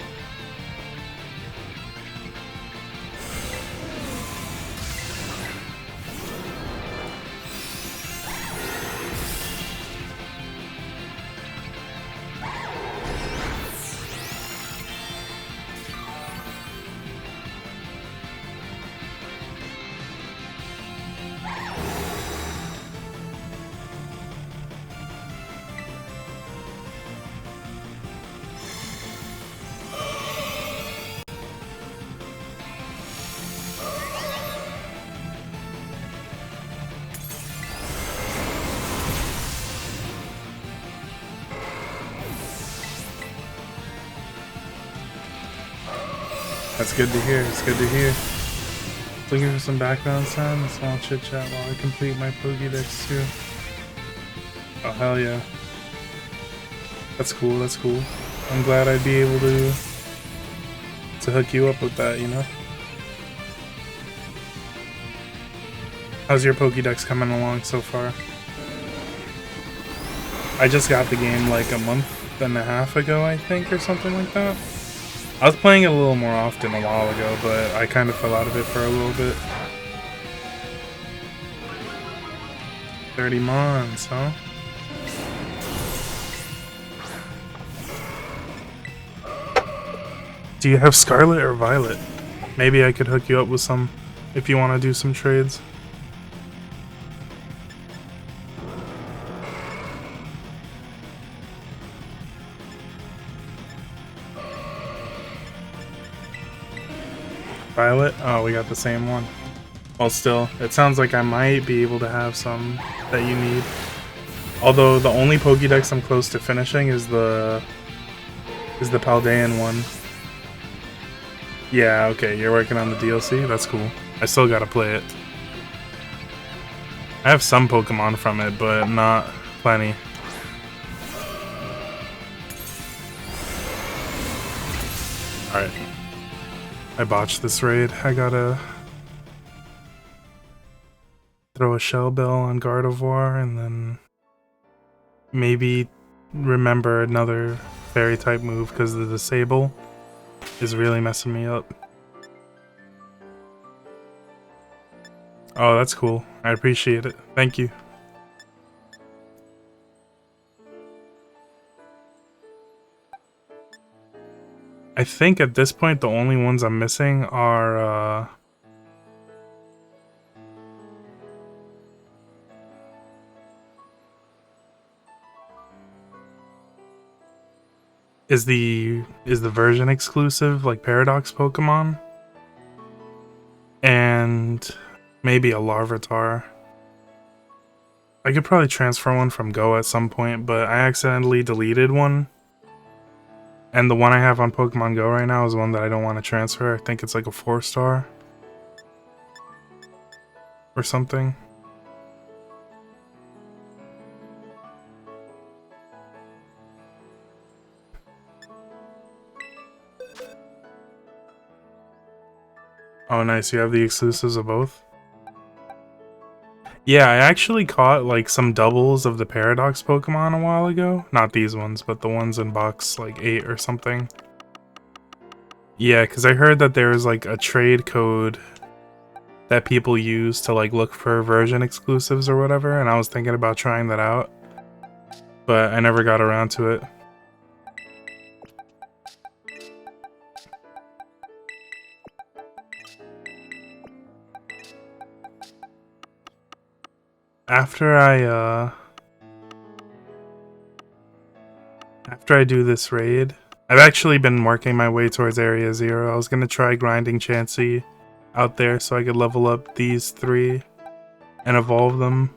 That's good to hear. It's good to hear. Looking for some background sound and small chit chat while I complete my Pokedex too. Oh hell yeah. That's cool, that's cool. I'm glad I'd be able to hook you up with that, you know? How's your Pokedex coming along so far? I just got the game like a month and a half ago, I think, or something like that. I was playing it a little more often a while ago, but I kind of fell out of it for a little bit. 30 mons, huh? Do you have Scarlet or Violet? Maybe I could hook you up with some if you want to do some trades. Violet? Oh, we got the same one. Well, still, it sounds like I might be able to have some that you need. Although the only Pokedex I'm close to finishing is the Paldean one. Yeah, okay, you're working on the DLC? That's cool. I still gotta play it. I have some Pokemon from it, but not plenty. Alright. I botched this raid. I gotta throw a Shell Bell on Gardevoir and then maybe remember another fairy type move because the disable is really messing me up. Oh, that's cool. I appreciate it. Thank you. I think at this point the only ones I'm missing are is the version exclusive like Paradox Pokemon and maybe a Larvitar. I could probably transfer one from Go at some point, but I accidentally deleted one. And the one I have on Pokemon Go right now is one that I don't want to transfer. I think it's like a 4-star. Or something. Oh nice, you have the exclusives of both? Yeah, I actually caught like some doubles of the Paradox Pokemon a while ago. Not these ones, but the ones in box like 8 or something. Yeah, because I heard that there was like a trade code that people use to like look for version exclusives or whatever, and I was thinking about trying that out. But I never got around to it. After I do this raid, I've actually been working my way towards Area 0. I was gonna try grinding Chansey out there so I could level up these 3 and evolve them.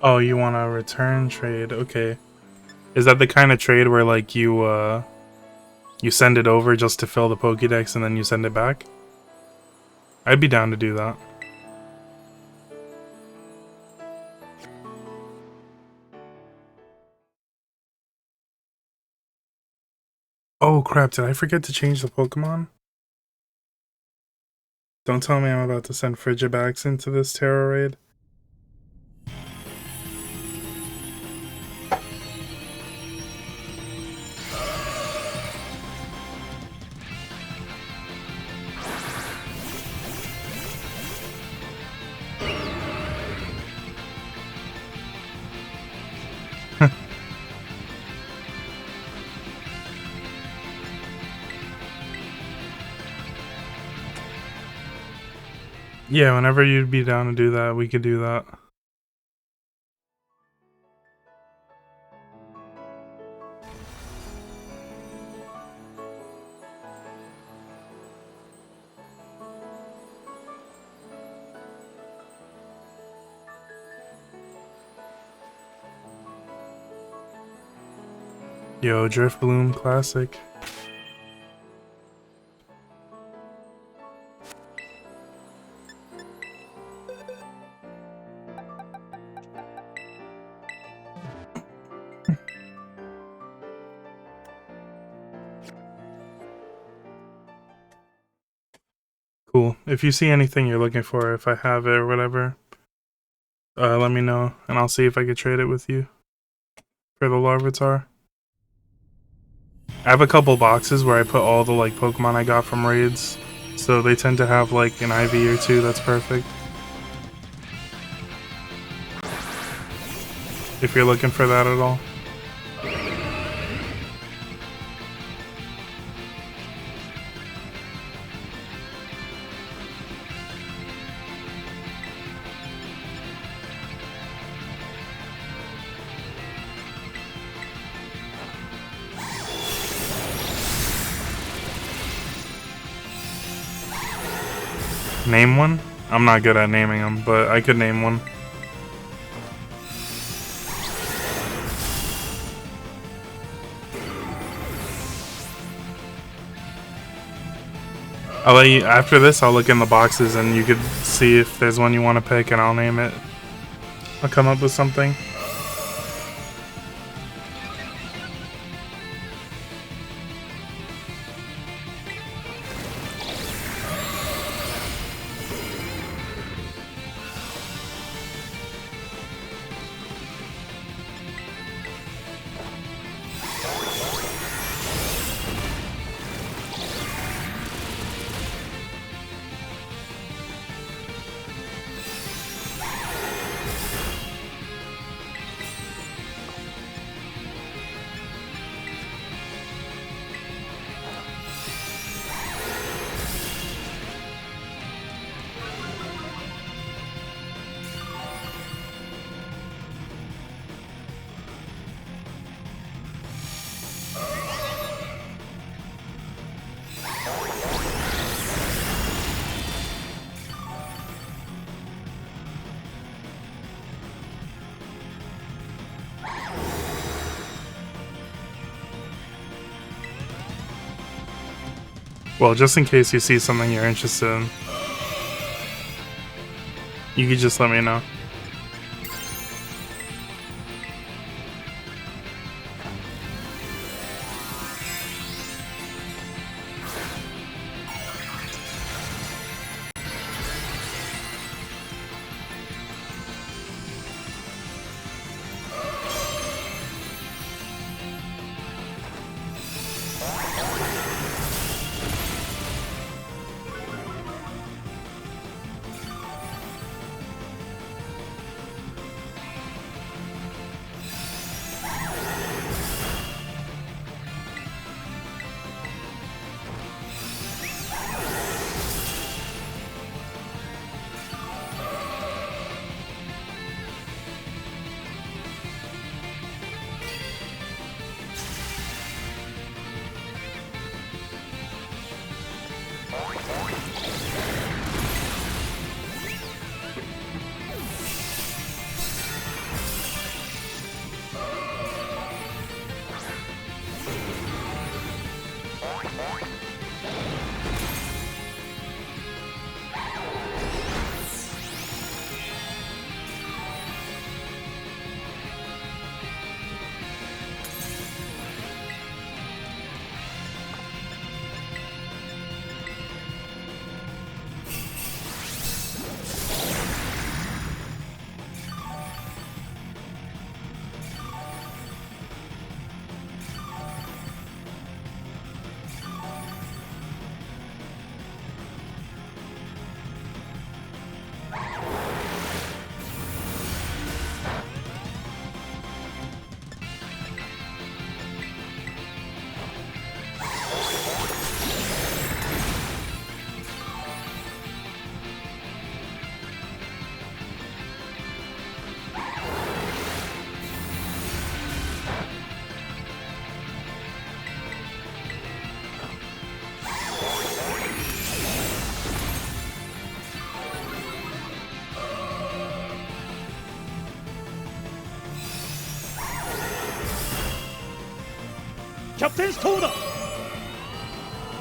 Oh, you want a return trade? Okay. Is that the kind of trade where like you send it over just to fill the Pokédex and then you send it back? I'd be down to do that. Oh crap, did I forget to change the Pokemon? Don't tell me I'm about to send Frigibax into this Terror raid. Yeah, whenever you'd be down to do that, we could do that. Yo, Drift Bloom Classic. Cool. If you see anything you're looking for, if I have it or whatever, let me know, and I'll see if I could trade it with you for the Larvitar. I have a couple boxes where I put all the like Pokemon I got from raids, so they tend to have like an IV or two that's perfect. If you're looking for that at all. Name one? I'm not good at naming them, but I could name one. I'll let you, after this, I'll look in the boxes and you could see if there's one you want to pick and I'll name it. I'll come up with something. Well, just in case you see something you're interested in, you could just let me know.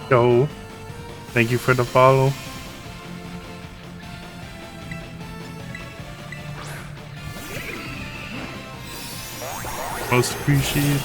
Yo, thank you for the follow. Most appreciated.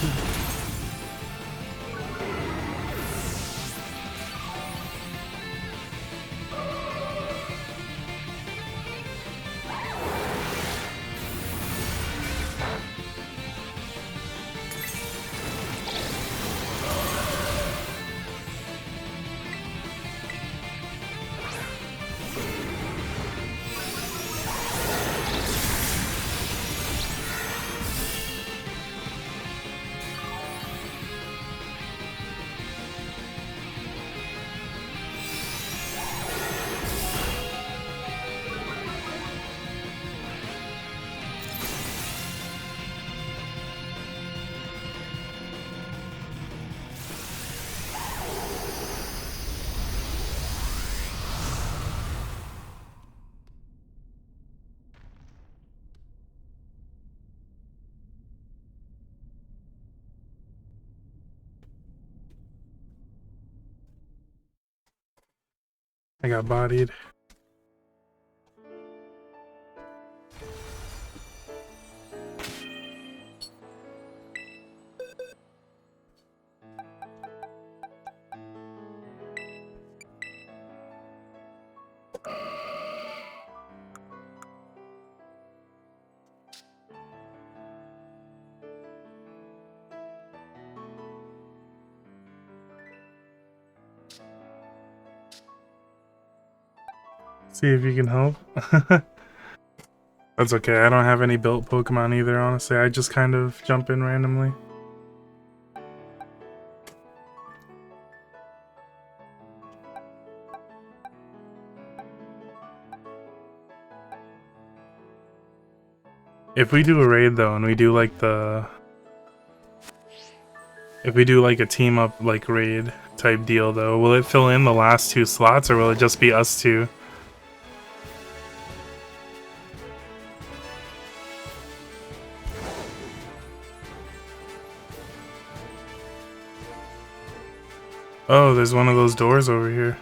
I got bodied. See if you can help. That's okay, I don't have any built Pokemon either, honestly. I just kind of jump in randomly. If we do a raid though, and we do like the... If we do like a team up like raid type deal though, will it fill in the last 2 slots or will it just be us 2? Oh, there's one of those doors over here.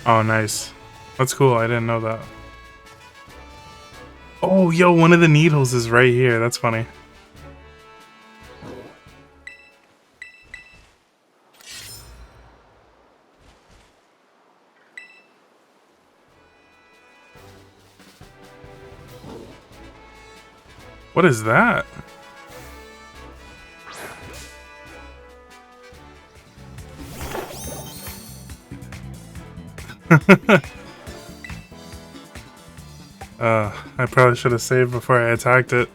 Oh, nice. That's cool, I didn't know that. Oh, yo, one of the needles is right here. That's funny. What is that? I probably should have saved before I attacked it.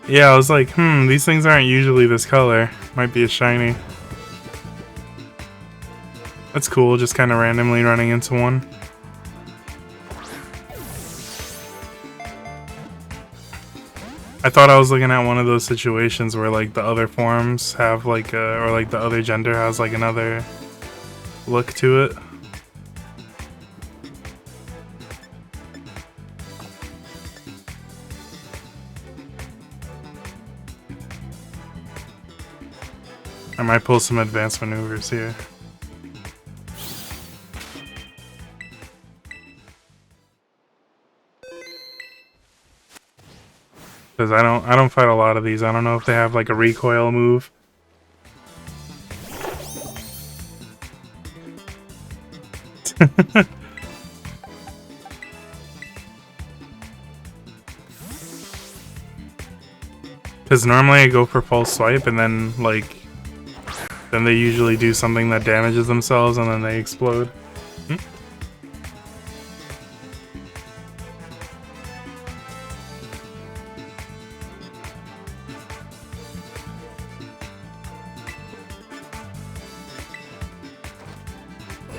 Yeah, I was like, these things aren't usually this color. Might be a shiny. That's cool, just kind of randomly running into one. I thought I was looking at one of those situations where like the other forms have like or like the other gender has like another look to it. I might pull some advanced maneuvers here. Because I don't fight a lot of these. I don't know if they have like a recoil move. Because normally I go for full swipe and then like then they usually do something that damages themselves and then they explode.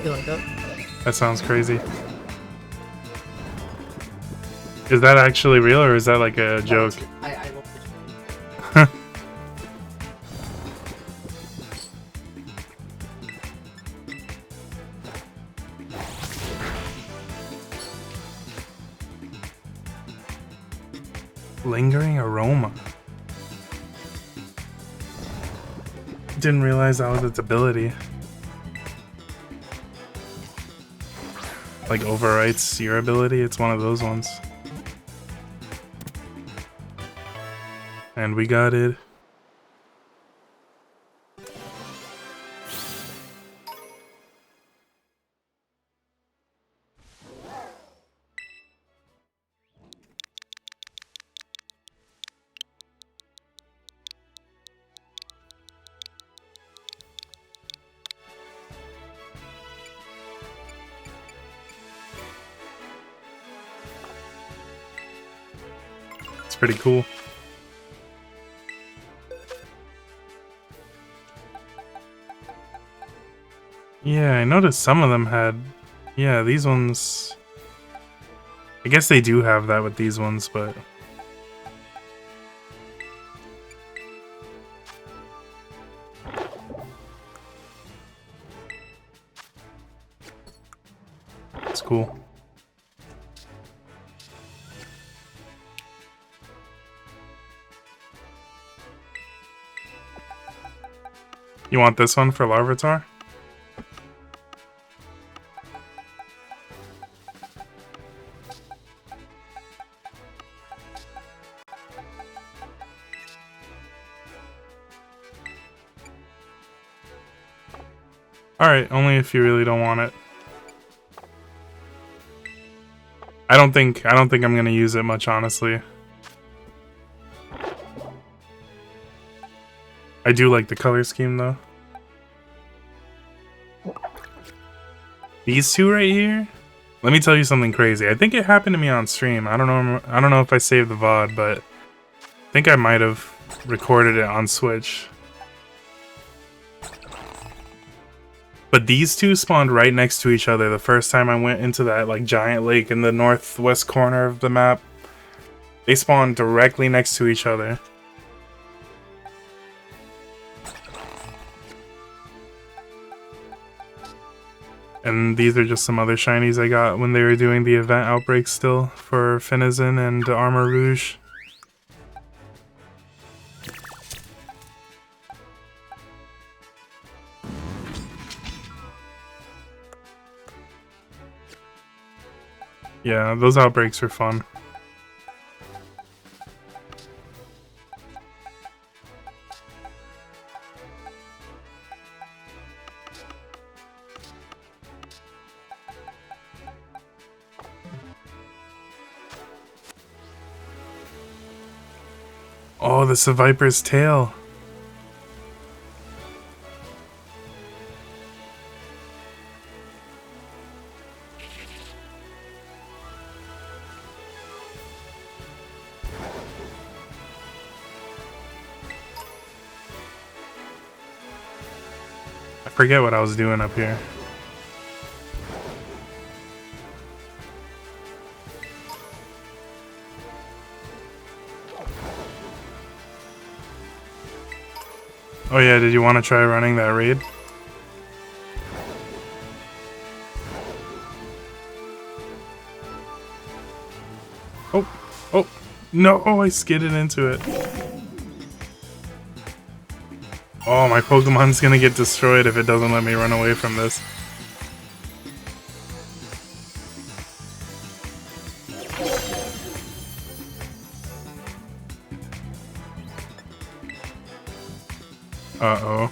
You like that? That sounds crazy. Is that actually real or is that like a joke? I love it. Lingering aroma. Didn't realize that was its ability. Like overwrites your ability, it's one of those ones. And we got it. It's pretty cool. Yeah, I noticed some of them had... Yeah, these ones... I guess they do have that with these ones, but... It's cool. You want this one for Larvitar? Alright, only if you really don't want it. I don't think I'm gonna use it much, honestly. I do like the color scheme though. These two right here? Let me tell you something crazy. I think it happened to me on stream. I don't know if I saved the VOD, but I think I might have recorded it on Switch. But these two spawned right next to each other the first time I went into that like giant lake in the northwest corner of the map. They spawned directly next to each other. And these are just some other shinies I got when they were doing the event outbreak still for Finizen and Armor Rouge. Yeah, those outbreaks are fun. Oh, this is a Viper's tail. I forget what I was doing up here. Oh yeah, did you want to try running that raid? Oh, no, I skidded into it. Oh, my Pokemon's gonna get destroyed if it doesn't let me run away from this. Uh-oh.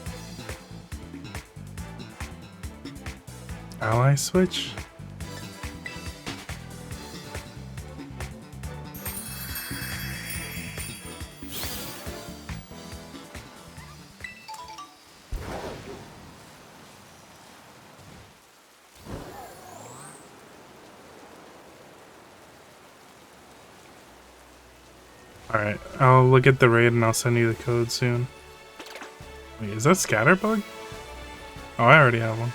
Ally switch? Alright, I'll look at the raid and I'll send you the code soon. Wait, is that Scatterbug? Oh, I already have one.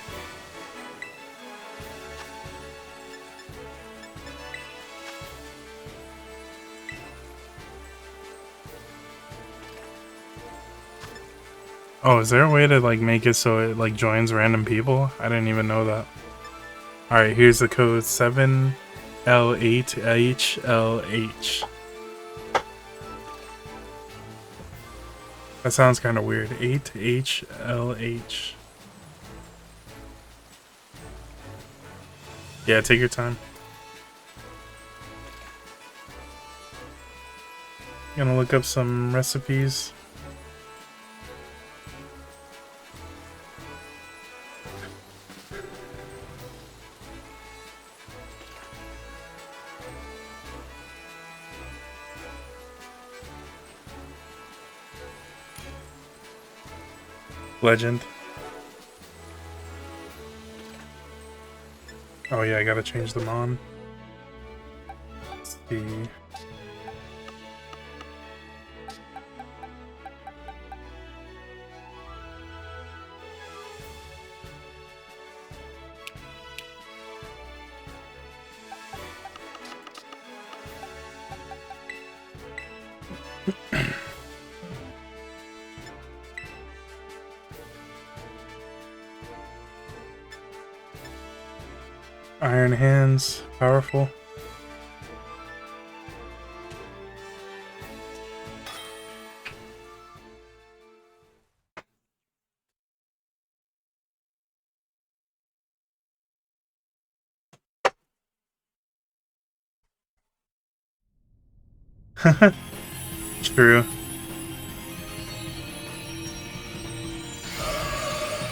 Oh, is there a way to like make it so it like joins random people? I didn't even know that. Alright, here's the code 7L8HLH. That sounds kind of weird. 8HLH. Yeah, take your time. Gonna look up some recipes. Legend. Oh yeah, I gotta change them on. Let's see. Iron hands, powerful. True.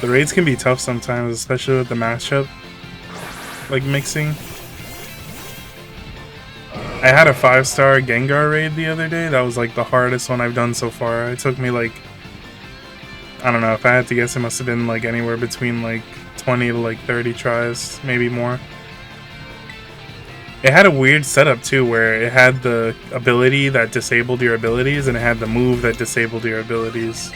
The raids can be tough sometimes, especially with the mashup, like mixing. I had a 5-star Gengar raid the other day. That was like the hardest one I've done so far. It took me like, I don't know, if I had to guess, it must have been like anywhere between like 20 to like 30 tries, maybe more. It had a weird setup too, where it had the ability that disabled your abilities, and it had the move that disabled your abilities.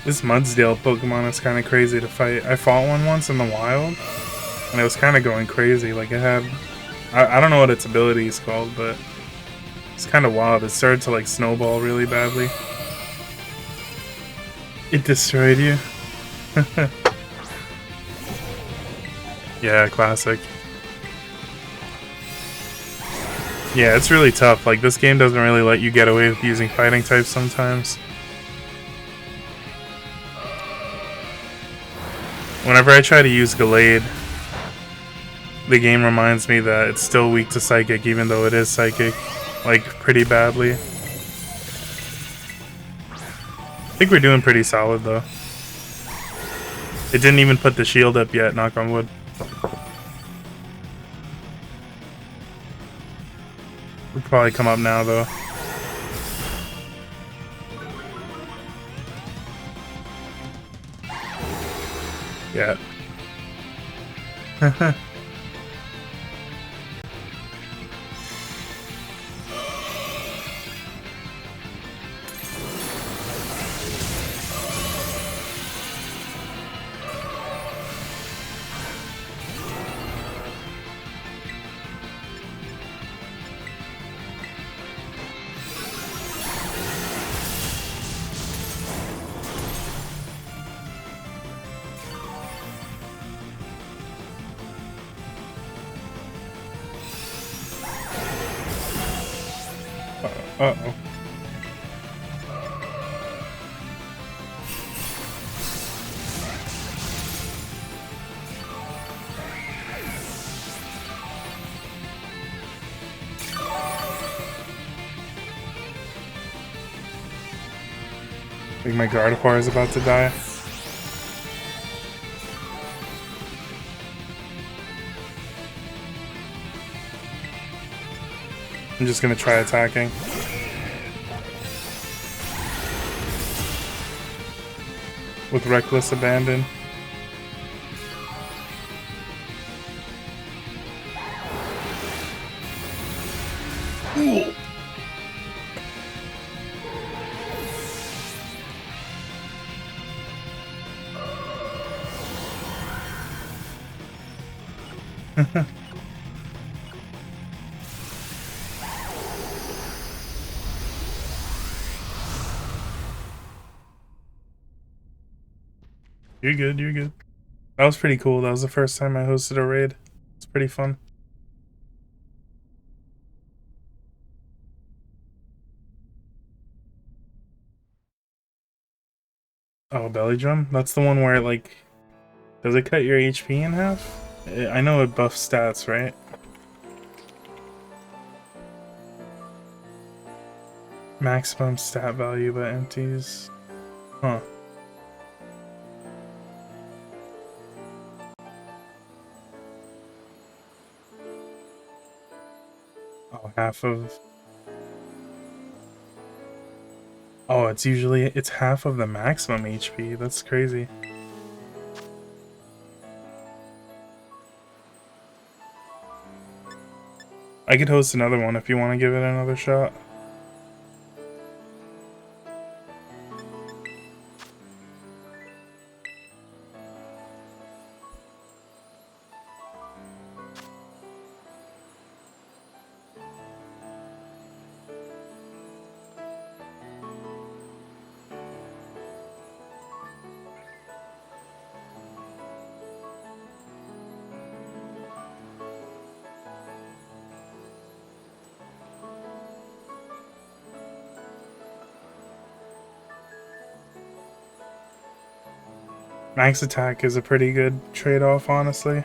This Mudsdale Pokemon is kind of crazy to fight. I fought one once in the wild, and it was kind of going crazy. Like, it had... I don't know what its ability is called, but it's kind of wild. It started to, like, snowball really badly. It destroyed you. Yeah, classic. Yeah, it's really tough. Like, this game doesn't really let you get away with using fighting types sometimes. Whenever I try to use Gallade, the game reminds me that it's still weak to Psychic, even though it is Psychic, like, pretty badly. I think we're doing pretty solid, though. It didn't even put the shield up yet, knock on wood. We'll probably come up now, though. Yeah. Uh-oh. Like my Gardevoir is about to die. I'm just gonna try attacking. With Reckless Abandon. Ooh. You're good, you're good. That was pretty cool. That was the first time I hosted a raid. It's pretty fun. Oh, Belly Drum? That's the one where it, like... Does it cut your HP in half? I know it buffs stats, right? Maximum stat value but empties. Huh. Oh, half of... Oh, it's half of the maximum HP. That's crazy. I could host another one if you want to give it another shot. Max attack is a pretty good trade-off, honestly.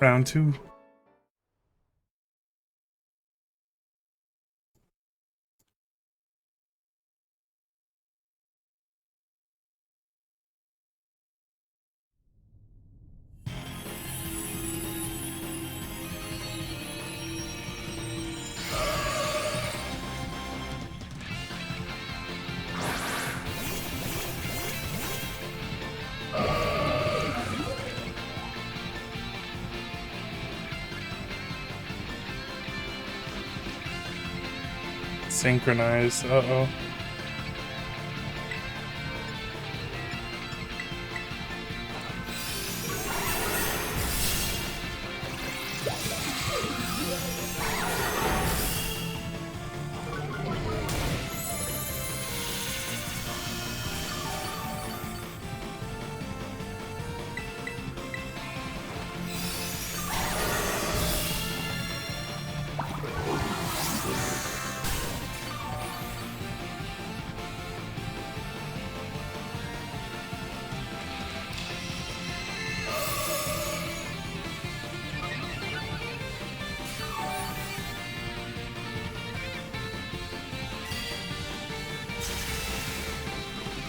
Round 2. Synchronize. Uh-oh.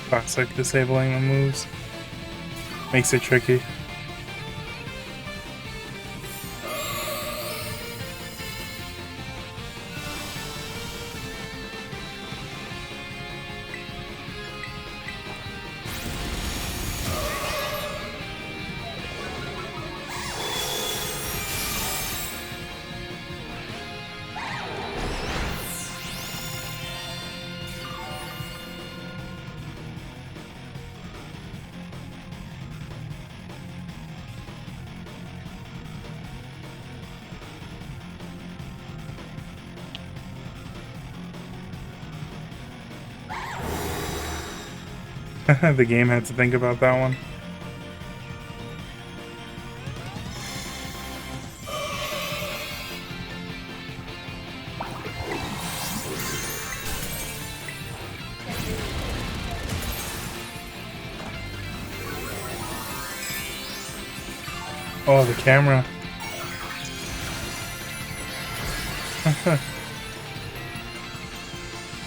Classic disabling the moves. Makes it tricky. The game had to think about that one. Oh, the camera.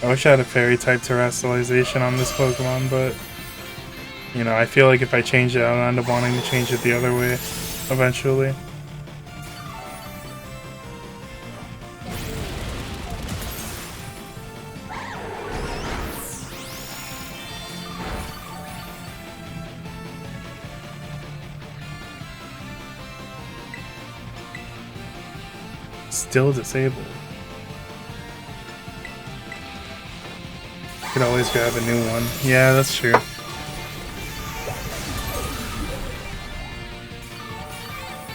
I wish I had a fairy type terrestrialization on this Pokemon, but you know, I feel like if I change it, I'll end up wanting to change it the other way eventually. Still disabled. Could always grab a new one. Yeah, that's true.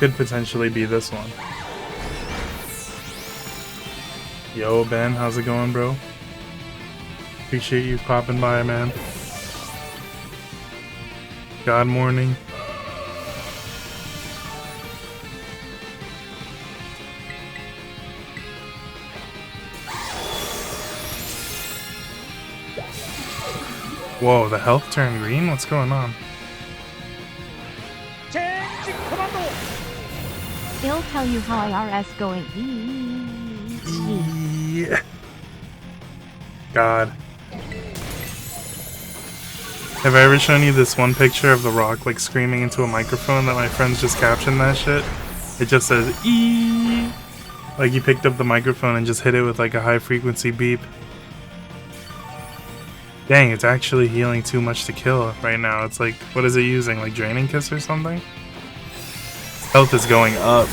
Could potentially be this one. Yo, Ben, how's it going, bro? Appreciate you popping by, man. God morning. Whoa, the health turned green? What's going on? It'll tell you how IRS going. Yeah. God. Have I ever shown you this one picture of The Rock like screaming into a microphone that my friends just captioned that shit? It just says "ee." Like he picked up the microphone and just hit it with like a high frequency beep. Dang, it's actually healing too much to kill right now. It's like, what is it using? Like Draining Kiss or something? Health is going up.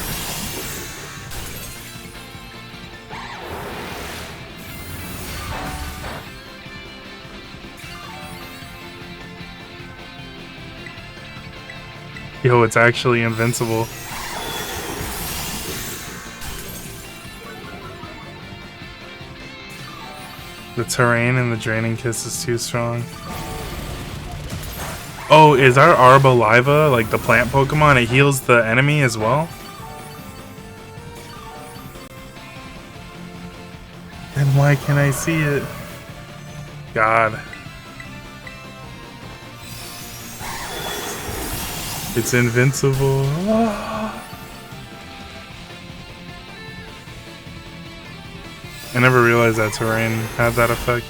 Yo, it's actually invincible. The terrain and the Draining Kiss is too strong. Oh, is our Arboliva, like the plant Pokemon, it heals the enemy as well? Then why can't I see it? God. It's invincible. I never realized that terrain had that effect.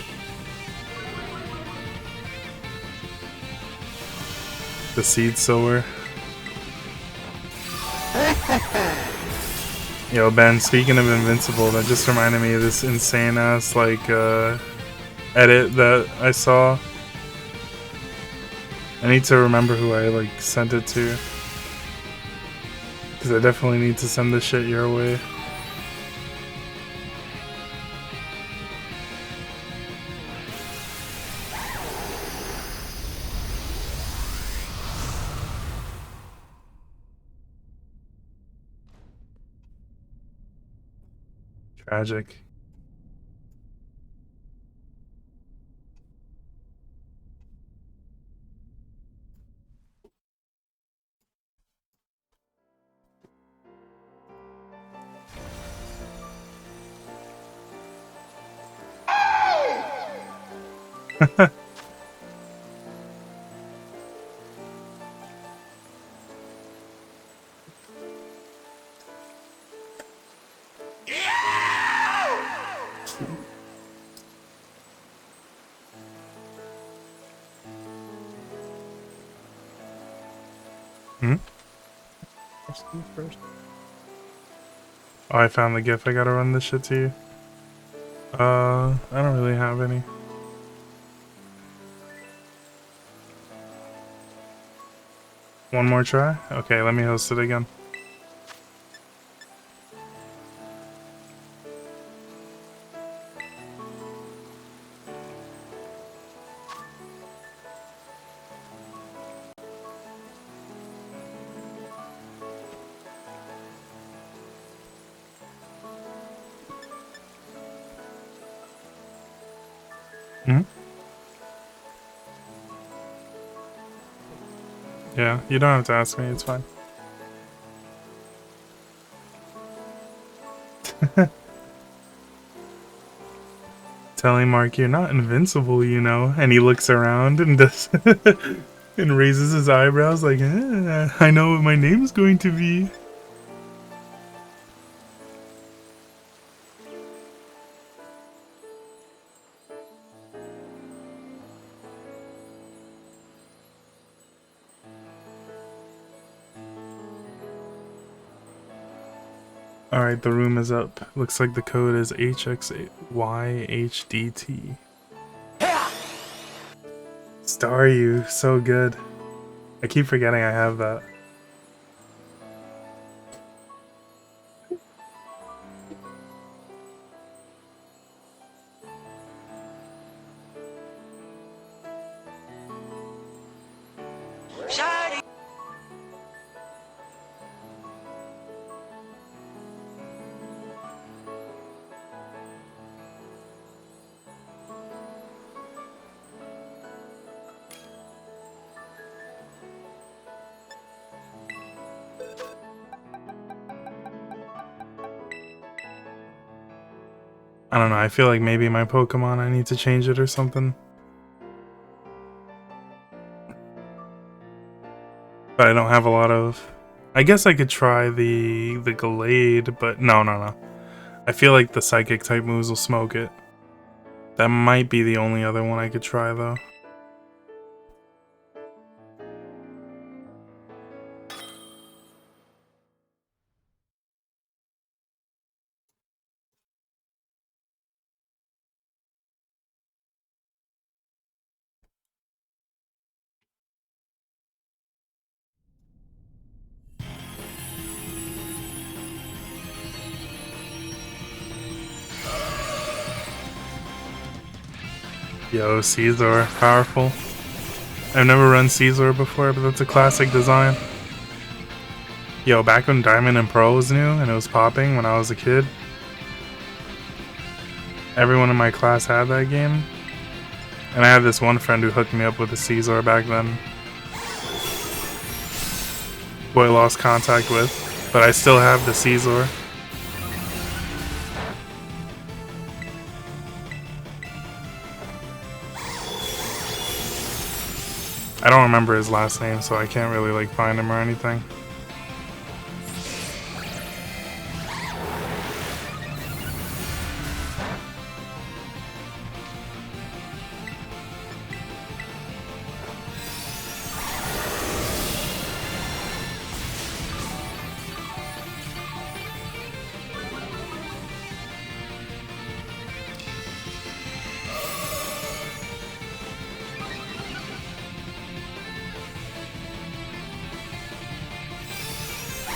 The Seed Sower. Yo, Ben, speaking of invincible, that just reminded me of this insane ass like edit that I saw. I need to remember who I like sent it to, because I definitely need to send this shit your way. Tragic. Hmm? Let's do first. Oh, I found the GIF. I gotta run this shit to you. I don't really have any. One more try? Okay, let me host it again. Hmm? Yeah, you don't have to ask me, it's fine. Telling Mark, you're not invincible, you know. And he looks around and does and raises his eyebrows like, I know what my name's going to be. Alright, the room is up. Looks like the code is HXYHDT. Star you, so good. I keep forgetting I have that. I don't know, I feel like maybe my Pokemon, I need to change it or something. But I don't have a lot of... I guess I could try the Glade, but no. I feel like the Psychic type moves will smoke it. That might be the only other one I could try though. Yo, Caesar, powerful. I've never run Caesar before, but that's a classic design. Yo, back when Diamond and Pearl was new and it was popping when I was a kid, everyone in my class had that game. And I had this one friend who hooked me up with a Caesar back then. Who I lost contact with, but I still have the Caesar. I don't remember his last name, so I can't really like find him or anything.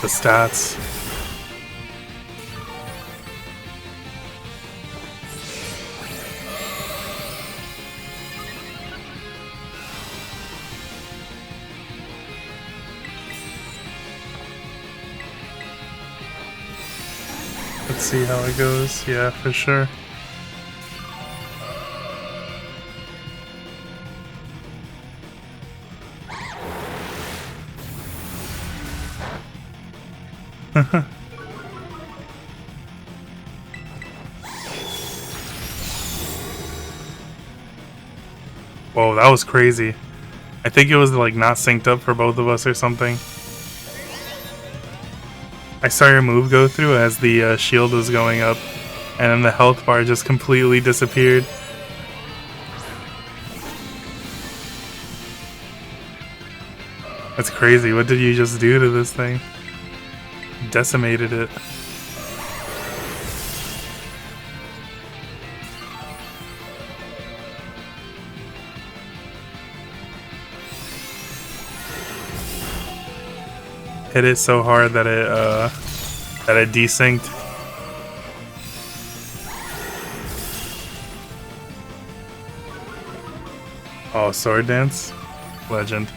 The stats. Let's see how it goes. Yeah, for sure. Whoa, that was crazy. I think it was like not synced up for both of us or something. I saw your move go through as the shield was going up, and then the health bar just completely disappeared. That's crazy. What did you just do to this thing? Decimated it. Hit it so hard that it desynced. Oh, sword dance? Legend.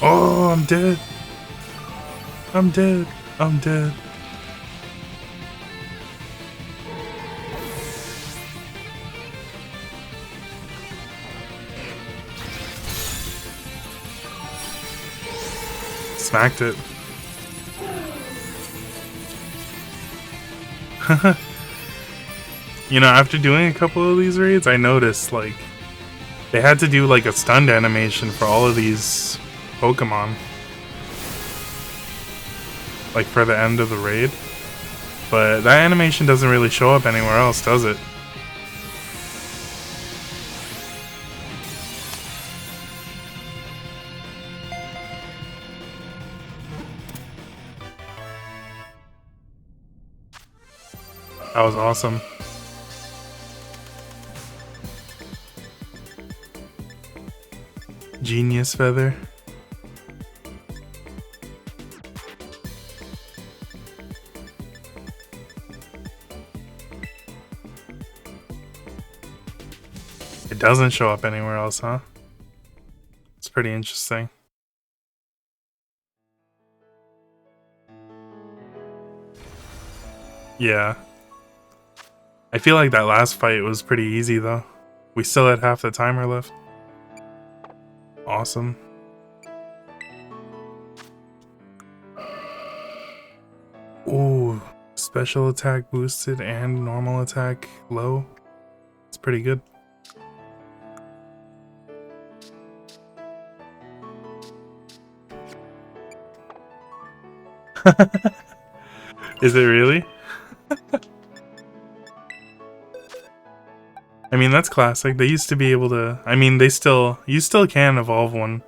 Oh, I'm dead. I'm dead. I'm dead. Smacked it. You know, after doing a couple of these raids, I noticed, like, they had to do, like, a stunned animation for all of these Pokemon. Like, for the end of the raid. But that animation doesn't really show up anywhere else, does it? That was awesome. Genius feather. It doesn't show up anywhere else, huh? It's pretty interesting. Yeah. I feel like that last fight was pretty easy though. We still had half the timer left. Awesome. Ooh, special attack boosted and normal attack low. It's pretty good. Is it really? I mean, that's classic. They used to be able to... I mean, you still can evolve one.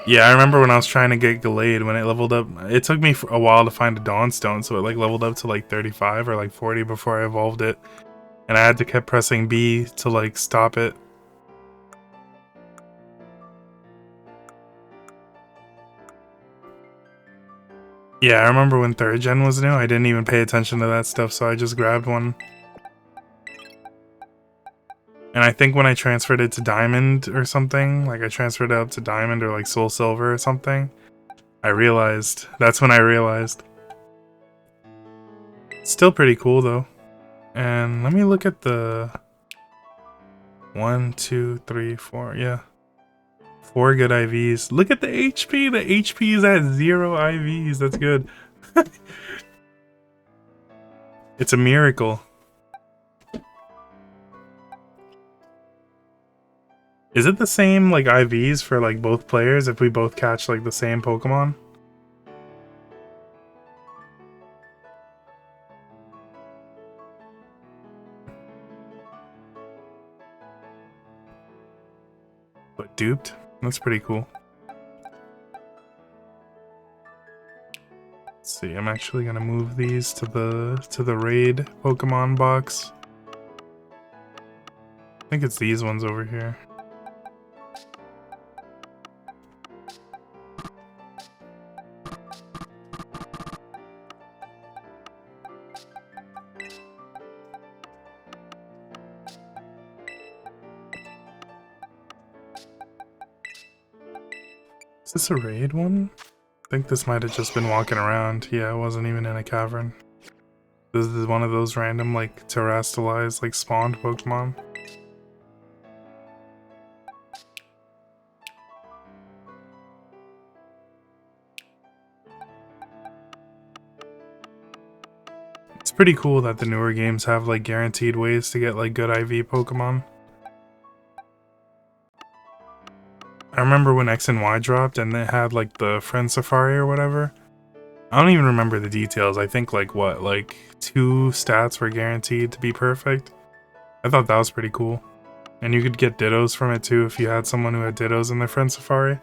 Yeah, I remember when I was trying to get Gallade, when it leveled up... It took me a while to find a Dawnstone, so it like leveled up to like 35 or like 40 before I evolved it. And I had to keep pressing B to like stop it. Yeah, I remember when 3rd gen was new, I didn't even pay attention to that stuff, so I just grabbed one. And I think when I transferred it to Diamond or something, like I transferred it up to Diamond or like Soul Silver or something, that's when I realized. Still pretty cool though. And let me look at the 1, 2, 3, 4, yeah. 4 good IVs. Look at the HP. The HP is at 0 IVs. That's good. It's a miracle. Is it the same like IVs for like both players if we both catch like the same Pokemon? But duped? That's pretty cool. Let's see, I'm actually gonna move these to the raid Pokemon box. I think it's these ones over here. Is this a raid one? I think this might have just been walking around. Yeah, it wasn't even in a cavern. This is one of those random, like, terrestrialized, like, spawned Pokemon. It's pretty cool that the newer games have, like, guaranteed ways to get, like, good IV Pokemon. I remember when X and Y dropped and they had like the Friend Safari or whatever. I don't even remember the details. I think like 2 stats were guaranteed to be perfect. I thought that was pretty cool. And you could get dittos from it too if you had someone who had dittos in their friend Safari.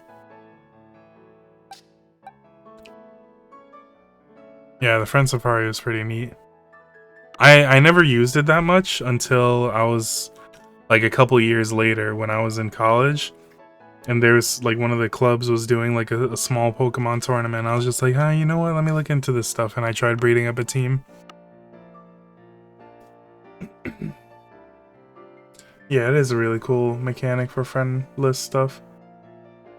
Yeah, the friend Safari was pretty neat. I never used it that much until I was like a couple years later when I was in college. And there's like one of the clubs was doing like a small Pokemon tournament. I was just like, you know what? Let me look into this stuff. And I tried breeding up a team. Yeah, it is a really cool mechanic for friendless stuff.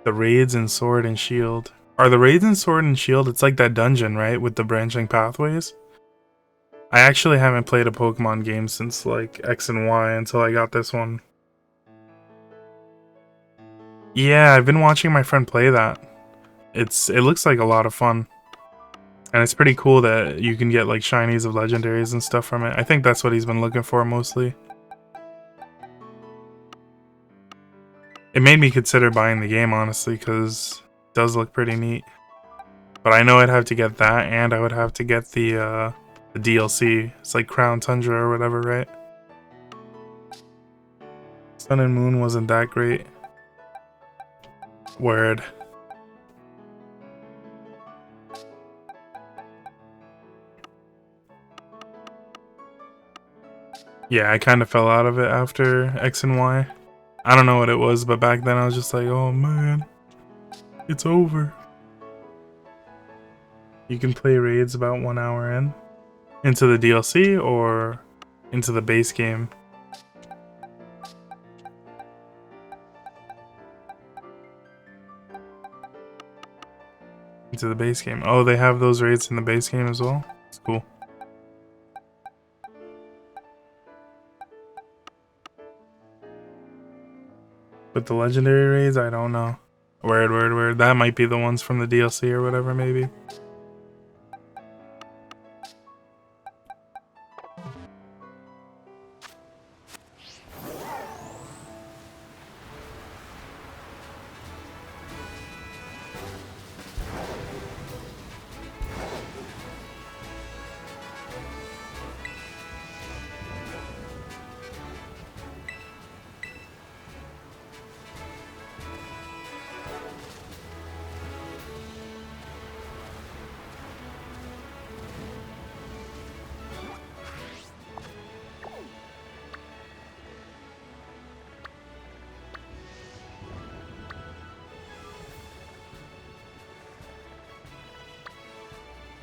The raids in Sword and Shield. Are the raids in Sword and Shield? It's like that dungeon, right? With the branching pathways? I actually haven't played a Pokemon game since like X and Y until I got this one. Yeah, I've been watching my friend play that. It looks like a lot of fun. And it's pretty cool that you can get like shinies of legendaries and stuff from it. I think that's what he's been looking for mostly. It made me consider buying the game, honestly, because it does look pretty neat. But I know I'd have to get that, and I would have to get the DLC. It's like Crown Tundra or whatever, right? Sun and Moon wasn't that great. Word. Yeah, I kind of fell out of it after X and Y. I don't know what it was, but back then I was just like, oh man, it's over. You can play raids about 1 hour in. Into the DLC or into the base game? Into the base game. Oh, they have those raids in the base game as well? It's cool. But the legendary raids, I don't know. Word. That might be the ones from the DLC or whatever, maybe.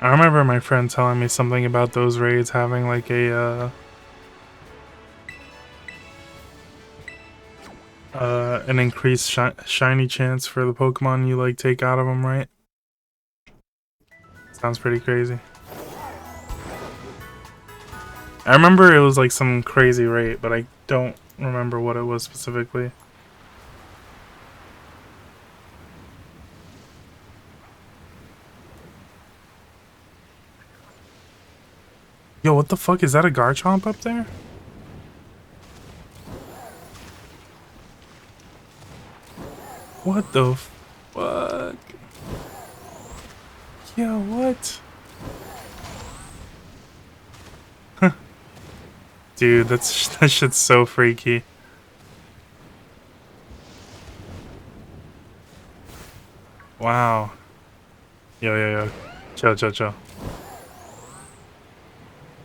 I remember my friend telling me something about those raids having like an increased shiny chance for the Pokemon you like take out of them, right? Sounds pretty crazy. I remember it was like some crazy rate, but I don't remember what it was specifically. Yo, what the fuck? Is that a Garchomp up there? What the fuck? Yo, what? Dude, that shit's so freaky. Wow. Yo. Chill.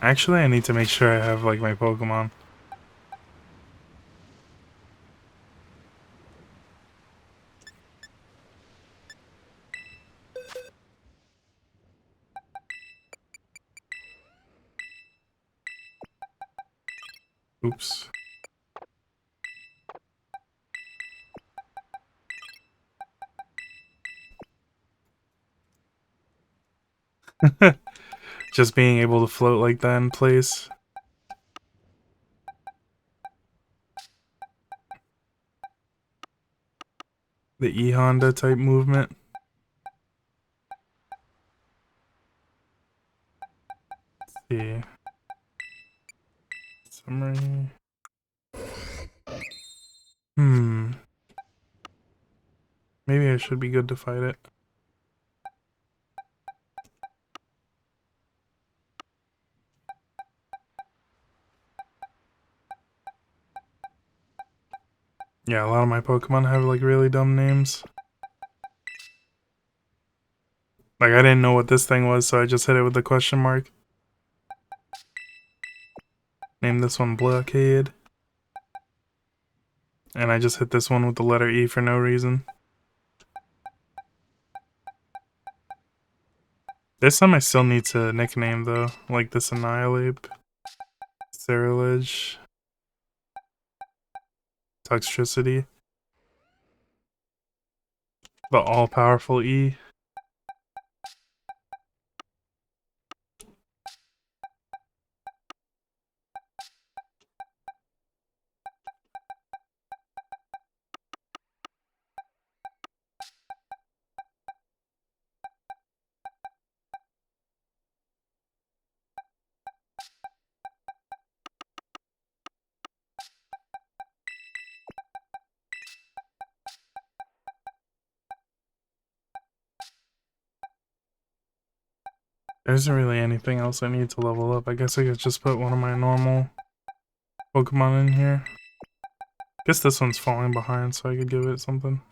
Actually, I need to make sure I have, like, my Pokemon. Oops. Just being able to float like that in place. The E-Honda type movement. Let's see. Summary. Maybe I should be good to fight it. Yeah, a lot of my Pokemon have like really dumb names. Like I didn't know what this thing was, so I just hit it with the question mark. Name this one Blockade. And I just hit this one with the letter E for no reason. There's some I still need to nickname though, like this Annihilate, Cerilage, Toxtricity, the all-powerful E. There isn't really anything else I need to level up. I guess I could just put one of my normal Pokemon in here. Guess this one's falling behind, so I could give it something.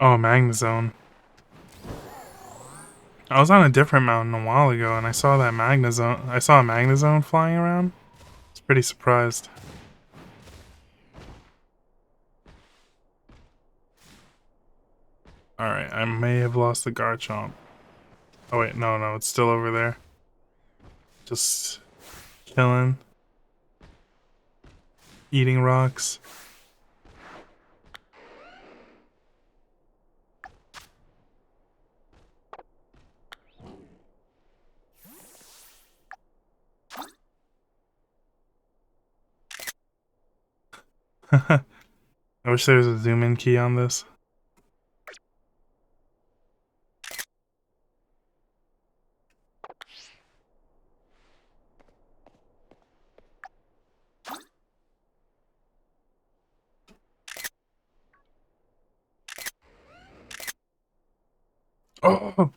Oh, Magnezone. I was on a different mountain a while ago, and I saw that Magnezone. I saw a Magnezone flying around. I was pretty surprised. Alright, I may have lost the Garchomp. Oh wait, no, it's still over there. Just chilling. Eating rocks. I wish there was a zoom in key on this. Oh!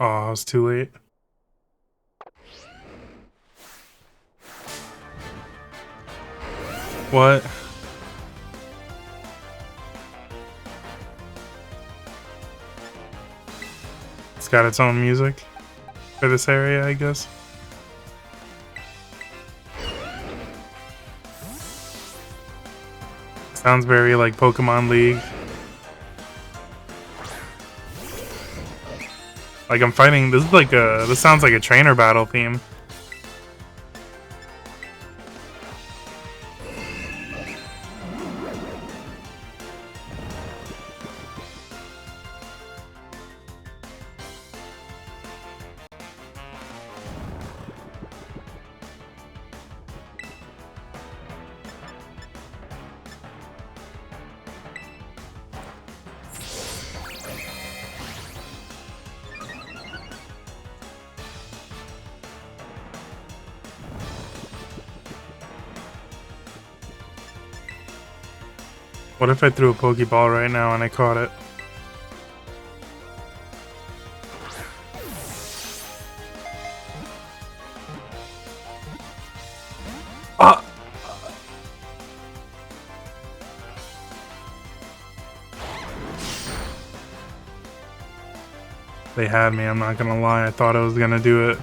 Oh, I was too late. What? It's got its own music for this area, I guess. Sounds very like Pokemon League. Like I'm fighting. This sounds like a trainer battle theme. What if I threw a Pokeball right now and I caught it? Ah! They had me, I'm not gonna lie. I thought I was gonna do it.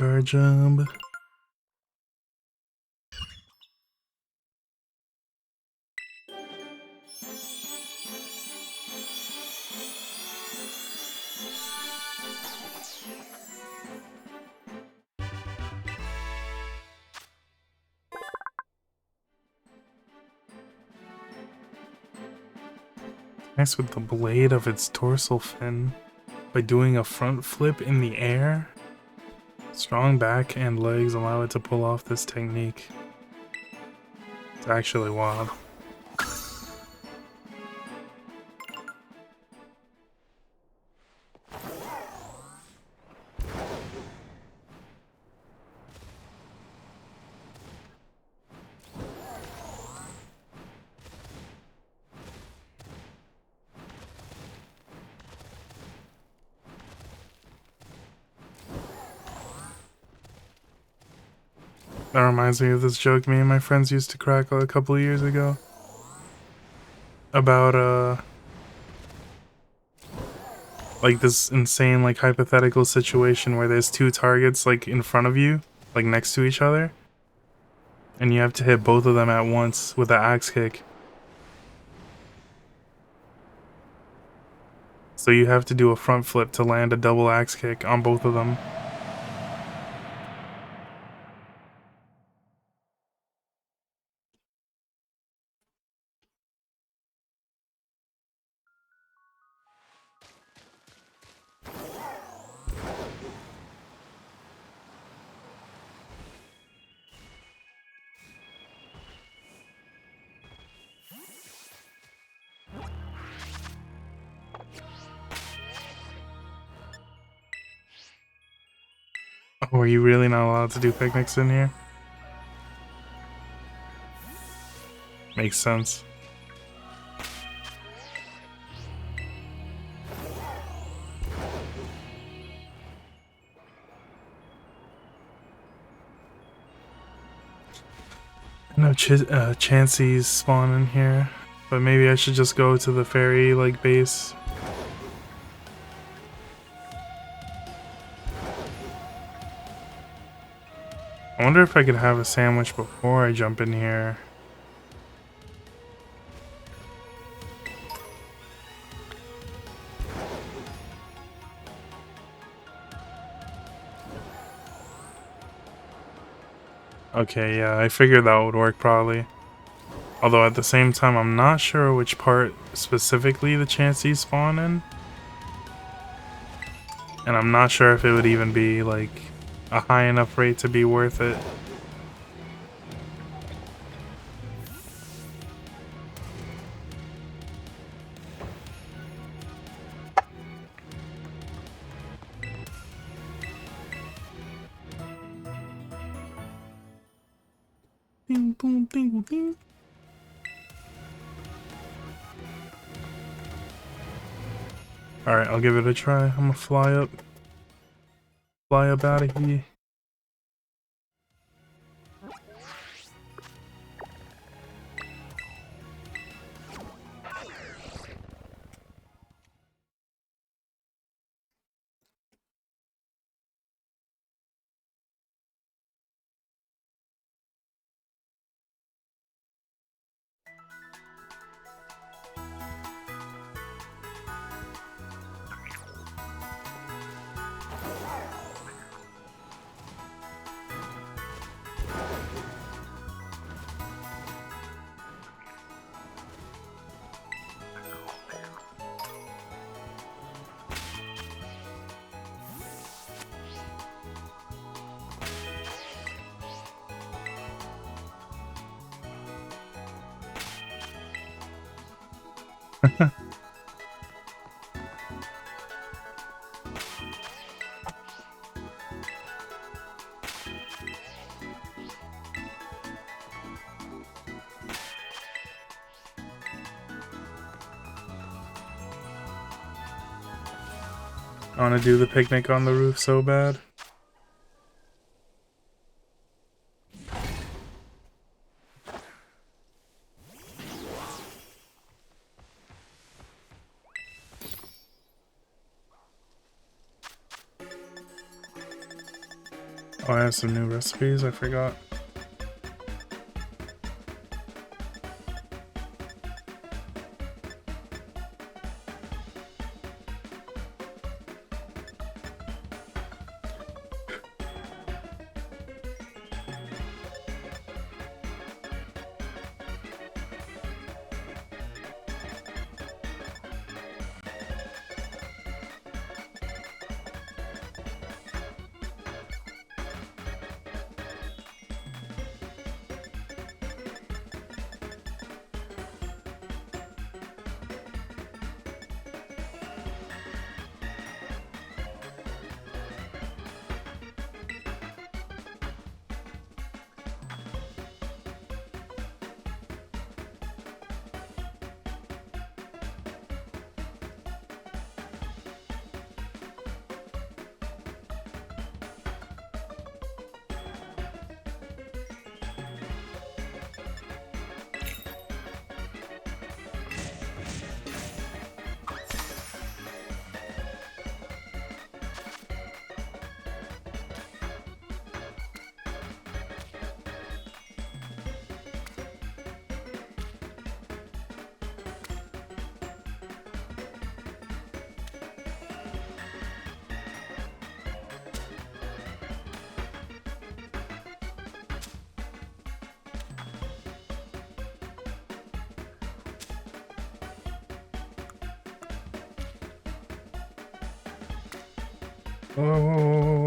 star jump. Nice with the blade of its dorsal fin by doing a front flip in the air. Strong back and legs allow it to pull off this technique. It's actually wild. That reminds me of this joke me and my friends used to crack a couple of years ago. About, like this insane, like, hypothetical situation where there's two targets, like, in front of you, like, next to each other. And you have to hit both of them at once with an axe kick. So you have to do a front flip to land a double axe kick on both of them. Oh, are you really not allowed to do picnics in here? Makes sense. No Chansey's spawn in here, but maybe I should just go to the ferry, like, base. I wonder if I could have a sandwich before I jump in here. Okay, yeah, I figured that would work probably. Although at the same time, I'm not sure which part specifically the Chansey spawn in. And I'm not sure if it would even be, like, a high enough rate to be worth it. Ding, boom, ding, ding. Alright, I'll give it a try. I'm gonna fly up out of here. I want to do the picnic on the roof so bad. Oh, I have some new recipes. I forgot. Oh.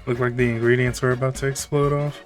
Look like the ingredients are about to explode off.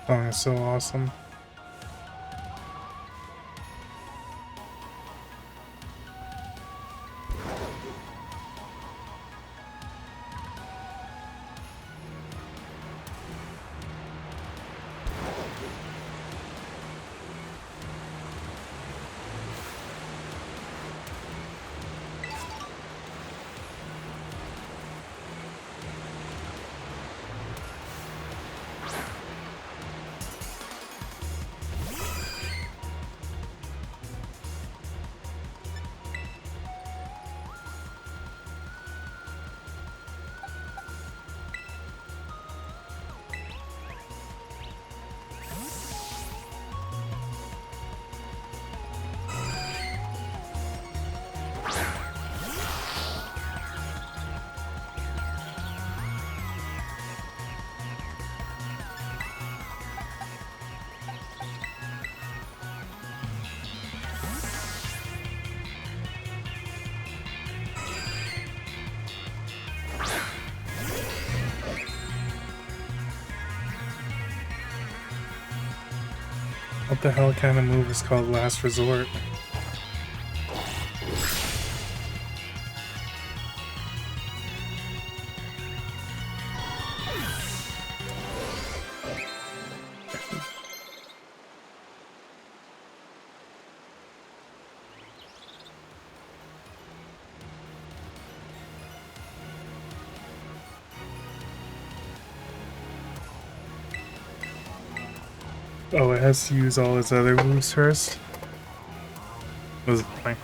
Oh, it's so awesome. What the hell kind of move is called Last Resort? Oh, it has to use all its other moves first? Was fine.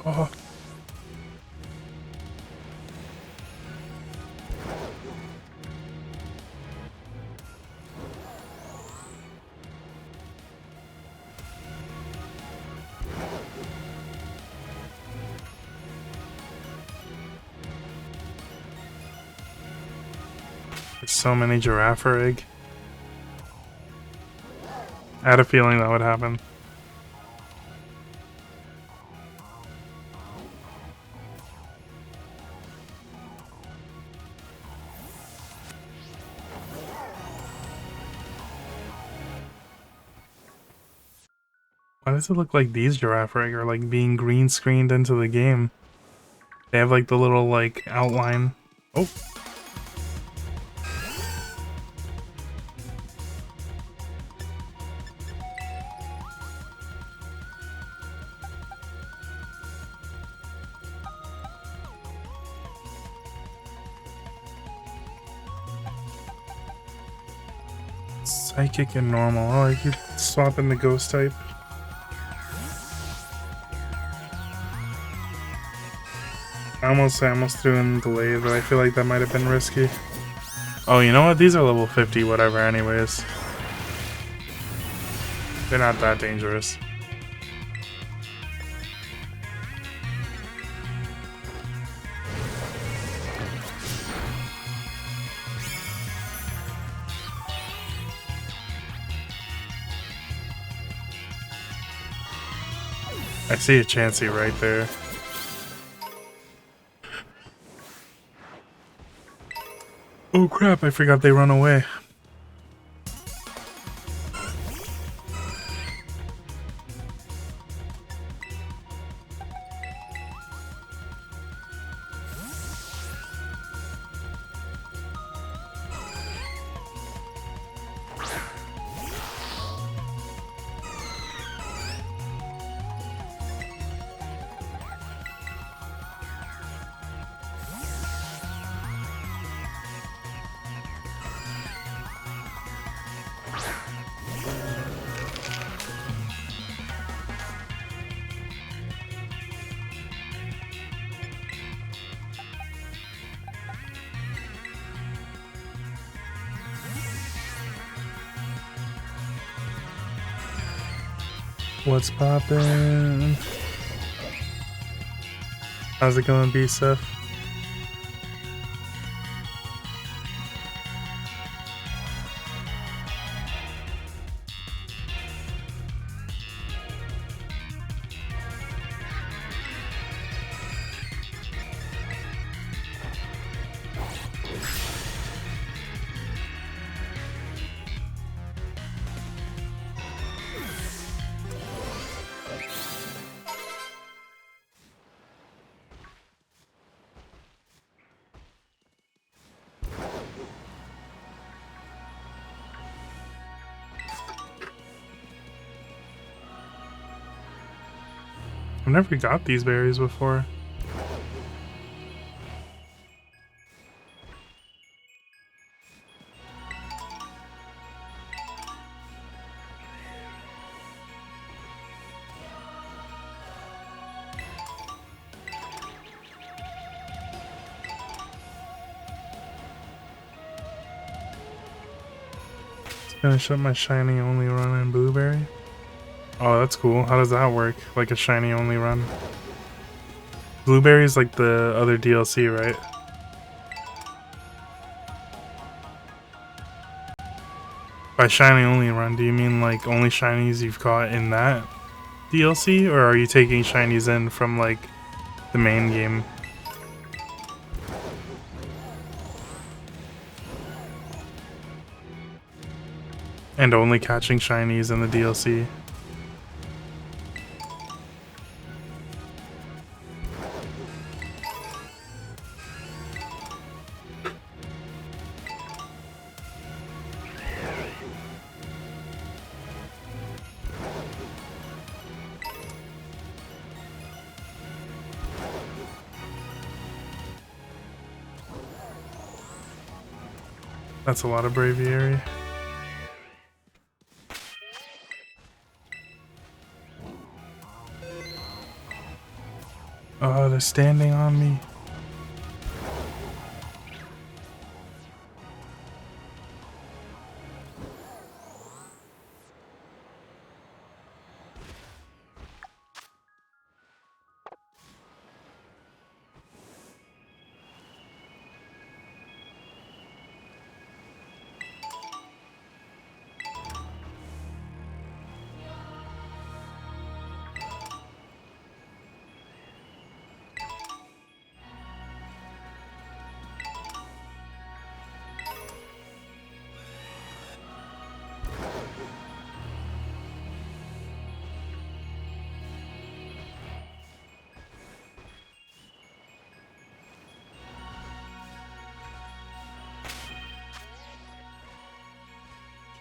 Oh. There's so many giraffe egg. I had a feeling that would happen. Why does it look like these giraffe egg are like being green screened into the game? They have like the little like outline. Oh. Psychic and normal. Oh, I keep swapping the ghost type. I almost threw in delay, but I feel like that might have been risky. Oh, you know what? These are level 50, whatever, anyways. They're not that dangerous. I see a Chansey right there. Oh crap, I forgot they run away. What's poppin'? How's it going, B-Seth? I've never got these berries before. Finish up my shiny only run in blueberry. Oh, that's cool. How does that work? Like a shiny only run? Blueberry's like the other DLC, right? By shiny only run, do you mean like only shinies you've caught in that DLC? Or are you taking shinies in from like the main game? And only catching shinies in the DLC? That's a lot of braviary. Oh, they're standing on me.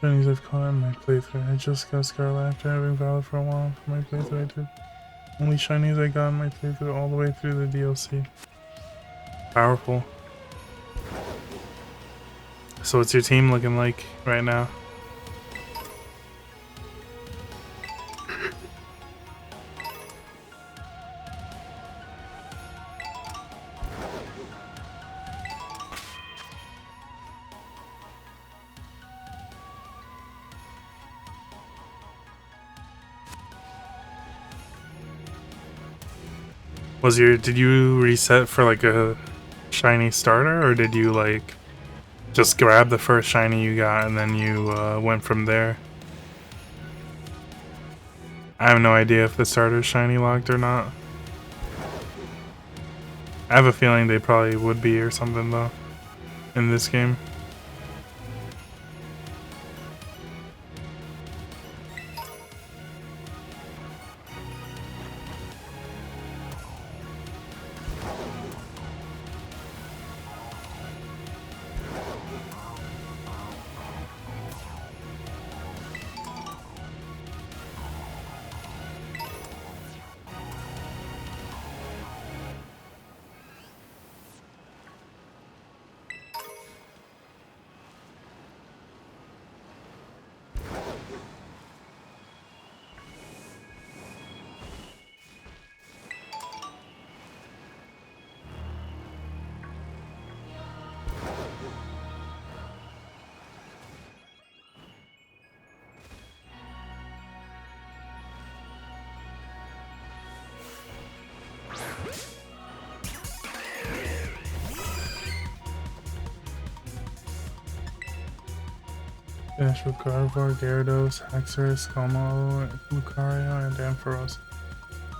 Shinies I've caught in my playthrough. I just got Scarlet after having Valor for a while. For my playthrough, I did. Only shinies I got in my playthrough all the way through the DLC. Powerful. So what's your team looking like right now? Did you reset for like a shiny starter, or did you like just grab the first shiny you got and then you went from there? I have no idea if the starter's shiny locked or not. I have a feeling they probably would be or something though in this game. Finish with Gardevoir, Gyarados, Haxorus, Como, Lucario, and Ampharos.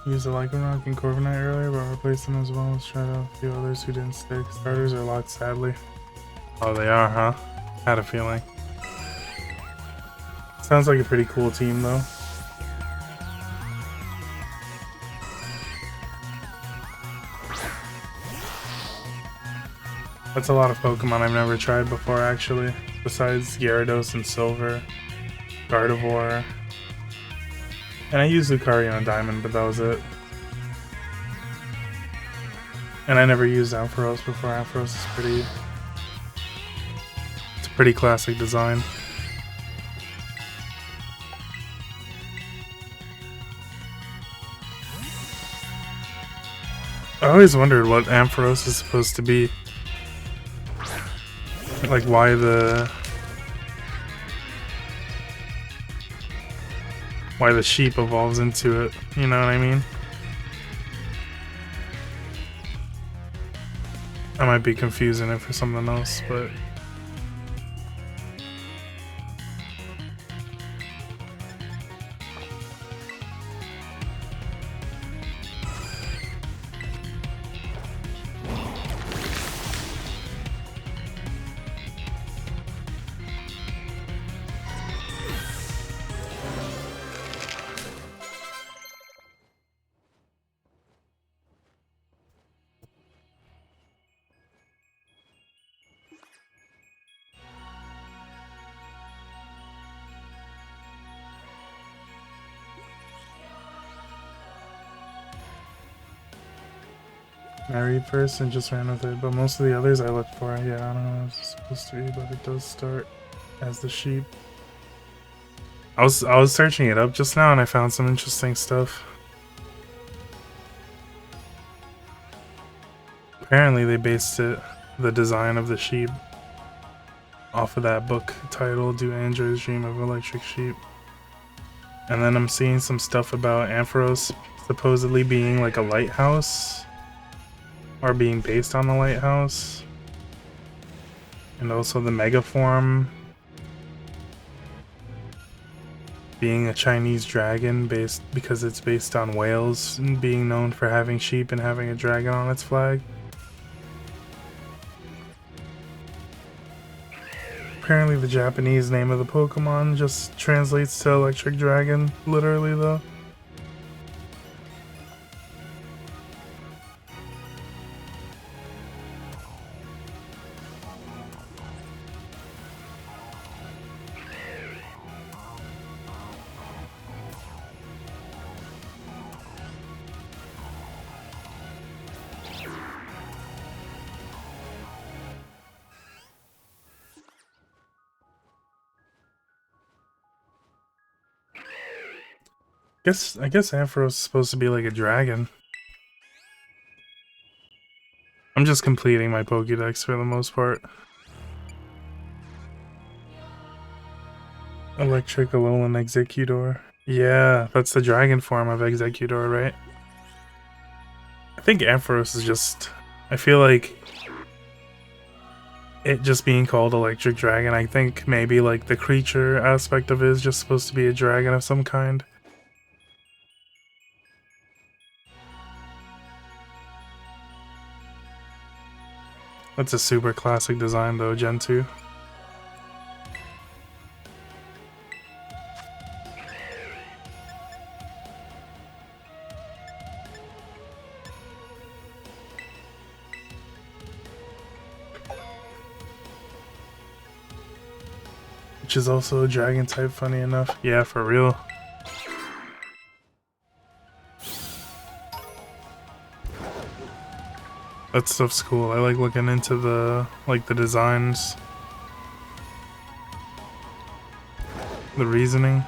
Used the Lycanroc and Corviknight earlier, but replaced them as well as tried out a few others who didn't stick. Starters are locked, sadly. Oh, they are, huh? Had a feeling. Sounds like a pretty cool team, though. That's a lot of Pokemon I've never tried before, actually. Besides Gyarados and Silver, Gardevoir. And I used Lucario on Diamond, but that was it. And I never used Ampharos before. Ampharos is pretty... It's a pretty classic design. I always wondered what Ampharos is supposed to be. Like why the sheep evolves into it, you know what I mean? I might be confusing it for something else, but married first and just ran with it, but most of the others I looked for, yeah, I don't know what it's supposed to be, but it does start as the sheep. I was searching it up just now and I found some interesting stuff. Apparently they based the design of the sheep off of that book titled Do Androids Dream of Electric Sheep? And then I'm seeing some stuff about Ampharos supposedly being like a lighthouse, or being based on the lighthouse, and also the megaform being a Chinese dragon because it's based on Wales and being known for having sheep and having a dragon on its flag. Apparently the Japanese name of the Pokemon just translates to electric dragon, literally though. I guess Ampharos is supposed to be like a dragon. I'm just completing my Pokedex for the most part. Electric Alolan Executor. Yeah, that's the dragon form of Executor, right? I think Ampharos is just... I feel like it just being called Electric Dragon, I think maybe like the creature aspect of it is just supposed to be a dragon of some kind. That's a super classic design though, Gen 2. Which is also a dragon type, funny enough. Yeah, for real. That stuff's cool. I like looking into the designs. The reasoning.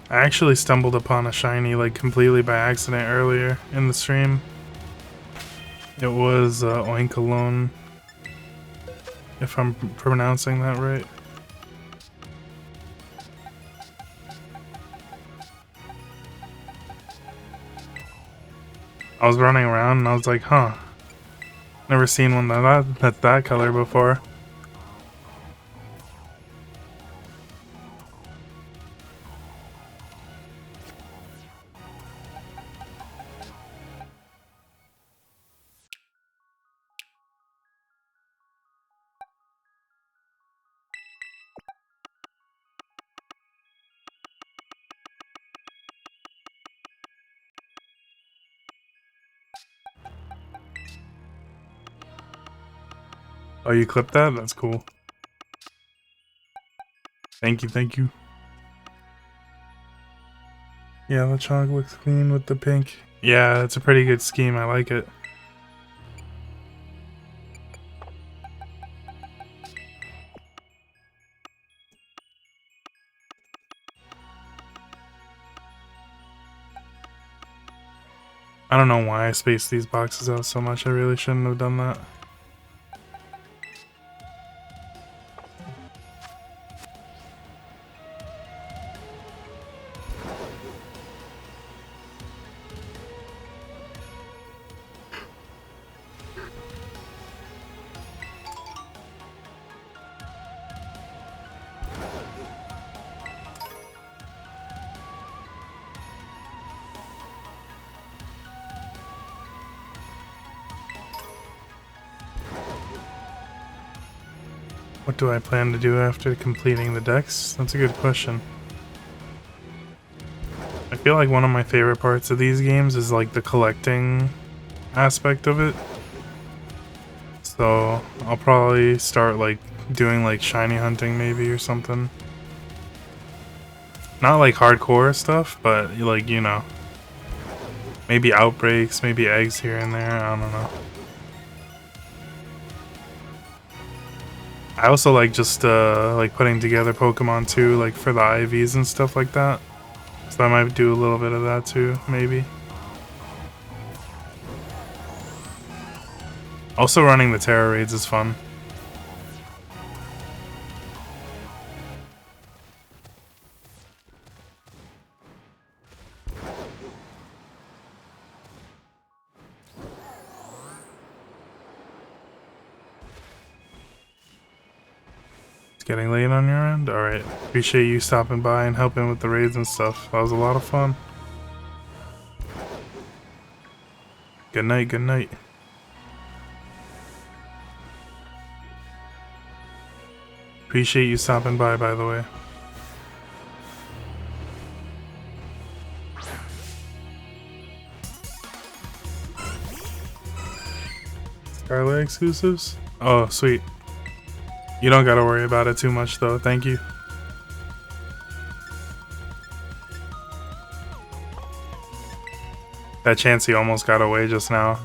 I actually stumbled upon a shiny like completely by accident earlier in the stream. It was Oinkalone, if I'm pronouncing that right. I was running around and I was like, huh, never seen one that's that color before. Oh, you clipped that? That's cool. Thank you, thank you. Yeah, the chalk looks clean with the pink. Yeah, it's a pretty good scheme. I like it. I don't know why I spaced these boxes out so much. I really shouldn't have done that. What do I plan to do after completing the decks? That's a good question. I feel like one of my favorite parts of these games is like the collecting aspect of it. So I'll probably start like doing like shiny hunting maybe or something. Not like hardcore stuff, but like, you know, maybe outbreaks, maybe eggs here and there, I don't know. I also like just like putting together Pokemon too, like for the IVs and stuff like that. So I might do a little bit of that too, maybe. Also running the Terra raids is fun. It's getting late on your end? Alright. Appreciate you stopping by and helping with the raids and stuff. That was a lot of fun. Good night, good night. Appreciate you stopping by the way. Scarlet exclusives? Oh, sweet. You don't gotta worry about it too much though, thank you. That Chansey almost got away just now.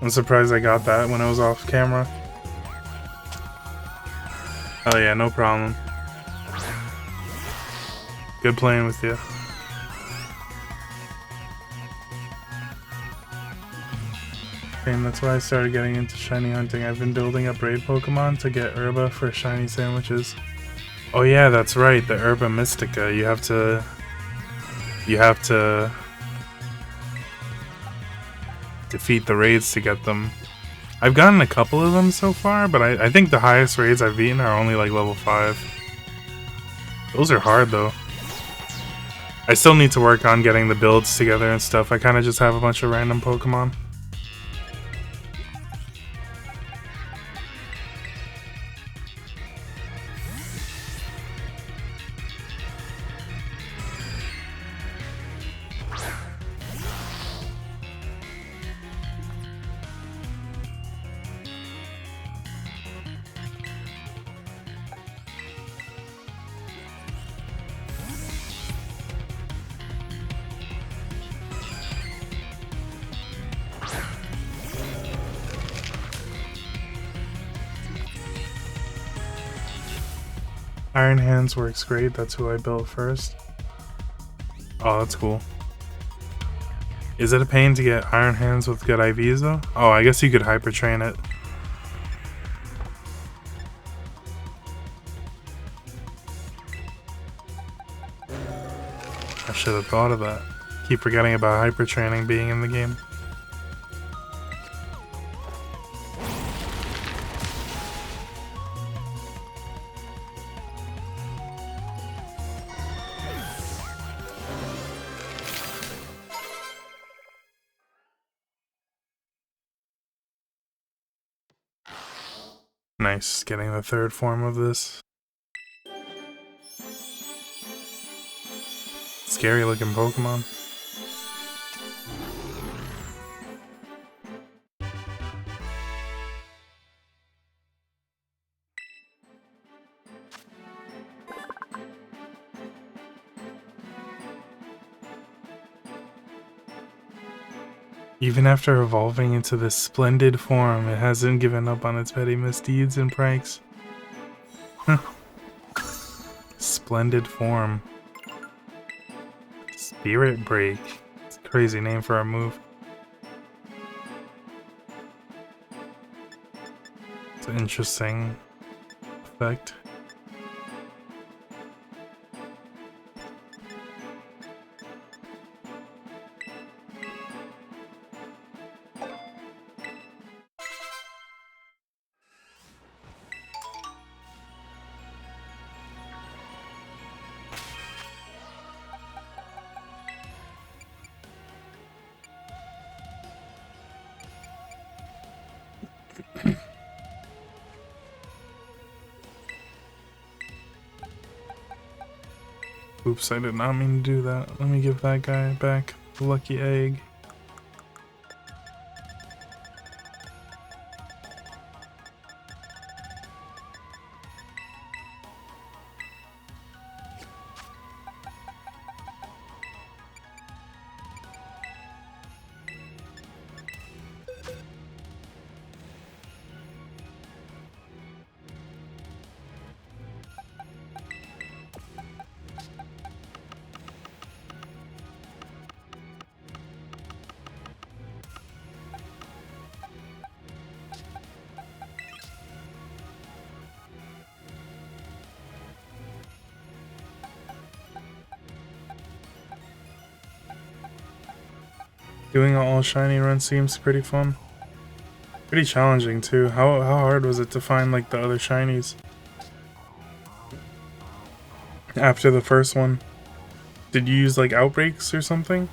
I'm surprised I got that when it was off camera. Oh yeah, no problem. Good playing with you. And that's why I started getting into shiny hunting. I've been building up raid Pokemon to get Herba for shiny sandwiches. Oh yeah, that's right, the Herba Mystica. You have to defeat the raids to get them. I've gotten a couple of them so far, but I think the highest raids I've beaten are only like level 5. Those are hard though. I still need to work on getting the builds together and stuff. I kind of just have a bunch of random Pokemon. Iron Hands works great, that's who I built first. Oh, that's cool. Is it a pain to get Iron Hands with good IVs though? Oh, I guess you could hyper train it. I should have thought of that. Keep forgetting about hyper training being in the game. Nice, getting the third form of this. Scary looking Pokemon. Even after evolving into this splendid form, it hasn't given up on its petty misdeeds and pranks. Splendid form. Spirit Break. It's a crazy name for a move. It's an interesting effect. Oops, I did not mean to do that. Let me give that guy back the lucky egg. Doing an all shiny run seems pretty fun. Pretty challenging too. How hard was it to find like the other shinies? After the first one? Did you use like outbreaks or something?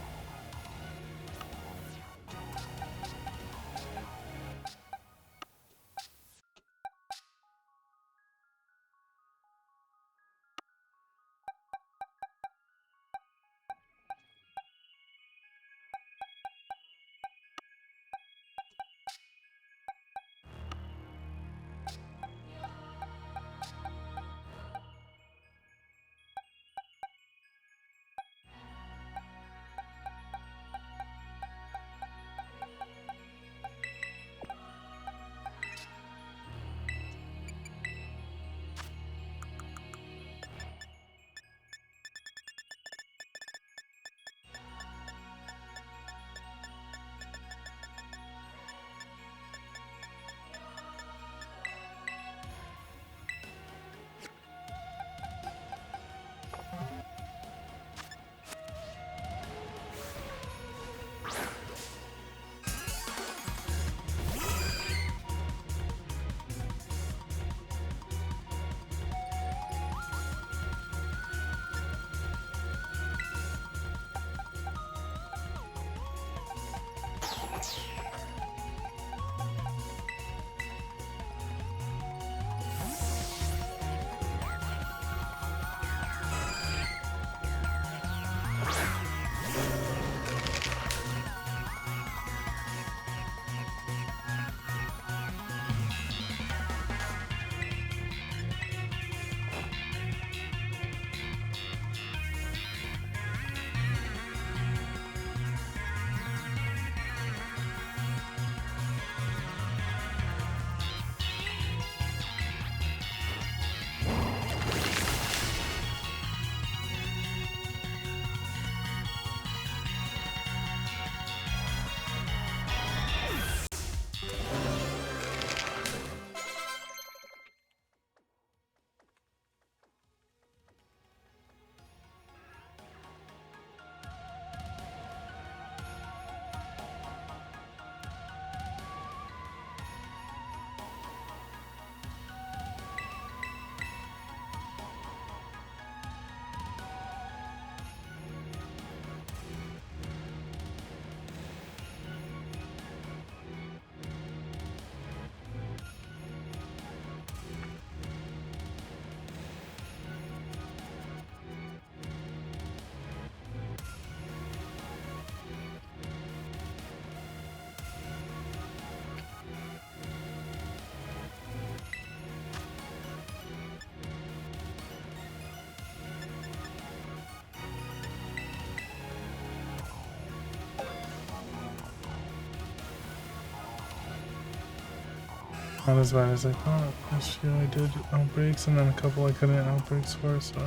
Not as bad as I thought. Last year I did outbreaks and then a couple I couldn't outbreaks for, so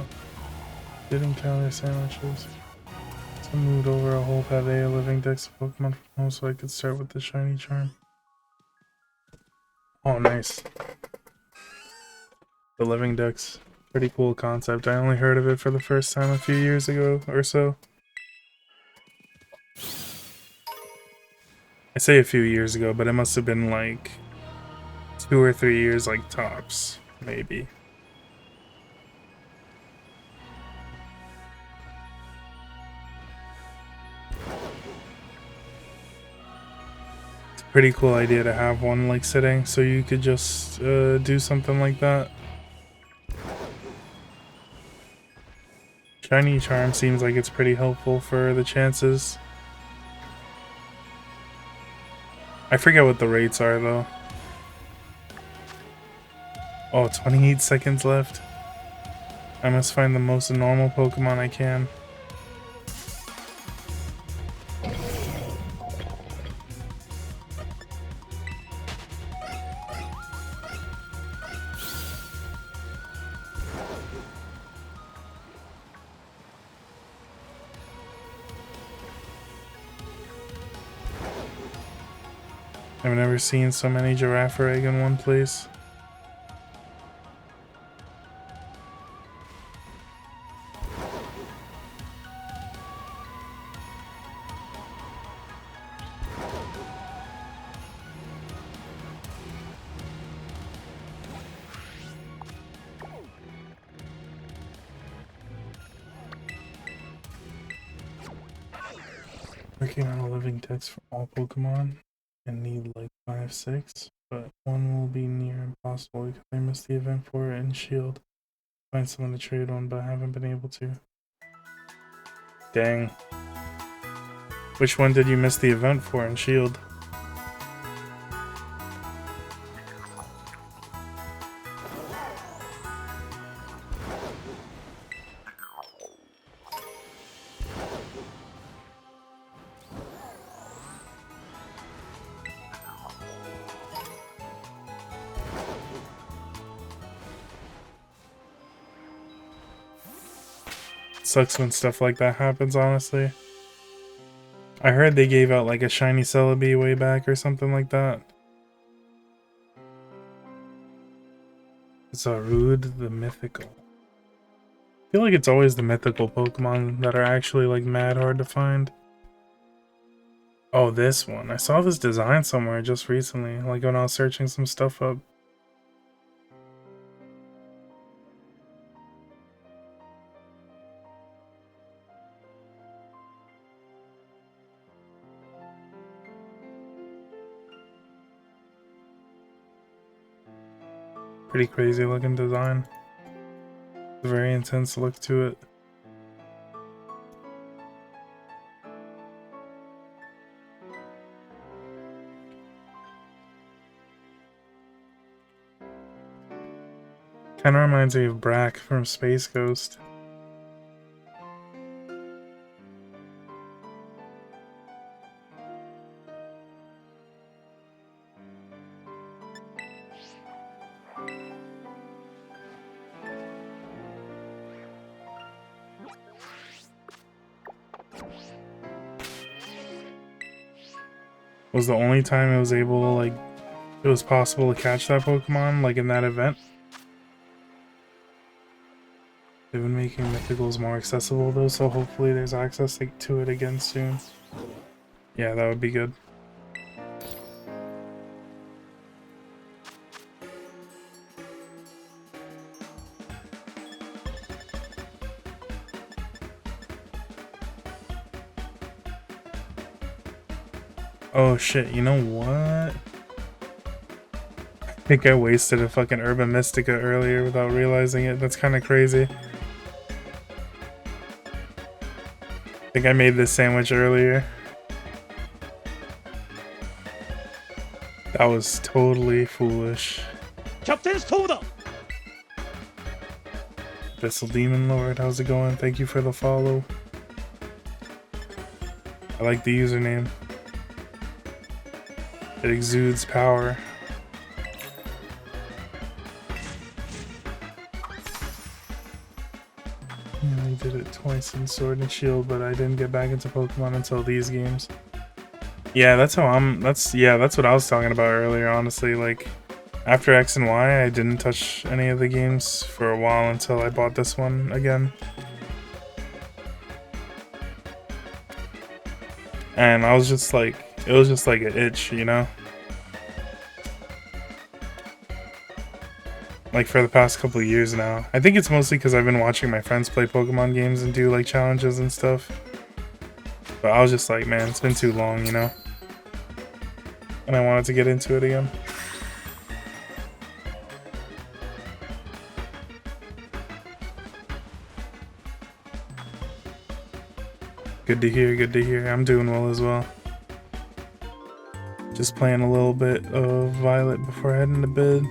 did encounter sandwiches. So I moved over a whole pad of living decks of Pokemon from home so I could start with the shiny charm. Oh, nice. The living decks. Pretty cool concept. I only heard of it for the first time a few years ago or so. I say a few years ago, but it must have been like 2 or 3 years, like tops, maybe. It's a pretty cool idea to have one like sitting, so you could just do something like that. Shiny Charm seems like it's pretty helpful for the chances. I forget what the rates are though. Oh, 28 seconds left. I must find the most normal Pokemon I can. I've never seen so many giraffe egg in one place. Working on a living text for all Pokemon and need like 5-6, but one will be near impossible because I missed the event for it in Shield. Find someone to trade one, but I haven't been able to. Dang. Which one did you miss the event for in Shield? Sucks when stuff like that happens, honestly. I heard they gave out like a shiny Celebi way back or something like that. Zarude the Mythical. I feel like it's always the mythical Pokemon that are actually like mad hard to find. Oh, this one. I saw this design somewhere just recently, like when I was searching some stuff up. Pretty crazy looking design. Very intense look to it. Kinda reminds me of Brack from Space Ghost. Was the only time it was able to, like, it was possible to catch that Pokemon, like in that event. They've been making mythicals more accessible though, so hopefully there's access to it again soon. Yeah, that would be good. Oh shit, you know what? I think I wasted a fucking Urban Mystica earlier without realizing it. That's kind of crazy. I think I made this sandwich earlier. That was totally foolish. Bissell Demon Lord, how's it going? Thank you for the follow. I like the username. It exudes power. did it twice in Sword and Shield, but I didn't get back into Pokemon until these games. Yeah, that's what I was talking about earlier, honestly. Like, after X and Y, I didn't touch any of the games for a while until I bought this one again. And I was just like, it was just like an itch, you know? Like for the past couple of years now. I think it's mostly because I've been watching my friends play Pokemon games and do like challenges and stuff. But I was just like, man, it's been too long, you know? And I wanted to get into it again. Good to hear, good to hear. I'm doing well as well. Just playing a little bit of Violet before heading to bed.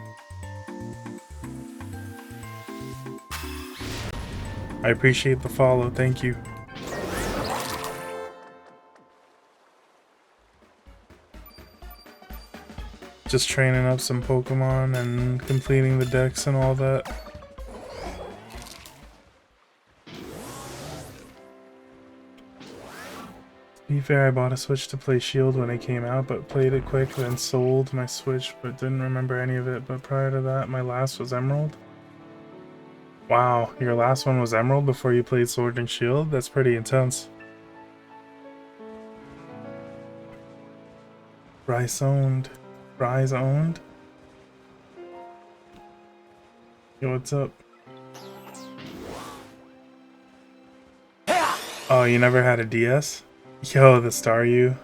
I appreciate the follow, thank you. Just training up some Pokemon and completing the decks and all that. To be fair, I bought a Switch to play Shield when it came out, but played it quick, then sold my Switch, but didn't remember any of it. But prior to that, my last was Emerald. Wow, your last one was Emerald before you played Sword and Shield? That's pretty intense. Bryce owned. Bryce owned? Yo, what's up? Oh, you never had a DS? Yo, the Staryu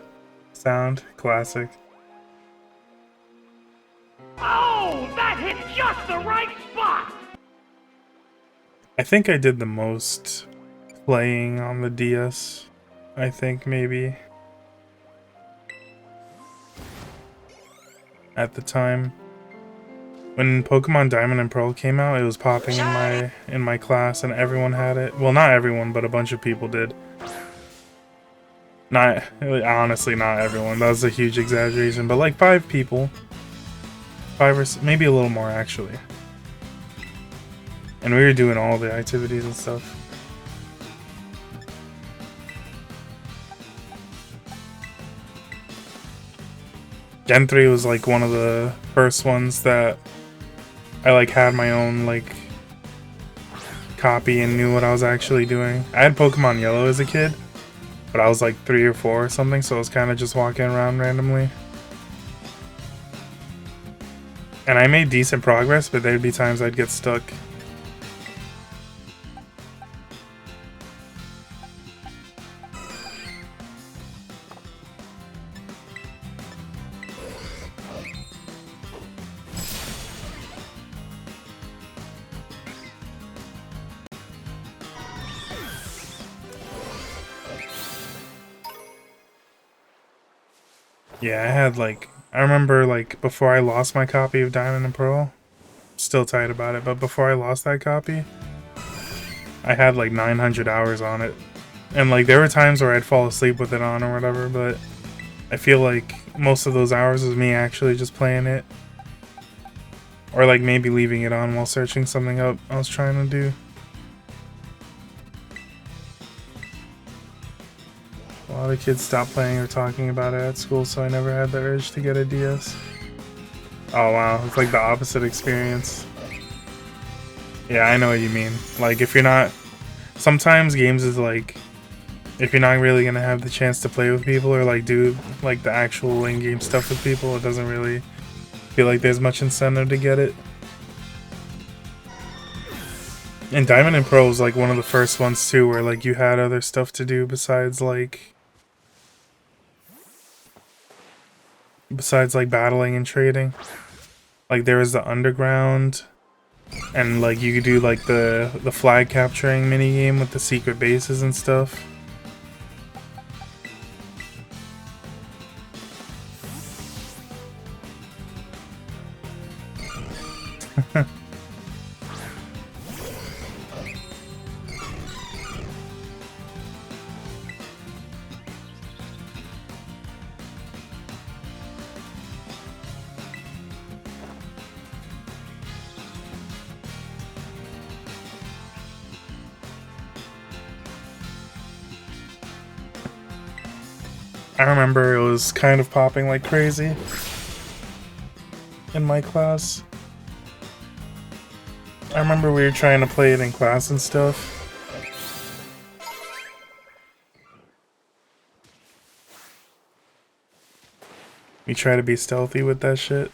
sound. Classic. Oh, that hit just the right spot! I think I did the most playing on the DS. I think maybe. At the time. When Pokemon Diamond and Pearl came out, it was popping in my class and everyone had it. Well, not everyone, but a bunch of people did. Not, honestly, not everyone. That was a huge exaggeration, but like 5 people. 5 or maybe a little more, actually. And we were doing all the activities and stuff. Gen 3 was like one of the first ones that I like had my own like copy and knew what I was actually doing. I had Pokemon Yellow as a kid, but I was like 3 or 4 or something, so I was kind of just walking around randomly. And I made decent progress, but there'd be times I'd get stuck. Yeah, I had like, I remember like before I lost my copy of Diamond and Pearl, still tight about it, but before I lost that copy, I had like 900 hours on it. And like there were times where I'd fall asleep with it on or whatever, but I feel like most of those hours was me actually just playing it. Or like maybe leaving it on while searching something up I was trying to do. A lot of kids stopped playing or talking about it at school, so I never had the urge to get a DS. Oh wow, it's like the opposite experience. Yeah, I know what you mean. Like if you're not... Sometimes games is like... If you're not really gonna have the chance to play with people or like do like the actual in-game stuff with people, it doesn't really feel like there's much incentive to get it. And Diamond and Pearl was like one of the first ones too where like you had other stuff to do besides like battling and trading. Like there was the underground and like you could do like the flag capturing mini game with the secret bases and stuff. I remember it was kind of popping like crazy in my class. I remember we were trying to play it in class and stuff. We try to be stealthy with that shit.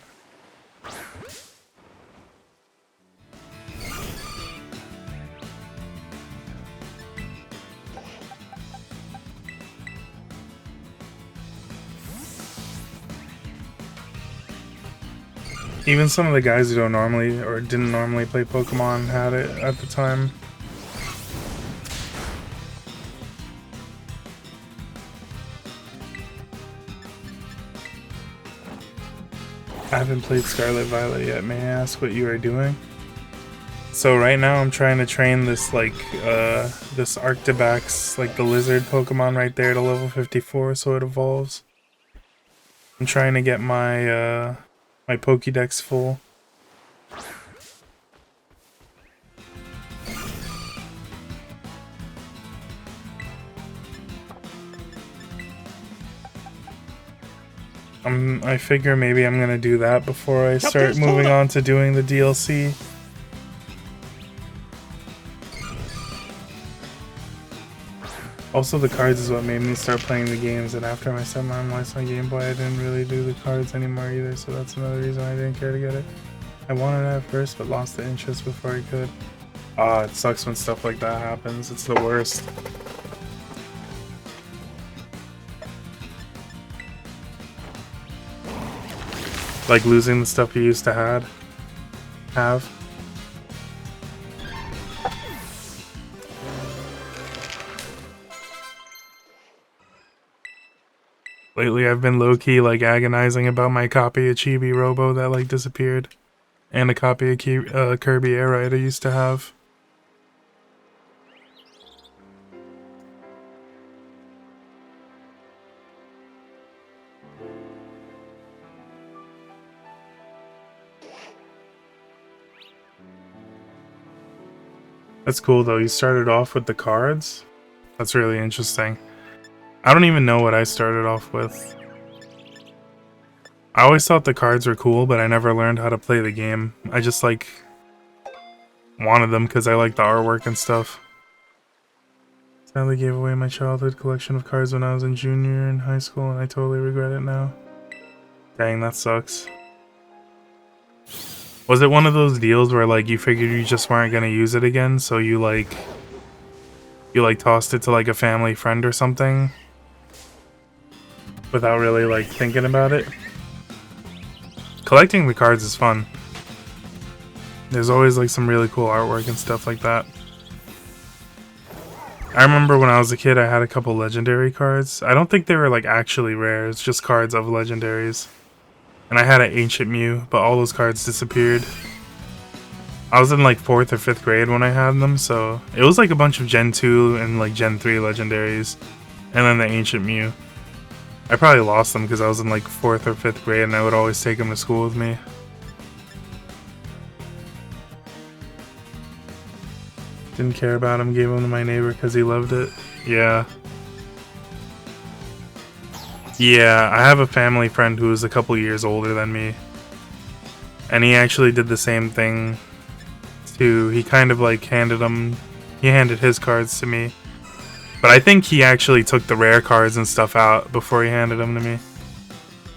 Even some of the guys who don't normally or didn't normally play Pokemon had it at the time. I haven't played Scarlet Violet yet. May I ask what you are doing? So right now I'm trying to train this this Arctibax, like the lizard Pokemon right there to level 54 so it evolves. I'm trying to get my my Pokedex full. I figure maybe I'm gonna do that before I start moving on to doing the DLC. Also, the cards is what made me start playing the games, and after my stepmom lost my Game Boy, I didn't really do the cards anymore either, so that's another reason I didn't care to get it. I wanted it at first, but lost the interest before I could. Ah, it sucks when stuff like that happens. It's the worst. Like losing the stuff you used to have. Lately I've been low-key like agonizing about my copy of Chibi Robo that like disappeared. And a copy of Kirby Air Ride I used to have. That's cool though, you started off with the cards? That's really interesting. I don't even know what I started off with. I always thought the cards were cool, but I never learned how to play the game. I just like wanted them because I like the artwork and stuff. Sadly gave away my childhood collection of cards when I was in junior in high school and I totally regret it now. Dang, that sucks. Was it one of those deals where like you figured you just weren't gonna use it again, so you tossed it to like a family friend or something without really like thinking about it? Collecting the cards is fun. There's always like some really cool artwork and stuff like that. I remember when I was a kid I had a couple legendary cards. I don't think they were like actually rare, it's just cards of legendaries. And I had an Ancient Mew, but all those cards disappeared. I was in like 4th or 5th grade when I had them, so it was like a bunch of Gen 2 and like Gen 3 legendaries. And then the Ancient Mew. I probably lost them because I was in like 4th or 5th grade and I would always take them to school with me. Didn't care about him, gave him to my neighbor because he loved it. Yeah. Yeah, I have a family friend who is a couple years older than me. And he actually did the same thing too. He kind of like handed his cards to me. But I think he actually took the rare cards and stuff out before he handed them to me.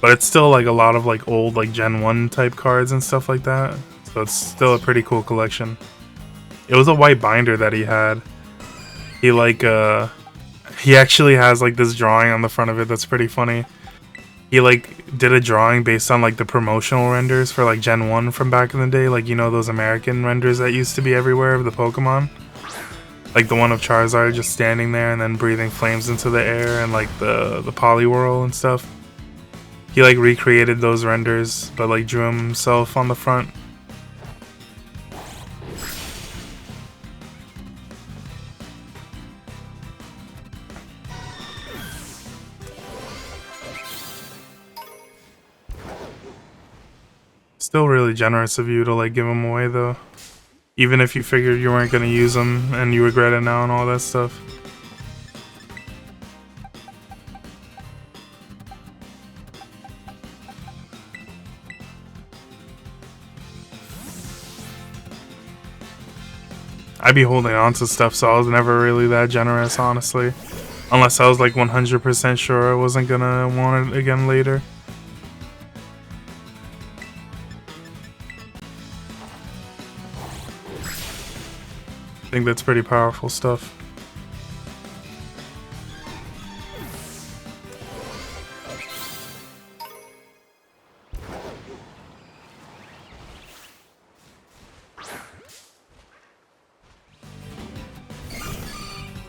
But it's still like a lot of like old like Gen 1 type cards and stuff like that. So it's still a pretty cool collection. It was a white binder that he had. He actually has like this drawing on the front of it that's pretty funny. He like did a drawing based on like the promotional renders for like Gen 1 from back in the day. Like, you know, those American renders that used to be everywhere of the Pokemon? Like the one of Charizard just standing there and then breathing flames into the air and like the Poliwhirl and stuff. He like recreated those renders but like drew himself on the front. Still really generous of you to like give them away though. Even if you figured you weren't gonna use them and you regret it now and all that stuff. I'd be holding on to stuff, so I was never really that generous, honestly. Unless I was like 100% sure I wasn't gonna want it again later. I think that's pretty powerful stuff.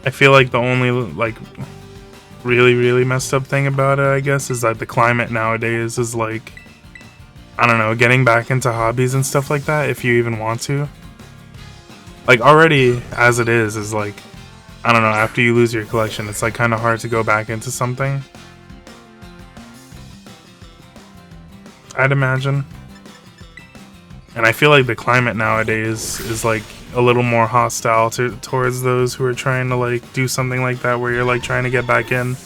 I feel like the only like really messed up thing about it, I guess, is that the climate nowadays is like, I don't know, getting back into hobbies and stuff like that, if you even want to. Like, already as it is like, I don't know, after you lose your collection, it's like kind of hard to go back into something, I'd imagine. And I feel like the climate nowadays is like a little more hostile towards those who are trying to like do something like that, where you're like trying to get back in,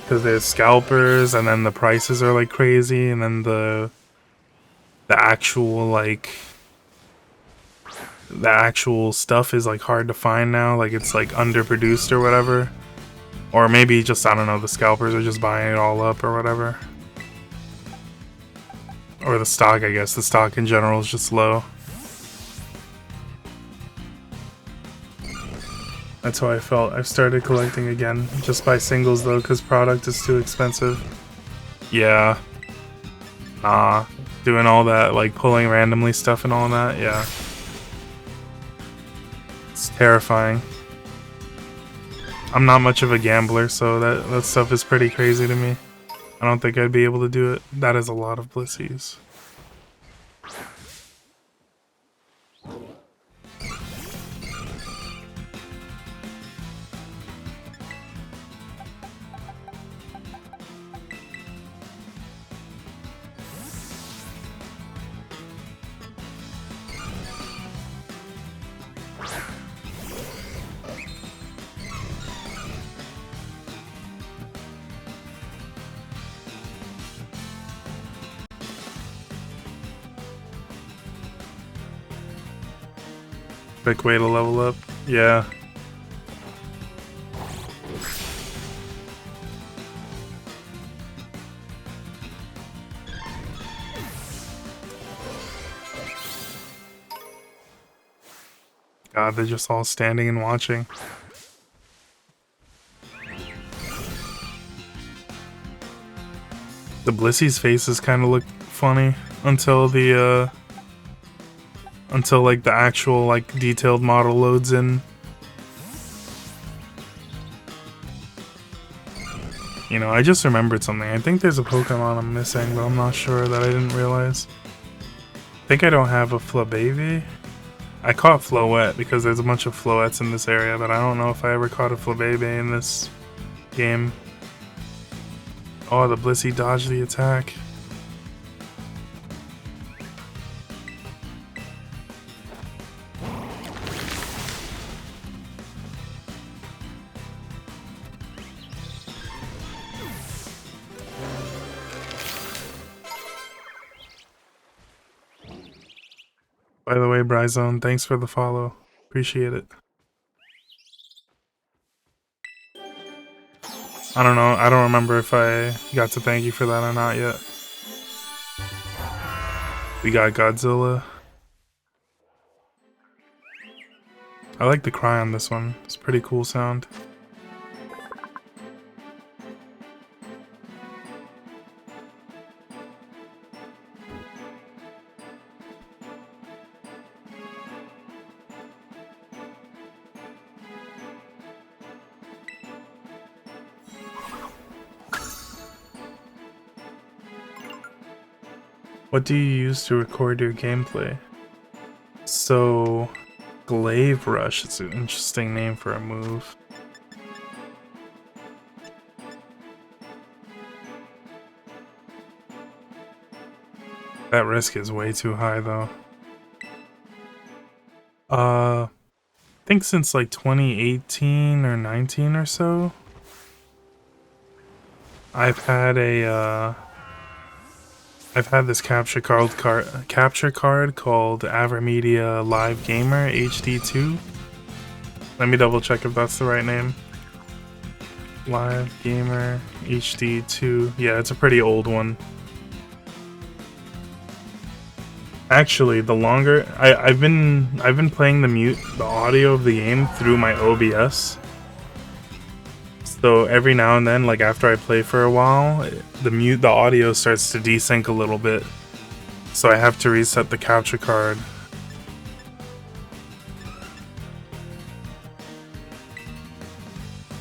because there's scalpers, and then the prices are like crazy, and then the actual like the actual stuff is like hard to find now, like it's like underproduced or whatever, or maybe just, I don't know, the scalpers are just buying it all up or whatever. Or the stock, I guess. The stock in general is just low. That's how I felt. I've started collecting again. Just by singles though, because product is too expensive. Yeah. Nah. Doing all that, like pulling randomly stuff and all that, yeah. It's terrifying. I'm not much of a gambler, so that stuff is pretty crazy to me. I don't think I'd be able to do it. That is a lot of blissies. Quick way to level up. Yeah. God, they're just all standing and watching. The Blissy's faces kind of look funny until the until like the actual like detailed model loads in. You know, I just remembered something. I think there's a Pokemon I'm missing, but I'm not sure that I didn't realize. I think I don't have a Flabébé. I caught Floette because there's a bunch of Floettes in this area, but I don't know if I ever caught a Flabébé in this game. Oh, the Blissey dodged the attack. By the way, Bryzone, thanks for the follow. Appreciate it. I don't know. I don't remember if I got to thank you for that or not yet. We got Godzilla. I like the cry on this one. It's a pretty cool sound. What do you use to record your gameplay? So, Glaive Rush is an interesting name for a move. That risk is way too high though. I think since like 2018 or 19 or so, I've had this capture card called Avermedia Live Gamer HD2. Let me double check if that's the right name. Live Gamer HD2. Yeah, it's a pretty old one. Actually, the longer I've been playing the audio of the game through my OBS. So every now and then, like after I play for a while, the audio starts to desync a little bit. So I have to reset the capture card.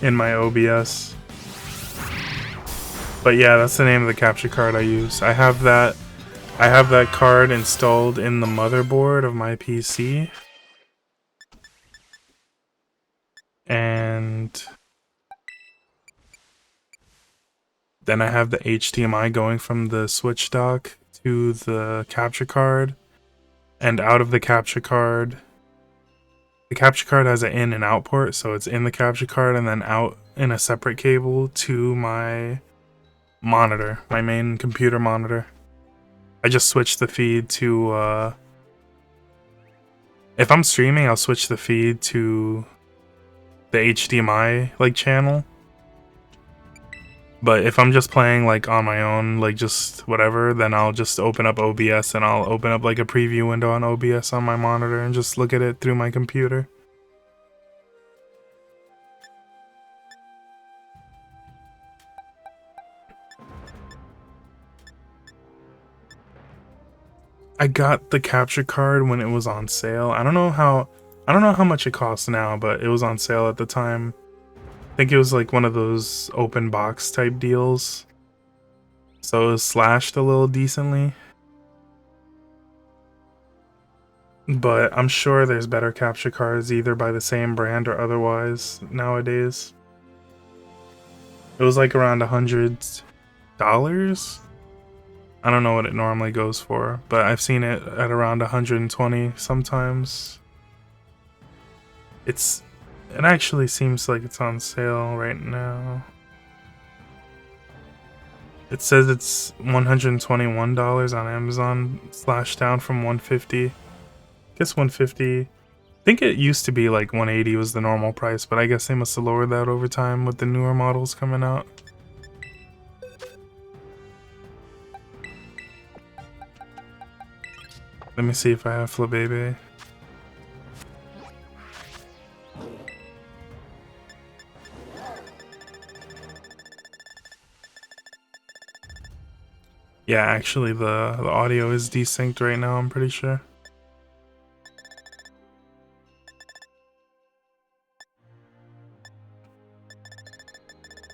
In my OBS. But yeah, that's the name of the capture card I use. I have that card installed in the motherboard of my PC. And then I have the HDMI going from the switch dock to the capture card. And out of the capture card has an in and out port, so it's in the capture card and then out in a separate cable to my monitor, my main computer monitor. I just switched the feed to, if I'm streaming, I'll switch the feed to the HDMI, like, channel. But if I'm just playing, like, on my own, like, just whatever, then I'll just open up OBS and I'll open up, like, a preview window on OBS on my monitor and just look at it through my computer. I got the capture card when it was on sale. I don't know how much it costs now, but it was on sale at the time. I think it was like one of those open box type deals. So it was slashed a little decently. But I'm sure there's better capture cards either by the same brand or otherwise nowadays. It was like around $100. I don't know what it normally goes for, but I've seen it at around 120 sometimes. It actually seems like it's on sale right now. It says it's $121 on Amazon, slashed down from $150. I guess $150. I think it used to be like $180 was the normal price, but I guess they must have lowered that over time with the newer models coming out. Let me see if I have Flabébé. Yeah, actually the audio is desynced right now, I'm pretty sure.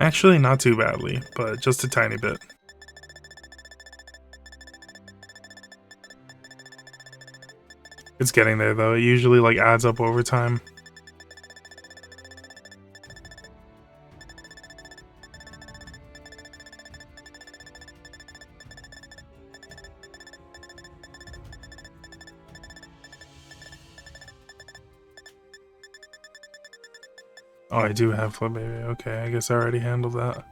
Actually, not too badly, but just a tiny bit. It's getting there though. It usually like adds up over time. Oh, I do have Flabébé. Okay, I guess I already handled that.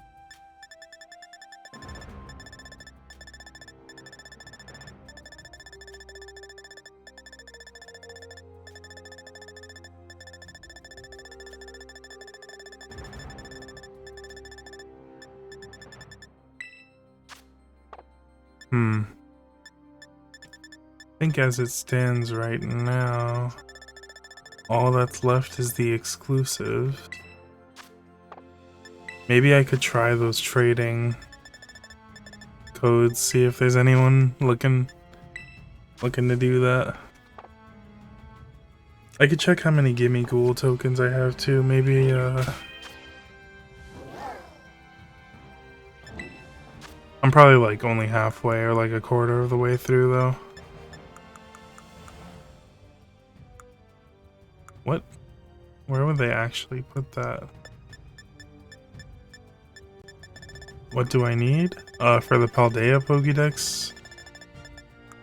I think as it stands right now, all that's left is the exclusive. Maybe I could try those trading codes, see if there's anyone looking to do that. I could check how many Gimme Ghoul tokens I have too. Maybe I'm probably like only halfway or like a quarter of the way through though. What? Where would they actually put that? What do I need? For the Paldea Pokedex?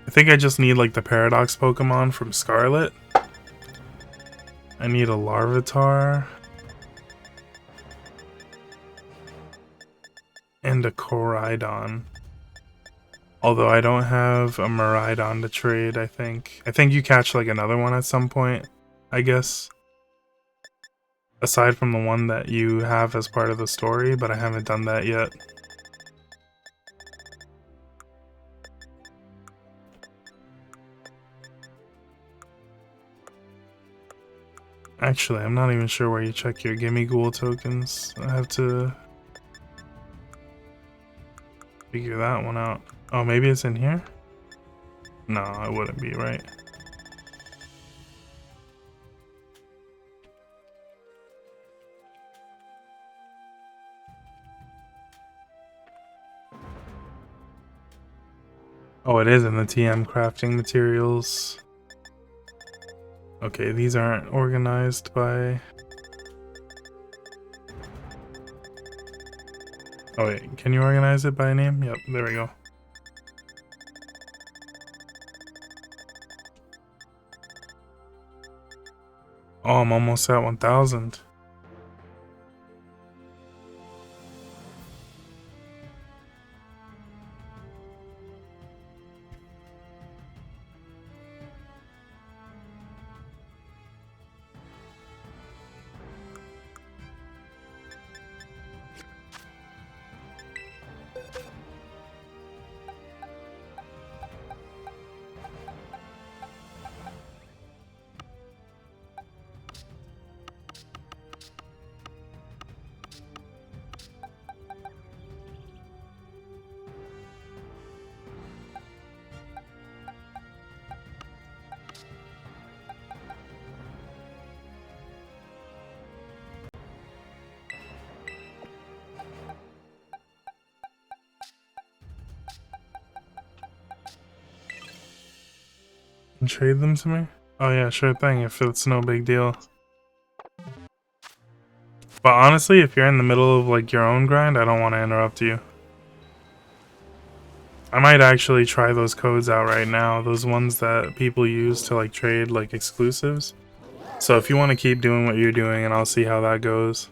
I think I just need like the Paradox Pokemon from Scarlet. I need a Larvitar. And a Koraidon. Although I don't have a Miraidon to trade, I think. I think you catch like another one at some point, I guess. Aside from the one that you have as part of the story, but I haven't done that yet. Actually, I'm not even sure where you check your Gimme Ghoul tokens. I have to figure that one out. Oh, maybe it's in here? No, it wouldn't be, right? Oh, it is in the TM crafting materials. Okay, these aren't organized by... Oh wait, can you organize it by name? Yep, there we go. Oh, I'm almost at 1,000. And trade them to me? Oh yeah, sure thing, if it's no big deal. But honestly, if you're in the middle of like your own grind, I don't want to interrupt you. I might actually try those codes out right now, those ones that people use to like trade like exclusives. So if you want to keep doing what you're doing, and I'll see how that goes.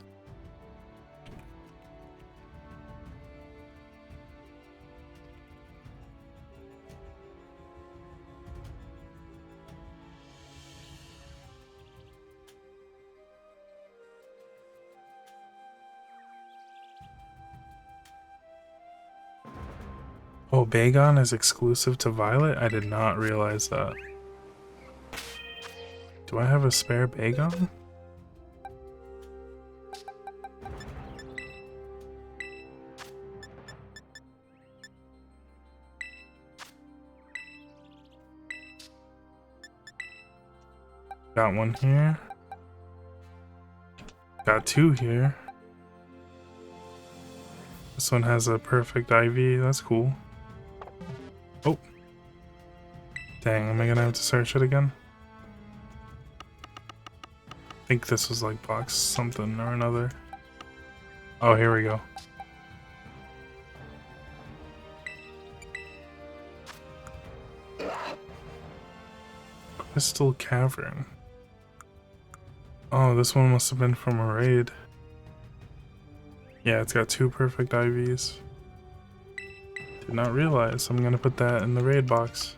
Oh, Bagon is exclusive to Violet? I did not realize that. Do I have a spare Bagon? Got one here. Got two here. This one has a perfect IV, that's cool. Oh. Dang, am I gonna have to search it again? I think this was like box something or another. Oh, here we go. Crystal Cavern. Oh, this one must have been from a raid. Yeah, it's got two perfect IVs. Did not realize. I'm gonna put that in the raid box.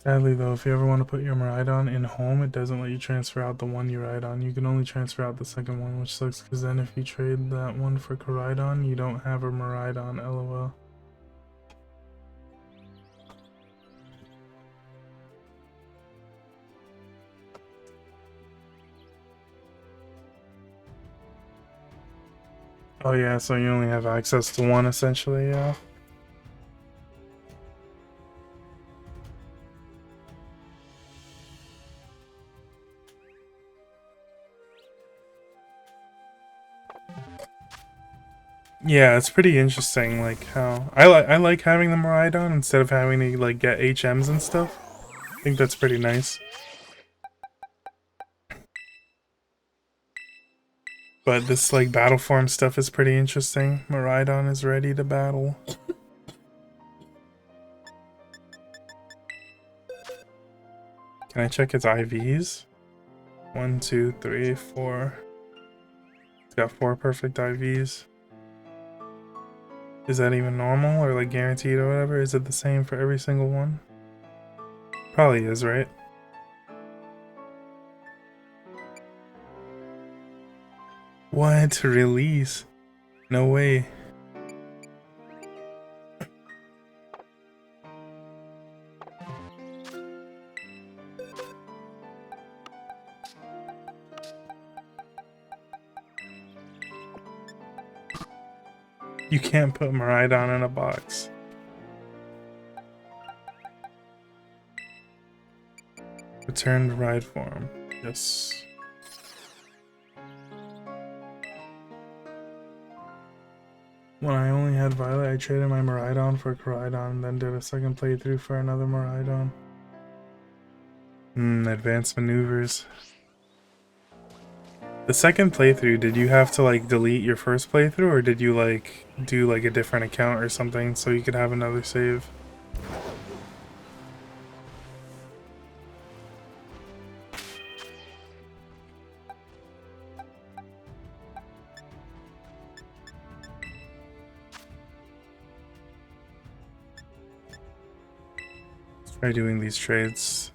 Sadly though, if you ever want to put your Miraidon in home, it doesn't let you transfer out the one you ride on. You can only transfer out the second one, which sucks because then if you trade that one for Koraidon, you don't have a Miraidon, lol. Oh yeah, so you only have access to one essentially, yeah. Yeah, it's pretty interesting, like how I like having the Miraidon instead of having to like get HMs and stuff. I think that's pretty nice. But this like battle form stuff is pretty interesting. Miraidon is ready to battle. Can I check its IVs? 1, 2, 3, 4. It's got 4 perfect IVs. Is that even normal or like guaranteed or whatever? Is it the same for every single one? Probably is, right? What? Release? No way. You can't put Maridon in a box. Return to ride form. Yes. When I only had Violet, I traded my Maridon for Koridon, then did a second playthrough for another Maridon. Advanced maneuvers. The second playthrough, did you have to like delete your first playthrough, or did you like do like a different account or something so you could have another save? Let's try doing these trade stuffs.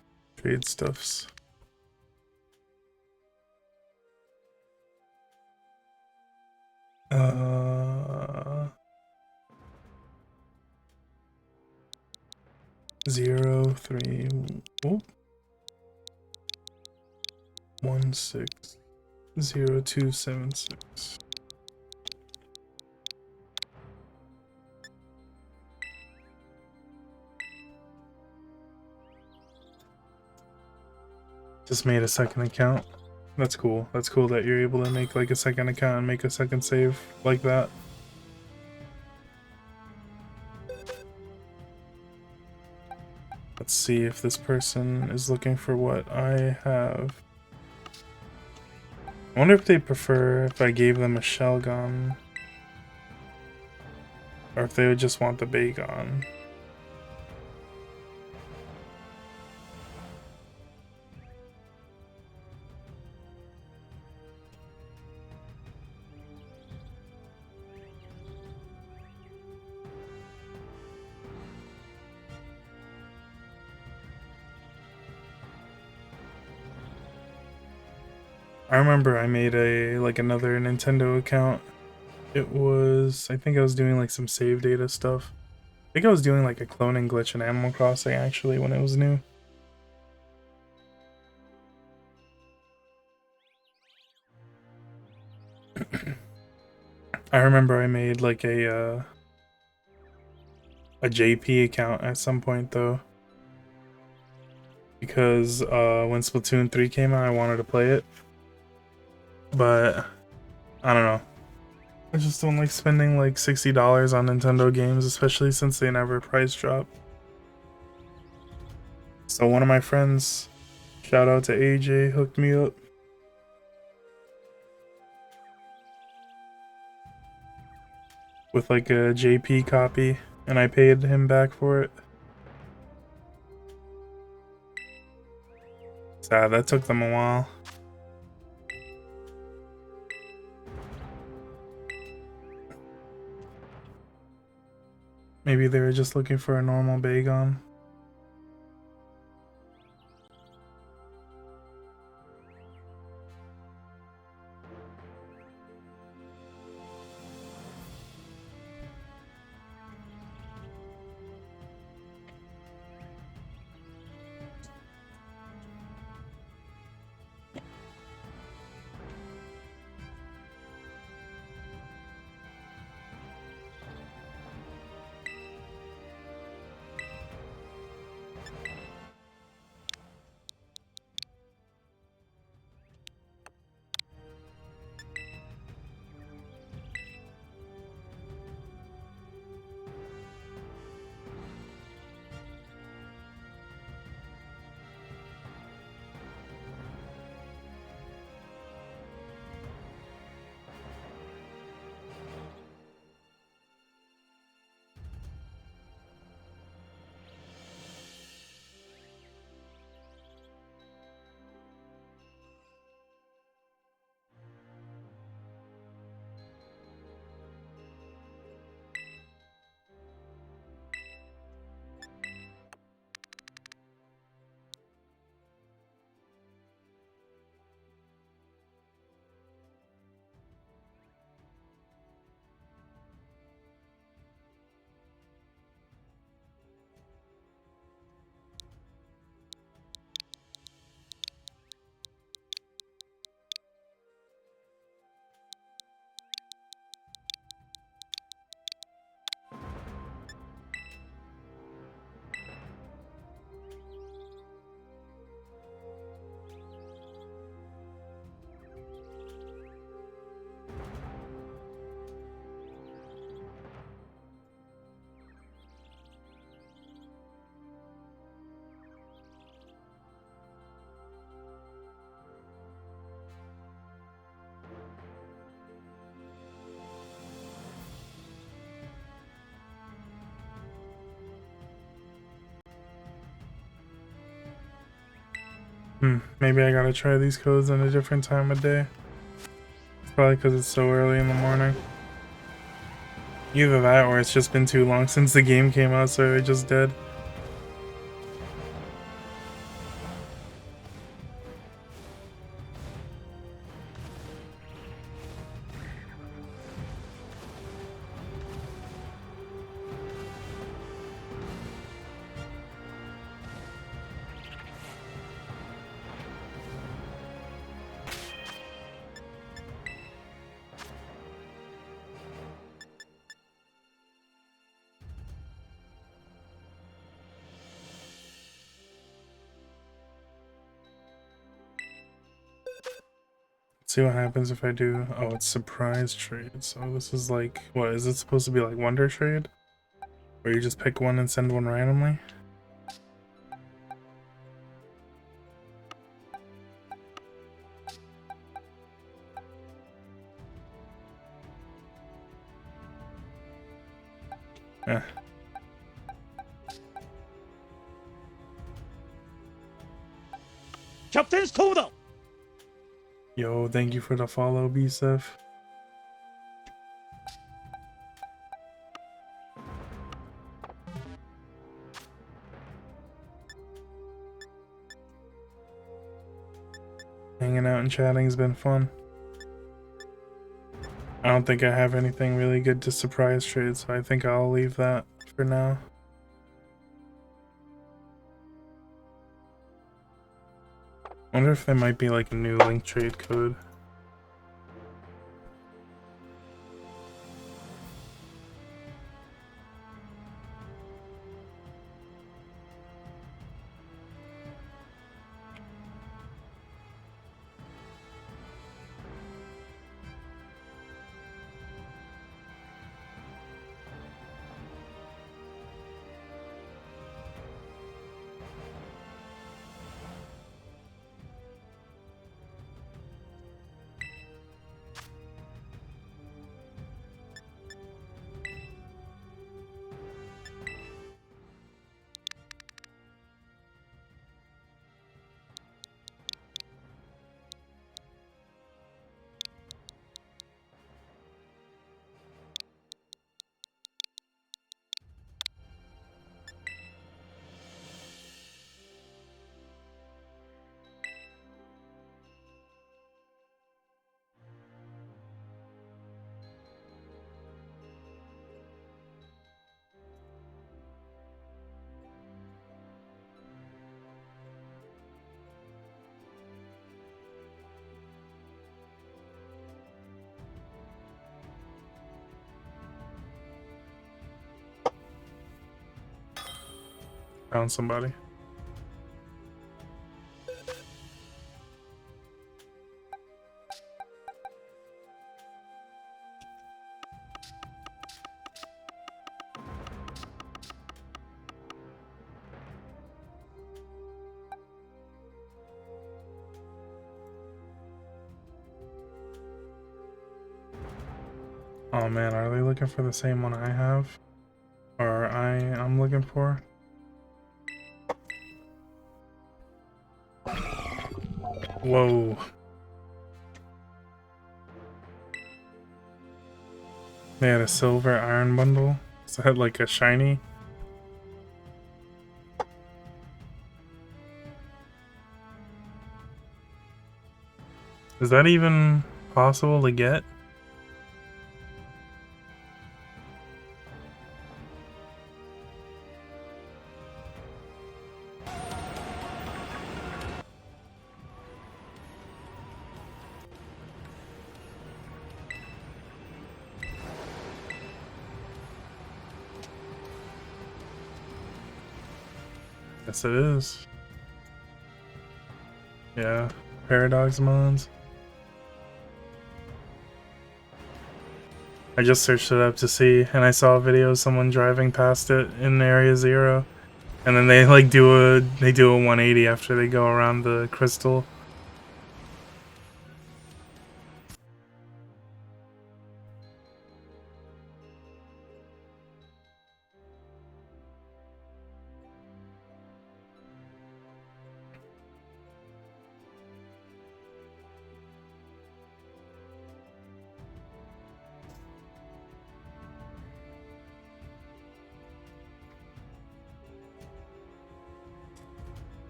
Zero, 3, oh, 1, 6, 0, 2, 7, 6. Just made a second account. That's cool. That's cool that you're able to make like a second account and make a second save like that. Let's see if this person is looking for what I have. I wonder if they prefer if I gave them a shell gun, or if they would just want the Bagon. I remember I made another Nintendo account. It was, I think I was doing like some save data stuff. I think I was doing like a cloning glitch in Animal Crossing actually when it was new. I remember I made like a JP account at some point though. Because when Splatoon 3 came out I wanted to play it. But I don't know. I just don't like spending like $60 on Nintendo games, especially since they never price drop. So one of my friends, shout out to AJ, hooked me up. With like a JP copy, and I paid him back for it. Sad, that took them a while. Maybe they were just looking for a normal Bagon. Maybe I gotta try these codes in a different time of day. It's probably because it's so early in the morning. Either that or it's just been too long since the game came out, so they're just dead. See what happens if I do. Oh, it's surprise trade. So this is like, what is it supposed to be, like wonder trade? Where you just pick one and send one randomly? Eh. Captain Toda! Yo, thank you for the follow, BSF. Hanging out and chatting's been fun. I don't think I have anything really good to surprise trade, so I think I'll leave that for now. Wonder if there might be like a new link trade code. Found somebody. Oh man, are they looking for the same one I have? Or I'm looking for? Whoa. They had a silver iron bundle. Is that like a shiny? Is that even possible to get? Yes, it is. Yeah, Paradox Mons. I just searched it up to see, and I saw a video of someone driving past it in Area 0. And then they like do a 180 after they go around the crystal.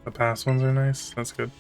The past ones are nice. That's good.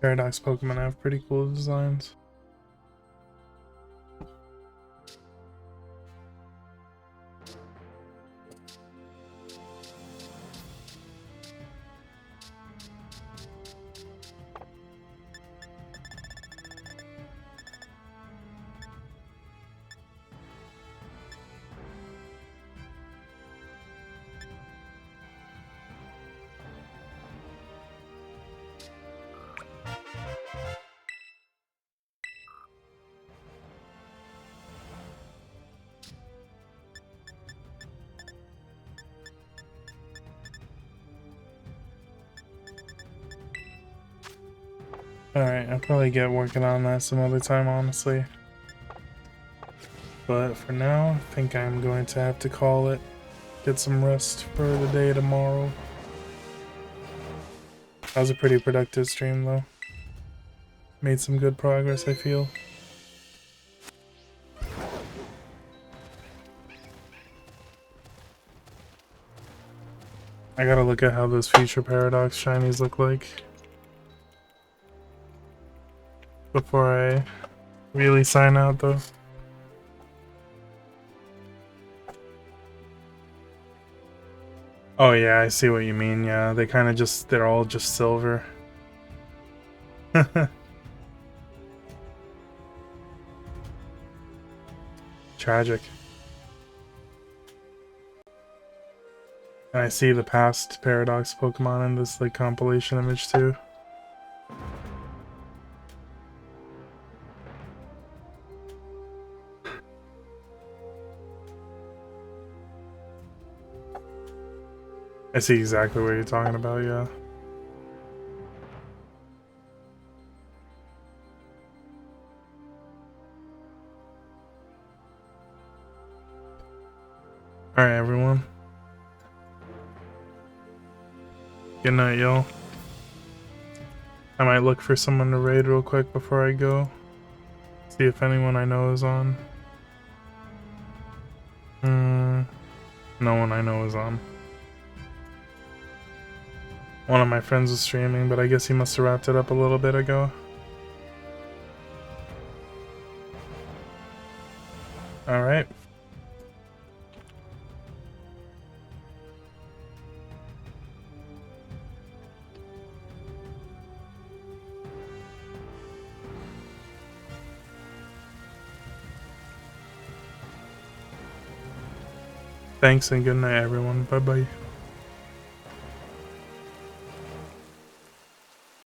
Paradox Pokemon have pretty cool designs. Alright, I'll probably get working on that some other time, honestly. But for now, I think I'm going to have to call it. Get some rest for the day tomorrow. That was a pretty productive stream, though. Made some good progress, I feel. I gotta look at how those future Paradox shinies look like before I really sign out, though. Oh yeah, I see what you mean. Yeah, they kind of just, they're all just silver. Tragic. And I see the past Paradox Pokemon in this like compilation image too. I see exactly what you're talking about, yeah. Alright, everyone. Good night, y'all. I might look for someone to raid real quick before I go. See if anyone I know is on. No one I know is on. One of my friends was streaming, but I guess he must have wrapped it up a little bit ago. Thanks and good night, everyone. Bye bye.